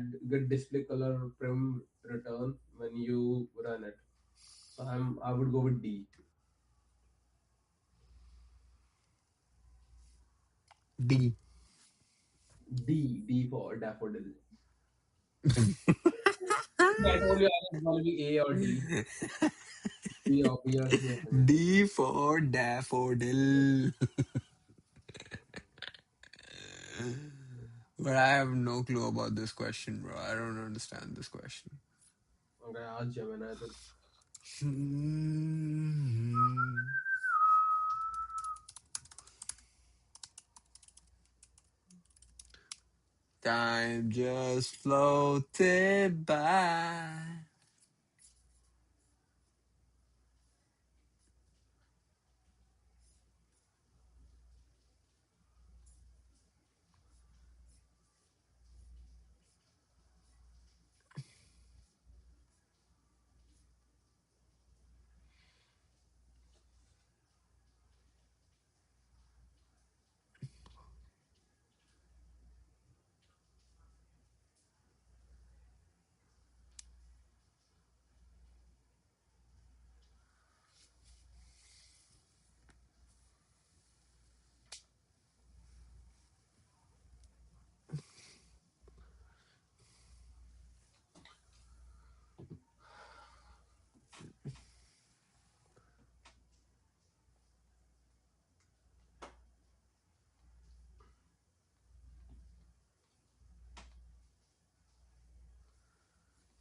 display color prim return when you run it. So I would go with D. D. D for daffodil. I told you I was going to be A or D. B or C are eliminated. D for daffodil. But I have no clue about this question, bro. I don't understand this question. Okay, ask Gemini then. Hmm. Time just floated by.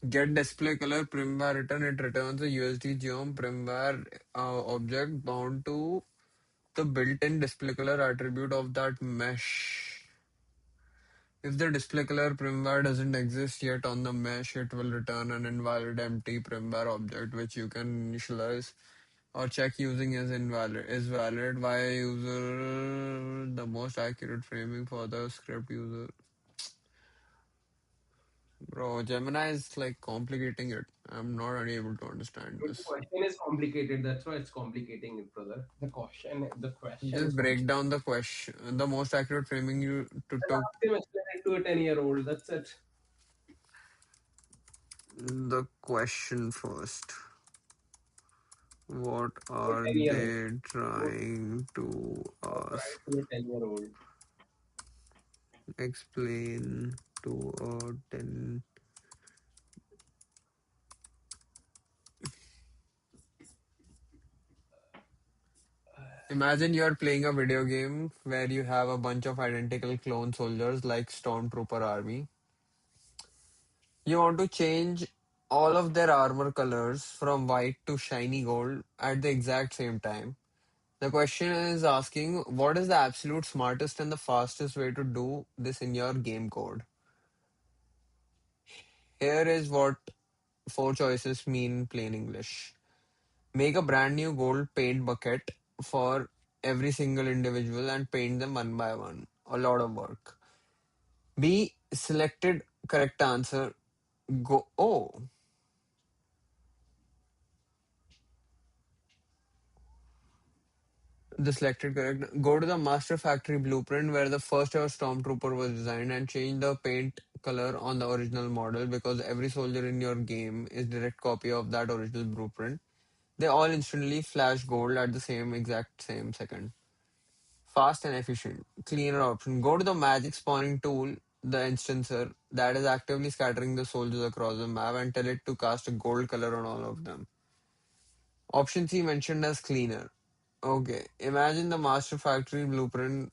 Get display color primvar return. It returns a USD geom primvar object bound to the built-in display color attribute of that mesh. If the display color primvar doesn't exist yet on the mesh, it will return an invalid empty primvar object which you can initialize or check using as invalid is valid by user. The most accurate framing for the script user. Bro, Gemini is like complicating it. I'm not able to understand The this. question is complicated. That's why it's complicating it, brother. The question Just is break complicated. down the question. The most accurate framing you to Then took ask him explain it to a 10-year-old. That's it. the question first. What To a are 10-year-old. they Don't, trying to don't try ask? it to a 10-year-old. Explain to a 10. Imagine you're playing a video game where you have a bunch of identical clone soldiers like Stormtrooper Army. You want to change all of their armor colors from white to shiny gold at the exact same time. The question is asking what is the absolute smartest and the fastest way to do this in your game code? Here is what four choices mean in plain English. Make a brand new gold paint bucket for every single individual and paint them one by one. A lot of work. B. Selected correct answer. Go. Oh, the selected correct. Go to the master factory blueprint where the first ever stormtrooper was designed and change the paint color on the original model because every soldier in your game is direct copy of that original blueprint. They all instantly flash gold at the same exact same second. Fast and efficient. Cleaner option. Go to the magic spawning tool, the instancer that is actively scattering the soldiers across the map and tell it to cast a gold color on all of them. Option C mentioned as cleaner. Okay, imagine the master factory blueprint,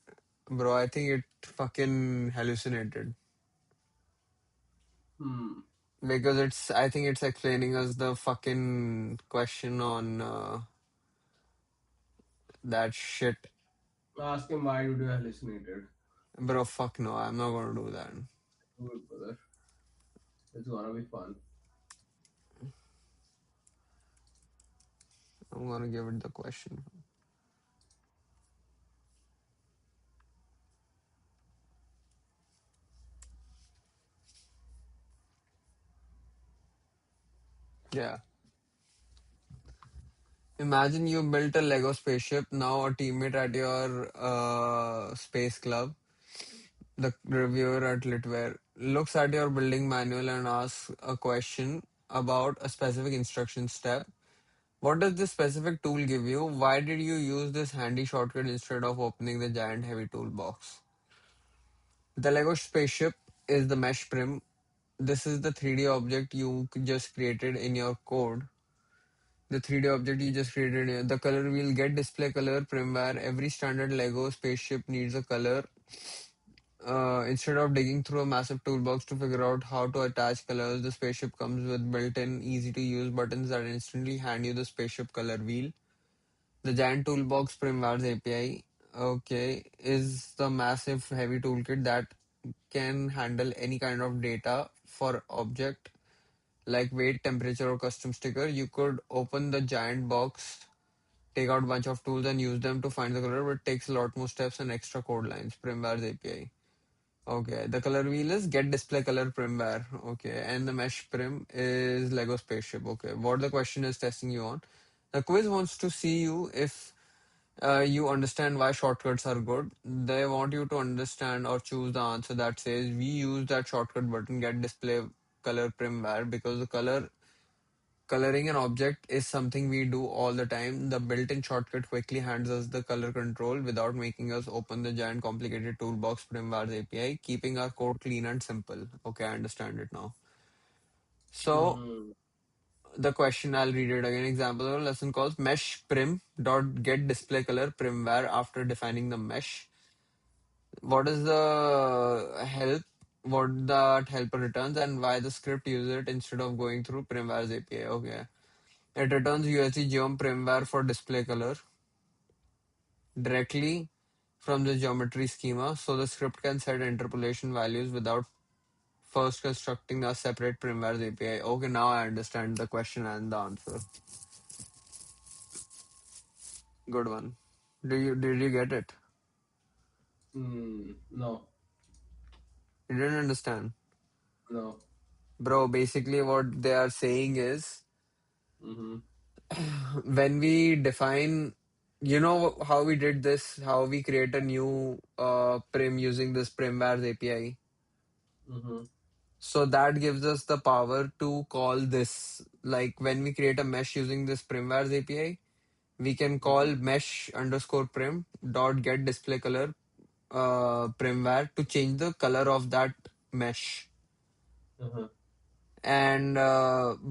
bro. I think it fucking hallucinated Hmm. because I think it's explaining us the fucking question on that shit, Ask him why did you hallucinated. bro. Fuck no, I'm not gonna do that. Do it, brother. It's gonna be fun. I'm gonna give it the question. Yeah. Imagine you built a Lego spaceship. Now a teammate at your space club, the reviewer at Litware, looks at your building manual and asks a question about a specific instruction step. What does this specific tool give you? Why did you use this handy shortcut instead of opening the giant heavy toolbox? The Lego spaceship is the mesh prim. This is the 3D object you just created in your code. The 3D object you just created here. The color wheel get display color primware. Every standard Lego spaceship needs a color. Instead of digging through a massive toolbox to figure out how to attach colors, the spaceship comes with built-in, easy-to-use buttons that instantly hand you the spaceship color wheel. The giant toolbox primware's API, okay, is the massive heavy toolkit that can handle any kind of data for object like weight, temperature, or custom sticker. You could open the giant box, take out a bunch of tools and use them to find the color, but it takes a lot more steps and extra code lines. Primware's API. Okay, the color wheel is get display color primware. Okay, and the mesh prim is Lego spaceship. Okay, what the question is testing you on. The quiz wants to see you if you understand why shortcuts are good. They want you to understand or choose the answer that says we use that shortcut button get display color primware because the coloring an object is something we do all the time. The built-in shortcut quickly hands us the color control without making us open the giant complicated toolbox Primvar's API, keeping our code clean and simple. Okay, I understand it now. So Hmm. the question, I'll read it again. Example of a lesson calls mesh prim dot get display color primware after defining the mesh. What is the help? What that helper returns and why the script uses it instead of going through Primvare's API. Okay. It returns USD geom primware for display color directly from the geometry schema, so the script can set interpolation values without first constructing a separate primware's API. Okay, now I understand the question and the answer. Good one. Did you get it? Hmm. No. You didn't understand. No. Bro, basically what they are saying is Mm-hmm. when we define how we did this, how we create a new prim using this primware's API. Mm-hmm. So that gives us the power to call this. Like when we create a mesh using this primware's API, we can call Mm-hmm. mesh underscore prim dot get display color primware to change the color of that mesh. Uh-huh. And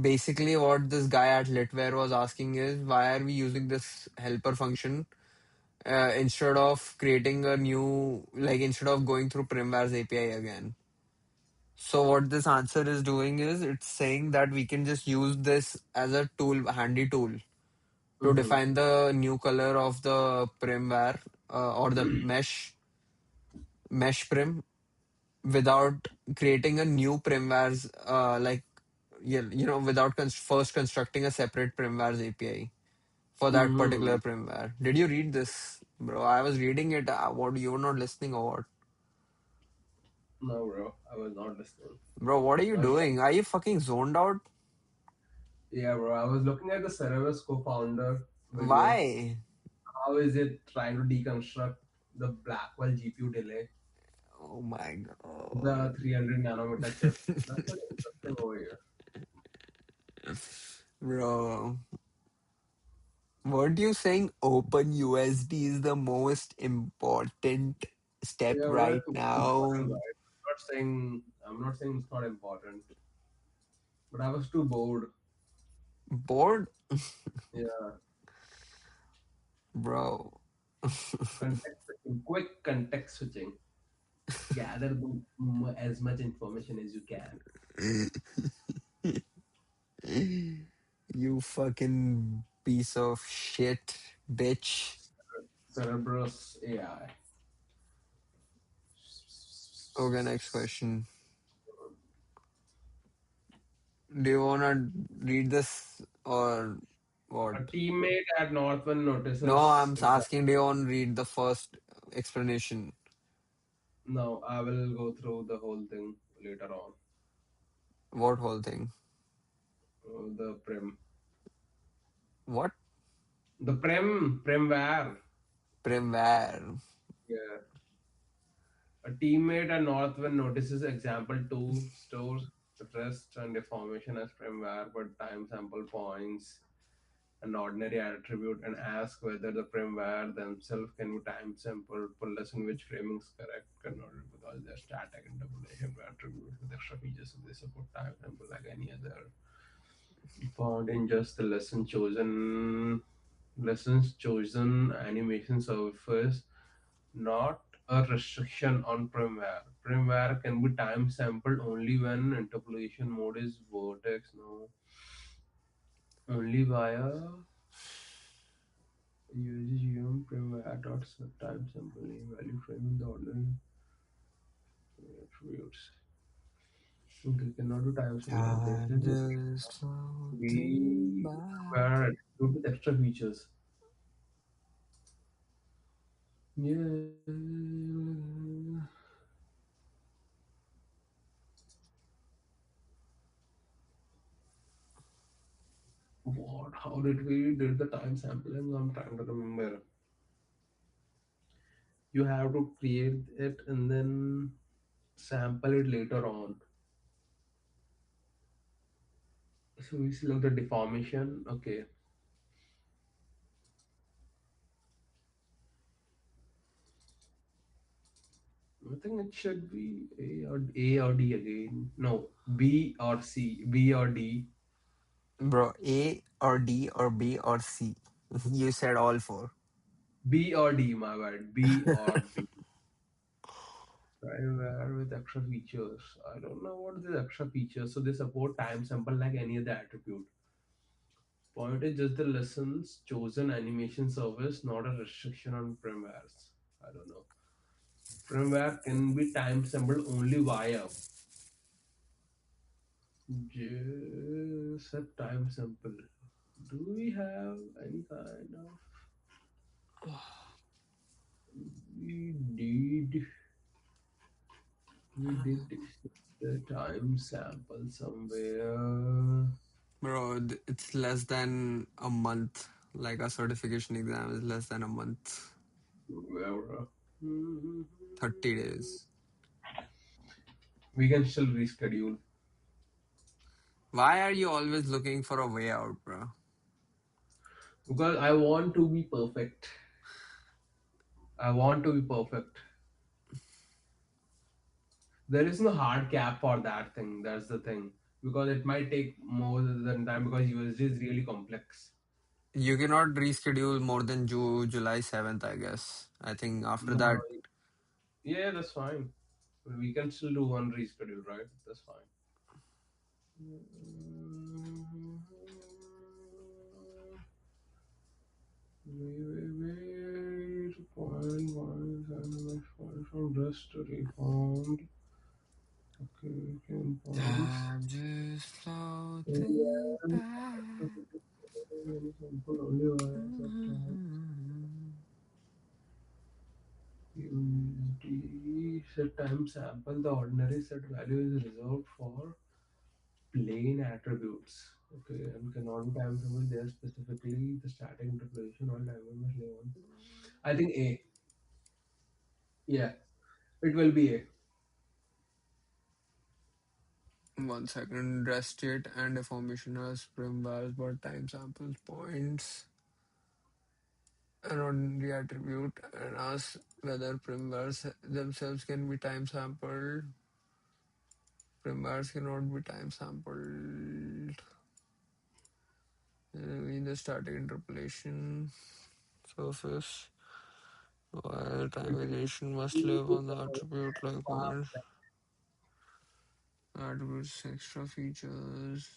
basically, what this guy at Litware was asking is why are we using this helper function instead of creating a new, like instead of going through Primvare's API again. So what this answer is doing is it's saying that we can just use this as a tool, handy tool, to Mm-hmm. define the new color of the primware or the mesh prim without creating a new primware's like without first constructing a separate primware's API for that Mm-hmm. particular primware. Did you read this, bro? I was reading it. What, you were not listening or what? No, bro, I was not listening. Bro, what are you Now you doing? Are you fucking zoned out? Yeah, bro. I was looking at the Cerebus co-founder video. Why? How is it trying to deconstruct the Blackwell GPU delay, Oh my the god. 300 nanometer chip? That's what's interesting over here. Bro, weren't you saying OpenUSD is the most important step Yeah, bro, right it's important, now? right? I'm not saying it's not important, but I was too bored. Bored? Yeah, Bro. context switching, quick context switching. Gather as much information as you can. You fucking piece of shit, bitch. Cerebrus AI. Okay, next question. Do you wanna read this or what? A teammate at Northern No, notices. I'm asking, do you want to read the first explanation? No, I will go through the whole thing later on. What whole thing? The Prem. What? The Premware. Primware. Yeah. A teammate at Northwind notices example 2 stores rest and deformation as Premware, but time sample points an ordinary attribute and ask whether the Premware themselves can be time sampled, unless in which framing is correct, cannot because they're static interpolation attributes with extra features, so they support time sample like any other. Found in just the lessons chosen animation surface, not a restriction on primware. Primware can be time sampled only when interpolation mode is vertex, no, only via uses primware dot time sampling value framing the ordinary attributes. Okay, cannot do time sample. This Time is just floating the by. primware attribute with extra features. Yeah. What? How did we did the time sampling? I'm trying to remember. You have to create it and then sample it later on. So we select the deformation. Okay. I think it should be A or D again. No, B or C. B or D. Bro, A or D or B or C. You said all four. B or D, my bad. B or D. Primeware with extra features. I don't know what the extra features. So they support time sample like any other attribute. Point is just the lessons chosen animation service, not a restriction on firmwares. I don't know. Firmware can be time sampled only via just a time sample. Do we have any kind of we did we did the time sample somewhere? Bro, it's less than a month. Like a certification exam is less than a month. Where 30 days. we can still reschedule Why are you always looking for a way out, bro? because I want to be perfect. I want to be perfect. There is no hard cap for that thing. That's the thing because it might take more than time because USD is really complex. You cannot reschedule more than July 7th, I guess. I think after No, that, yeah, that's fine. We can still do one reschedule, right? That's fine. Mm, wait. Point one seven from rest reformed. Okay, can points. I'm just floating Yeah, back. very simple. Only one set time. USD set time sample. The ordinary set value is reserved for plain attributes. Okay, and cannot be time sampled there specifically the static interpolation or time must live on. I think A. Yeah, it will be A. 1 second. Rest state and deformation as prim bars, but time samples points an ordinary attribute and asks whether prim bars themselves can be time sampled. Prim bars cannot be time sampled. In the static interpolation surface, while time It variation must will live be on the attribute like point attributes extra features.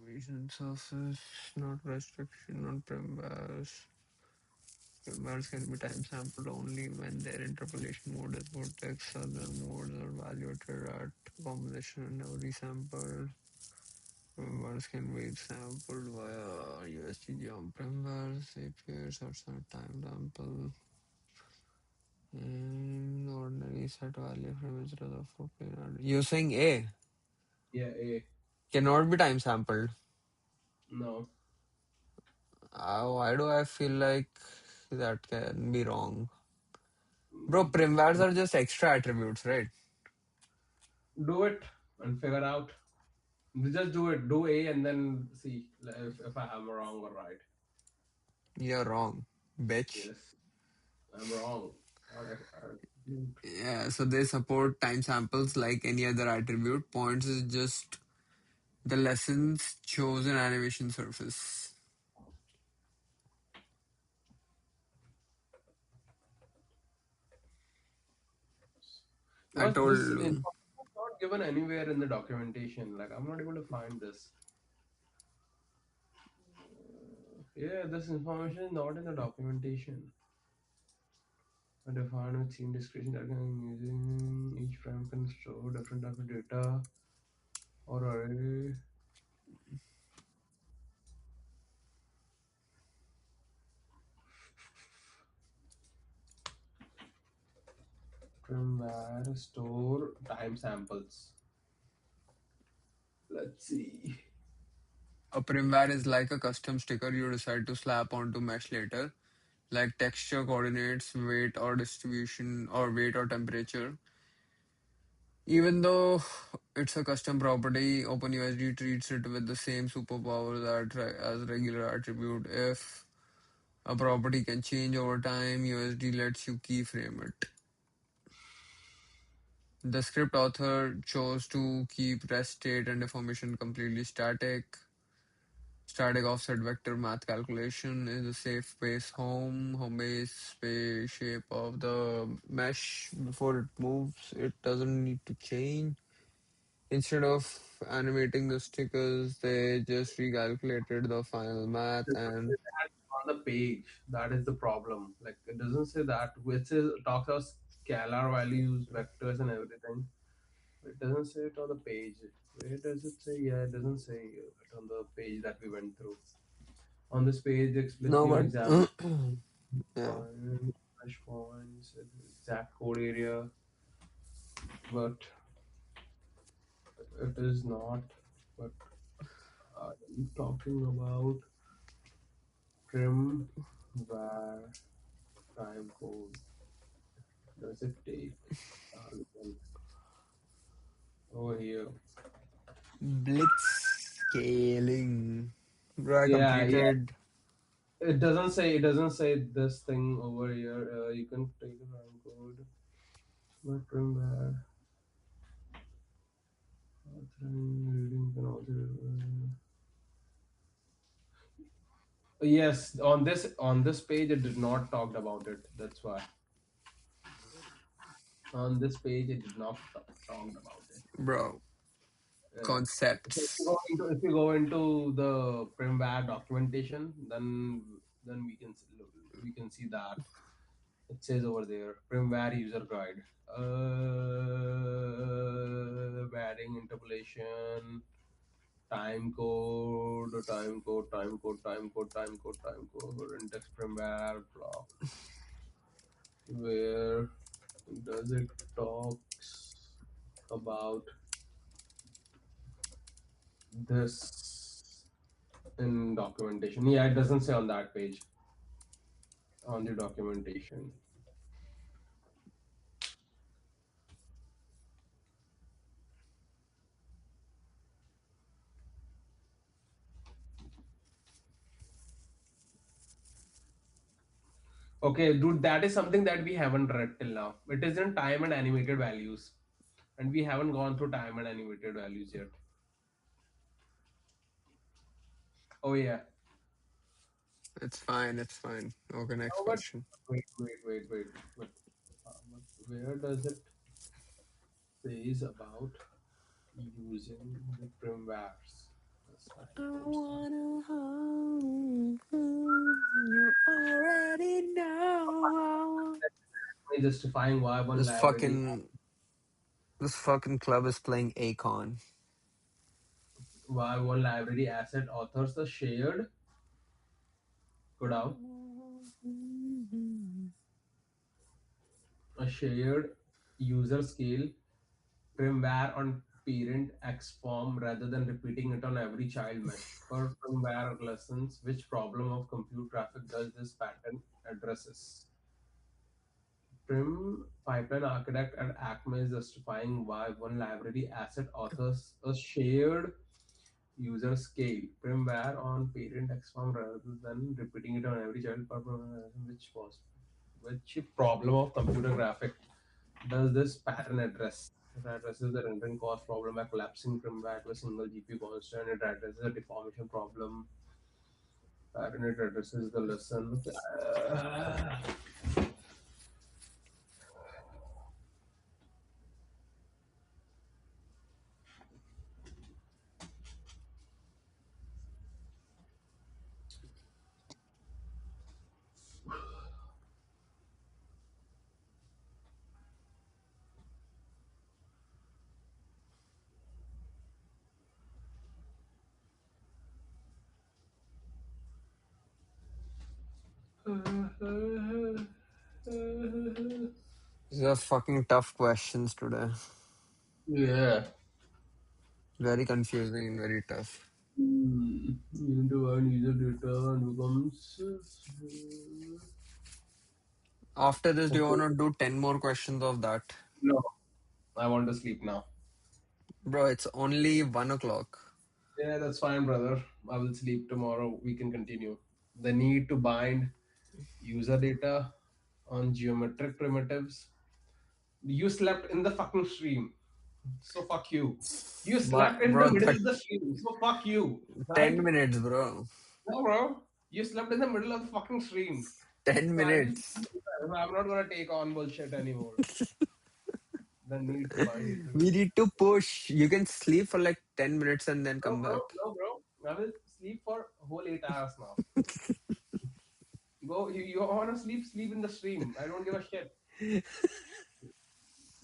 Vision surface, not restriction on prim bars. Prim bars can be time sampled only when their interpolation mode is vortex. Other modes are evaluated at combination and every sample. Prim bars can be sampled via USDG on prim bars, APIs or some time sample. And ordinary set value from each other for plain. You're saying A yeah, A. cannot be time sampled. No. Why do I feel like that can be wrong? Bro, Mm, primvars are just extra attributes, right? do it and figure out. Just do it. Do A and then see if I am wrong or right. You're wrong, bitch. Yes, I'm wrong. I Yeah, so they support time samples like any other attribute. Points is just the lessons chosen animation surface. I because this information told is not given anywhere in the documentation. Like I'm not able to find this. Yeah, this information is not in the documentation. I define with scene description that can using each frame can store different type of data or array from where store time samples. Let's see. a primvar is like a custom sticker you decide to slap onto mesh later, like texture, coordinates, weight or distribution, or weight or temperature. Even though it's a custom property, OpenUSD treats it with the same superpower as regular attribute. If a property can change over time, USD lets you keyframe it. The script author chose to keep rest state and deformation completely static. Static offset vector math calculation is a safe base home base space shape of the mesh before it moves. It doesn't need to change. Instead of animating the stickers, they just recalculated the final math Doesn't say and that on the page. That is the problem. Like it doesn't say that, which is talks about scalar values, vectors, and everything. It doesn't say it on the page. Where does it say? Yeah, it doesn't say it on the page that we went through. On this page, they explicitly no, give example but yeah. point, hash points, exact code area, but it is not. But I'm talking about trim var time code. Does it take then over here? Blitz scaling. Bro, I Yeah, yeah. completed. It doesn't say. It doesn't say this thing over here. You can take a time code. But trim var Reading can also. Yes, on this page it did not talked about it. That's why on this page it did not talked about it. Bro, Yeah. So concepts. if you go into the firmware documentation, then we can see that it says over there firmware user guide, batting interpolation, time code, index firmware block. Where does it talks about this in documentation? Yeah, it doesn't say on that page on the documentation. Okay, dude, that is something that we haven't read till now. It is in time and animated values, and we haven't gone through time and animated values yet. Oh yeah. It's fine, it's fine. Okay, next Oh, but question. wait. But where does it says about using the firmwares? That's right. I That's right. wanna hold you already know. Justifying why one This library fucking this fucking club is playing Akon. asset authors the shared go down a shared user scale firmware on parent X form rather than repeating it on every child mesh. Per firmware lessons, which problem of compute traffic does this pattern addresses? Prim pipeline architect at Acme is justifying why one library asset authors a shared user scale firmware on parent X form rather than repeating it on every child per program, which problem of computer graphic does this pattern address? It addresses the rendering cost problem by collapsing firmware to a single GPU constant. It addresses the deformation problem. Pattern it addresses the lesson. These are fucking tough questions today. Yeah. Very confusing and very tough. You need to earn user data and becomes. After this, do you Okay. want to do 10 more questions of that? No, I want to sleep now. Bro, it's only 1 o'clock. Yeah, that's fine, brother. I will sleep tomorrow. We can continue. The need to bind user data on geometric primitives. You slept in the fucking stream. So fuck you. You What, slept in the bro? middle of the stream. So fuck you. 10 Right? minutes, bro. No, bro. You slept in the middle of the fucking stream. 10 So I will. minutes. I'm not gonna take on bullshit anymore. The need to bind user We data. need to push. You can sleep for like 10 minutes and then No, come bro. back. No, bro. I will sleep for whole 8 hours now. Go. You wanna sleep? Sleep in the stream. I don't give a shit.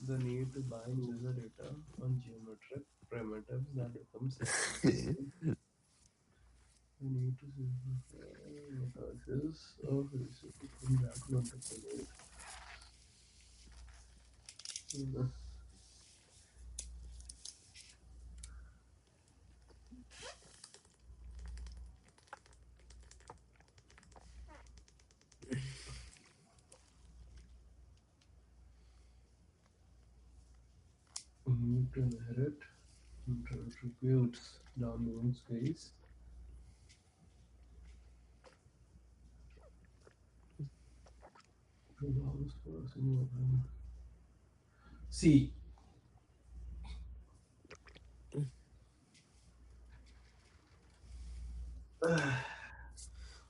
The need to bind user data on geometric primitives that becomes expensive. The need to simplify messages of research from that to interpolate. Need to inherit attributes down one space. Allows for a single. See,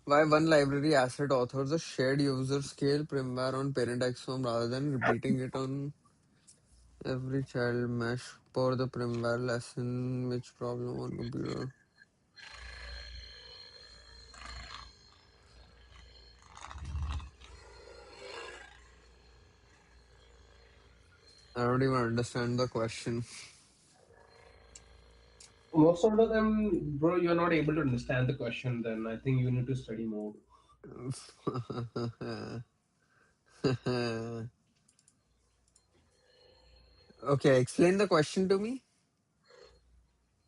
Why one library asset authors a shared user scale primware on parent exome rather than repeating it on every child mesh for the primware lesson? Which problem on computer? I don't even understand the question. Most of the time, bro, you're not able to understand the question. Then I think you need to study more. Okay, explain the question to me.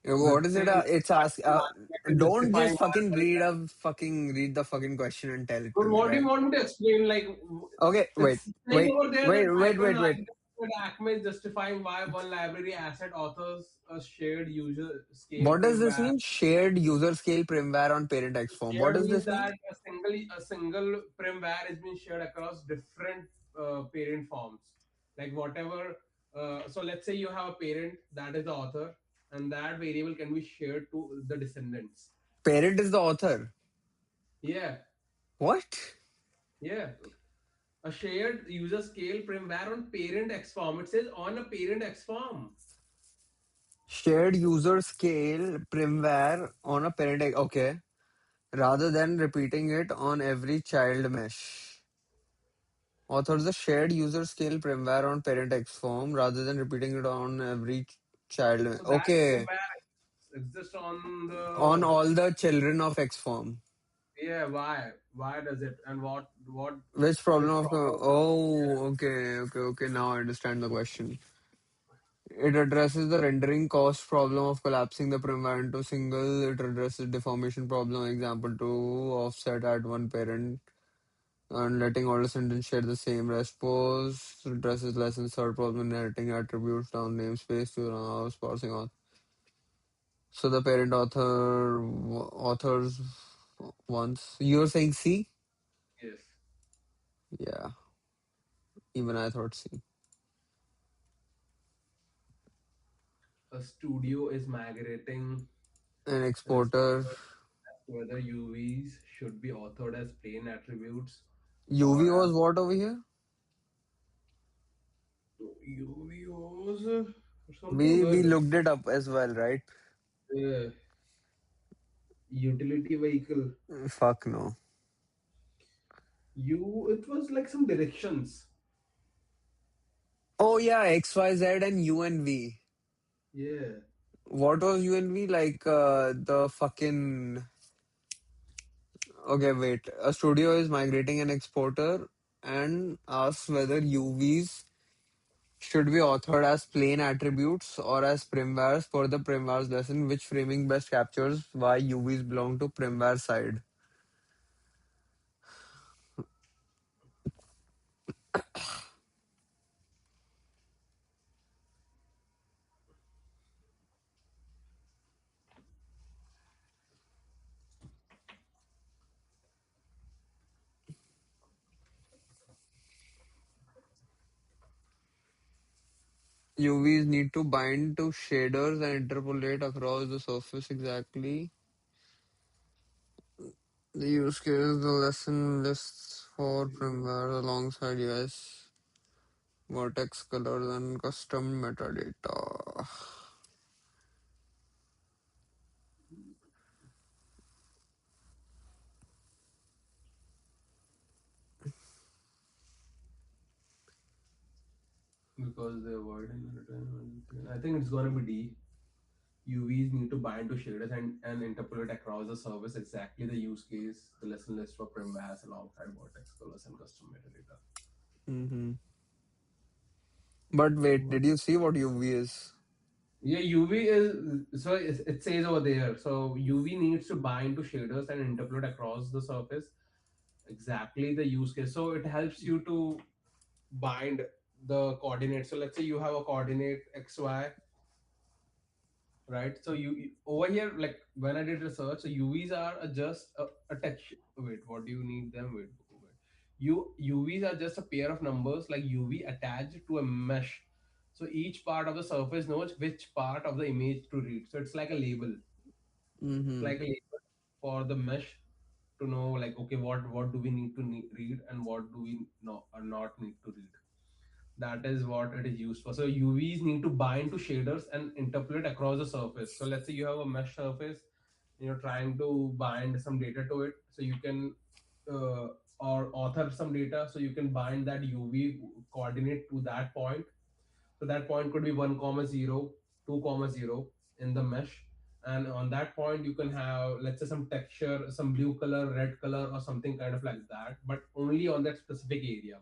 What Let's is say it? It's why ask. the market is Don't justifying just why fucking one read the fucking question and tell it to But me, what do you right? want me to explain? Like, Okay, wait, it's saying over there that Python wait. and Acme is justifying why one library asset authors a shared user scale What does this primware. mean? Shared user scale primware on parent X form. What Shared does means this mean? that a single primware is being shared across different parent forms. Like whatever. So let's say you have a parent that is the author, and that variable can be shared to the descendants. Parent is the author. Yeah, What? yeah. A shared user scale primware on parent X form. It says on a parent X form. Shared user scale primware on a parent. Okay. Rather than repeating it on every child mesh. Authors a shared user scale primware on parent X form rather than repeating it on every child. So that Okay. primware exists on On the all the children of X form. yeah. Why? Why does it? And Which problem which of problem? oh okay now I understand the question. It addresses the rendering cost problem of collapsing the primary into single. It addresses deformation problem example 2 offset at one parent and letting all descendants share the same response. Addresses lessons third problem inheriting attributes down namespace to house parsing on. So the parent authors once you're saying C? Yes. Yeah, even I thought C. A studio is migrating An as exporter. to whether UVs should be authored as plain attributes UV or was as what over here? UVOs or something We good. looked it up as well, right? Yeah. Utility vehicle. Fuck no. It was like some directions. Oh yeah, XYZ and UNV. Yeah. What was UNV like? The fucking. Okay, wait. A studio is migrating an exporter and asks whether UVs should be authored as plain attributes or as primvares for the primvares lesson. Which framing best captures why UVs belong to primvar side? UVs need to bind to shaders and interpolate across the surface exactly. The use case, the lesson lists for firmware alongside yes, vertex colors and custom metadata. Because they avoid I think it's gonna be D. UVs need to bind to shaders and interpolate across the surface exactly the use case, the lesson list for primvas alongside vortex colors and custom metadata. Hmm. But wait, did you see what UV is? Yeah, UV is so it says over there. So UV needs to bind to shaders and interpolate across the surface exactly the use case. So it helps you to bind the coordinates. So let's say you have a coordinate XY, right? So over here, like when I did research, so UVs are just a text. Wait, what do you need them with? UVs are just a pair of numbers like UV attached to a mesh. So each part of the surface knows which part of the image to read. So it's like a label. It's Mm-hmm. like a label for the mesh. to know like, okay, what do we need to read and what do we not need to read. That is what it is used for. So UVs need to bind to shaders and interpolate across the surface. So let's say you have a mesh surface, you're trying to bind some data to it, so you can uh, or author some data, so you can bind that UV coordinate to that point. So that point could be 1 comma 0, 2 comma 0 in the mesh. And on that point, you can have, let's say, some texture, some blue color, red color, or something kind of like that, but only on that specific area.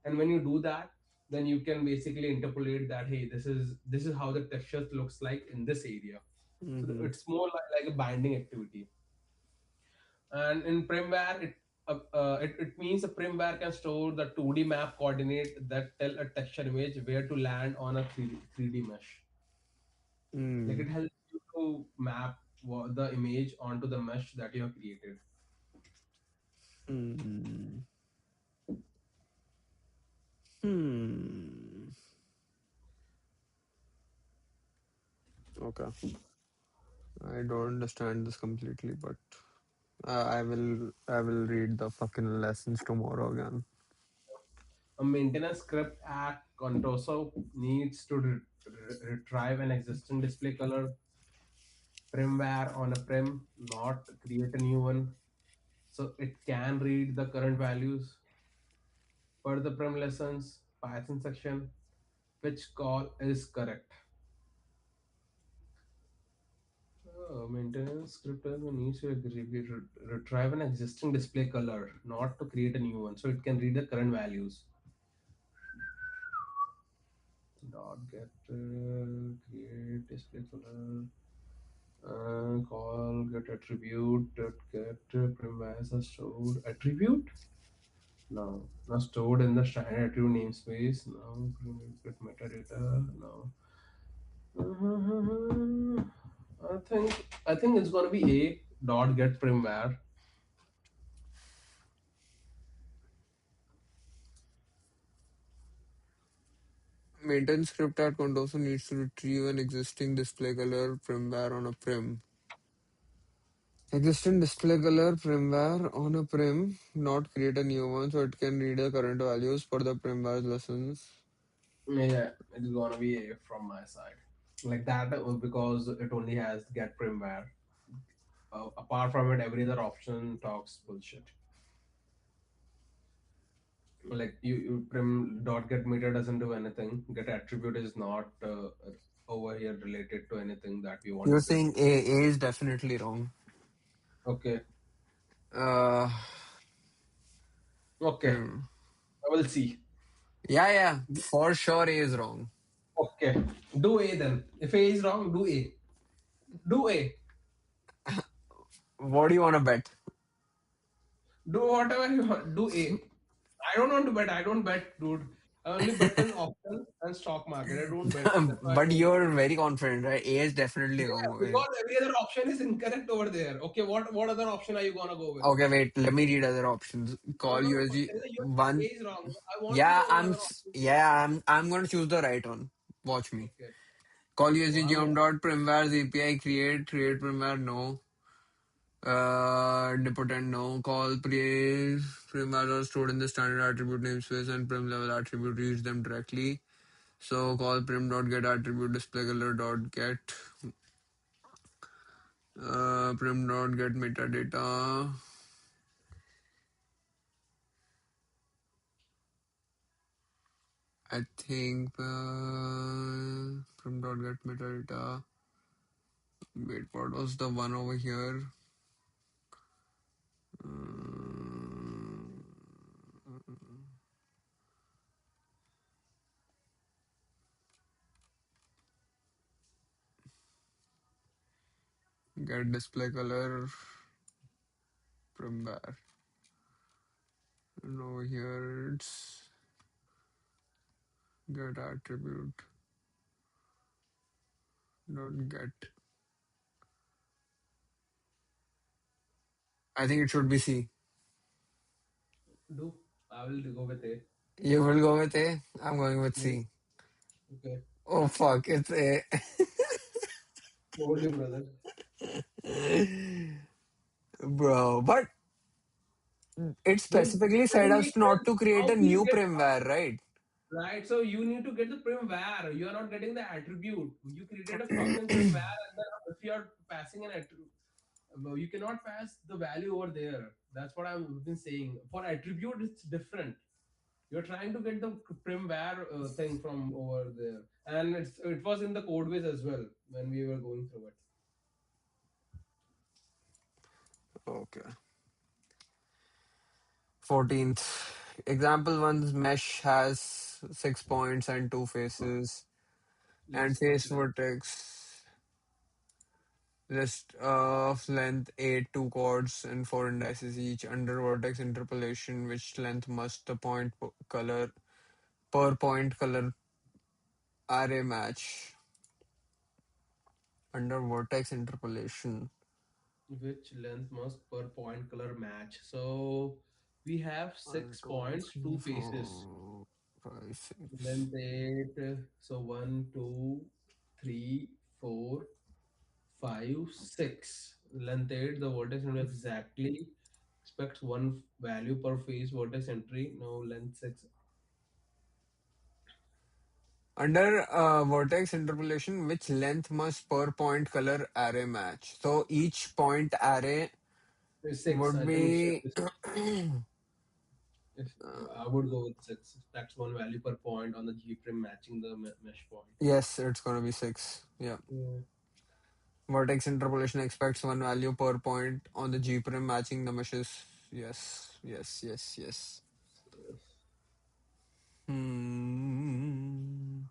And when you do that, then you can basically interpolate that, hey, this is how the texture looks like in this area. So Mm-hmm. it's more like a binding activity. And in primware, it means a primware can store the 2D map coordinate that tell a texture image where to land on a 3D mesh. Like Mm. it helps you to map the image onto the mesh that you have created. Hmm. Hmm. Okay. I don't understand this completely, but I will read the fucking lessons tomorrow again. A maintenance script at Contoso needs to retrieve an existing display color primware on a prim, not create a new one. So it can read the current values per the prim lessons Python section. Which call is correct? Maintenance script needs to retrieve an existing display color, not to create a new one. So it can read the current values. Dot get create display color. Call get attribute dot get premise as stored attribute. No, not stored in the standard attribute namespace. No, get metadata. No. I think it's gonna be a dot get primware. Maintenance script at Condoso needs to retrieve an existing display color firmware on a prim. Existing display color firmware on a prim, not create a new one, so it can read the current values for the primware's lessons. Yeah, it's gonna be a from my side. Like that because it only has get primware. Apart from it, every other option talks bullshit. Like you prim dot get meter doesn't do anything. Get attribute is not over here related to anything that we want to You're print. saying A is definitely wrong. Okay, Uh, okay, prim. I will see. Yeah, yeah, for sure A is wrong. Okay, do A then. If A is wrong, do A. Do A. What do you want to bet? Do whatever you want. Do A. I don't want to bet. I don't bet, dude. I only bet on options and stock market. I don't bet. That's why I But don't bet. you're very confident, right? A is definitely Yeah, wrong. because every other option is incorrect over there. Okay, what other option are you gonna go with? Okay, wait. Let me read other options. No, Call no, no. USG You're saying A one. is wrong. I want to Yeah, know what other option. I'm gonna choose the right one. Watch me. Okay. Call So USG I'm geom dot primvares API create primvar no. Depotent no. Call primvares are stored in the standard attribute namespace and prim level attribute reads them directly. So call prim dot get attribute display color dot get prim dot get metadata. I think from dot get metadata. Wait, what was the one over here? Get display color from bar. And over here it's get attribute dot get. I think it should be C. do. I will go with A. You will go with A. I'm going with Yeah. C. Okay. Oh fuck, it's A. Told you, brother. Bro, but It No, specifically how said do you us not to create how a do you new get primware, right? right? So you need to get the primware. You are not getting the attribute. You created a fucking primware, and then if you are passing an attribute, you cannot pass the value over there. That's what I've been saying. For attribute, it's different. You're trying to get the primware thing from over there, and it was in the code base as well when we were going through it. Okay. 14th. Example one's mesh has 6 points and two faces, and Let's face first vertex list of length 8, two chords, and four indices each. Under vertex interpolation, which length must the color per point color array match? Under vertex interpolation. which length must per point color match. So we have One, six two, points, three, two faces. four, five, six. Length 8. So one, two, three, 4, 5, 6. Length 8, the vertex number exactly expects one value per face vertex entry. Now length 6 Under vertex interpolation, which length must per point color array match? So each point array is 6. would I think be if I would go with 6. That's one value per point on the G prim matching the mesh point. yes, it's gonna be six. Yeah. Yeah. Vertex interpolation expects one value per point on the G prim matching the meshes. Yes, yes, yes, yes. Hmm.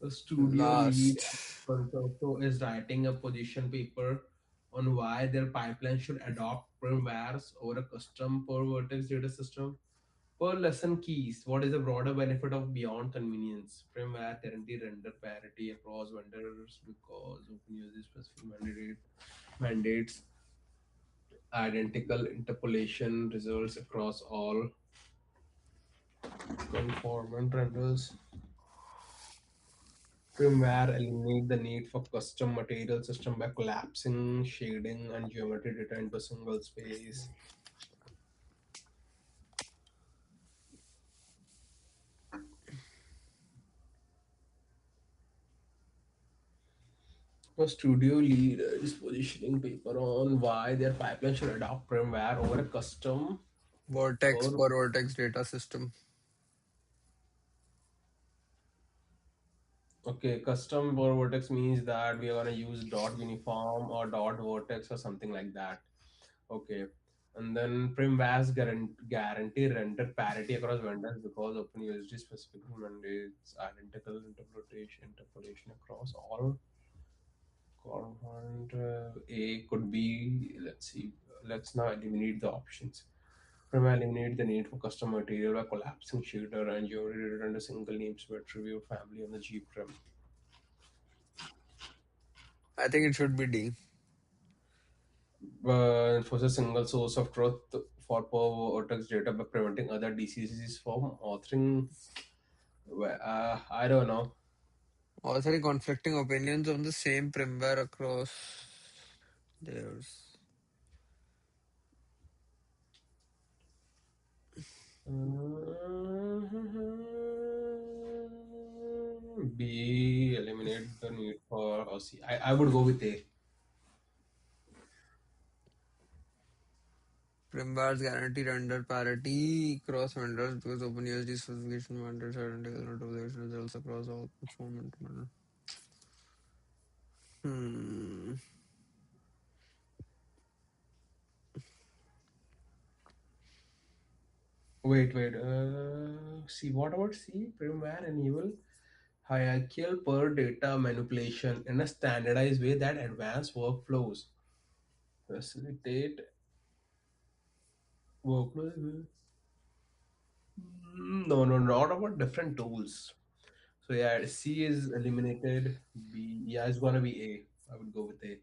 A studio lead Last. at Consorto is writing a position paper on why their pipeline should adopt firmwares over a custom per vertex data system. Per lesson keys, what is the broader benefit of beyond convenience? Firmware guarantee render parity across vendors because OpenUSD specific mandates identical interpolation results across all conformant renders. Firmware eliminate the need for custom material system by collapsing shading and geometry data into a single space. A studio lead is positioning paper on why their pipeline should adopt firmware over a custom Vertex per per vertex data system. okay, custom per vertex means that we are gonna use dot uniform or dot vertex or something like that. Okay. And then firmwares guarantee render parity across vendors because OpenUSD specifically mandates identical interpolation across all component. A could be, let's see, let's now eliminate the options. Firmware eliminate the need for custom material by collapsing shader and geometry under single namespace attribute family on the G prim. I think it should be D. Enforce a single source of truth for per vertex data by preventing other DCCs from authoring. Well, I don't know. Authoring conflicting opinions on the same firmware across theirs. B, eliminate the need for or C. I would go with A. Primvars guarantee render parity across vendors because OpenUSD specification mandates identical interpolation results across all performance model. Hmm. Wait. C. What about C? Firmware enable hierarchical per data manipulation in a standardized way that advanced workflows facilitate workflows. No, not about different tools. So yeah, C is eliminated. B, yeah, it's gonna be A. I would go with A.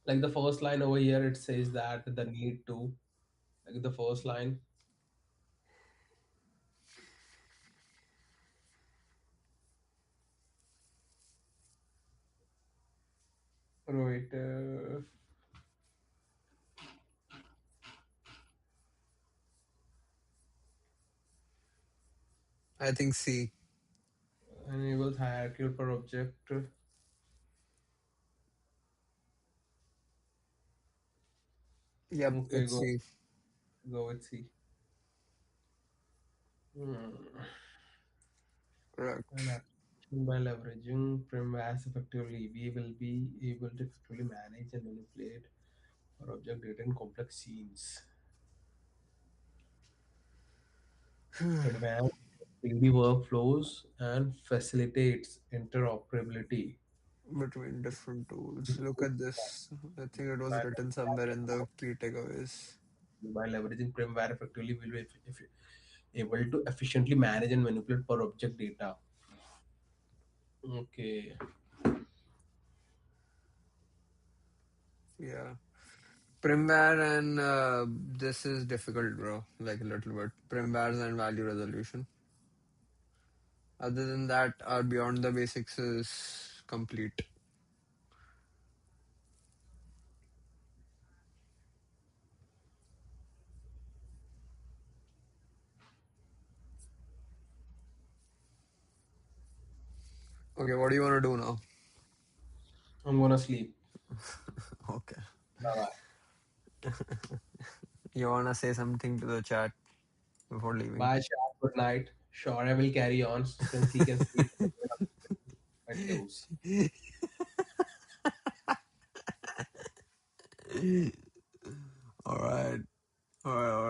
Like the first line over here, it says that the need to, like the first line. Right. I think C. Enables hierarchical per object. Yep, Okay, it's go C. go with C. Hmm. An Correct. application by leveraging primvas effectively, we will be able to effectively manage and manipulate our object data in complex scenes. Advanced 3D workflows and facilitates interoperability. Between different tools. Look at this. I think it was written somewhere in the key takeaways. By leveraging primware effectively, we'll be able to efficiently manage and manipulate per object data. Okay. Yeah. Primware and this is difficult, bro. Like a little bit. Primwares and value resolution. Other than that, our beyond the basics is complete. Okay, what do you want to do now? I'm gonna sleep. Okay. Bye bye. You want to say something to the chat before leaving? Bye, Shah. Good night. Sure, I will carry on since he can sleep my toes.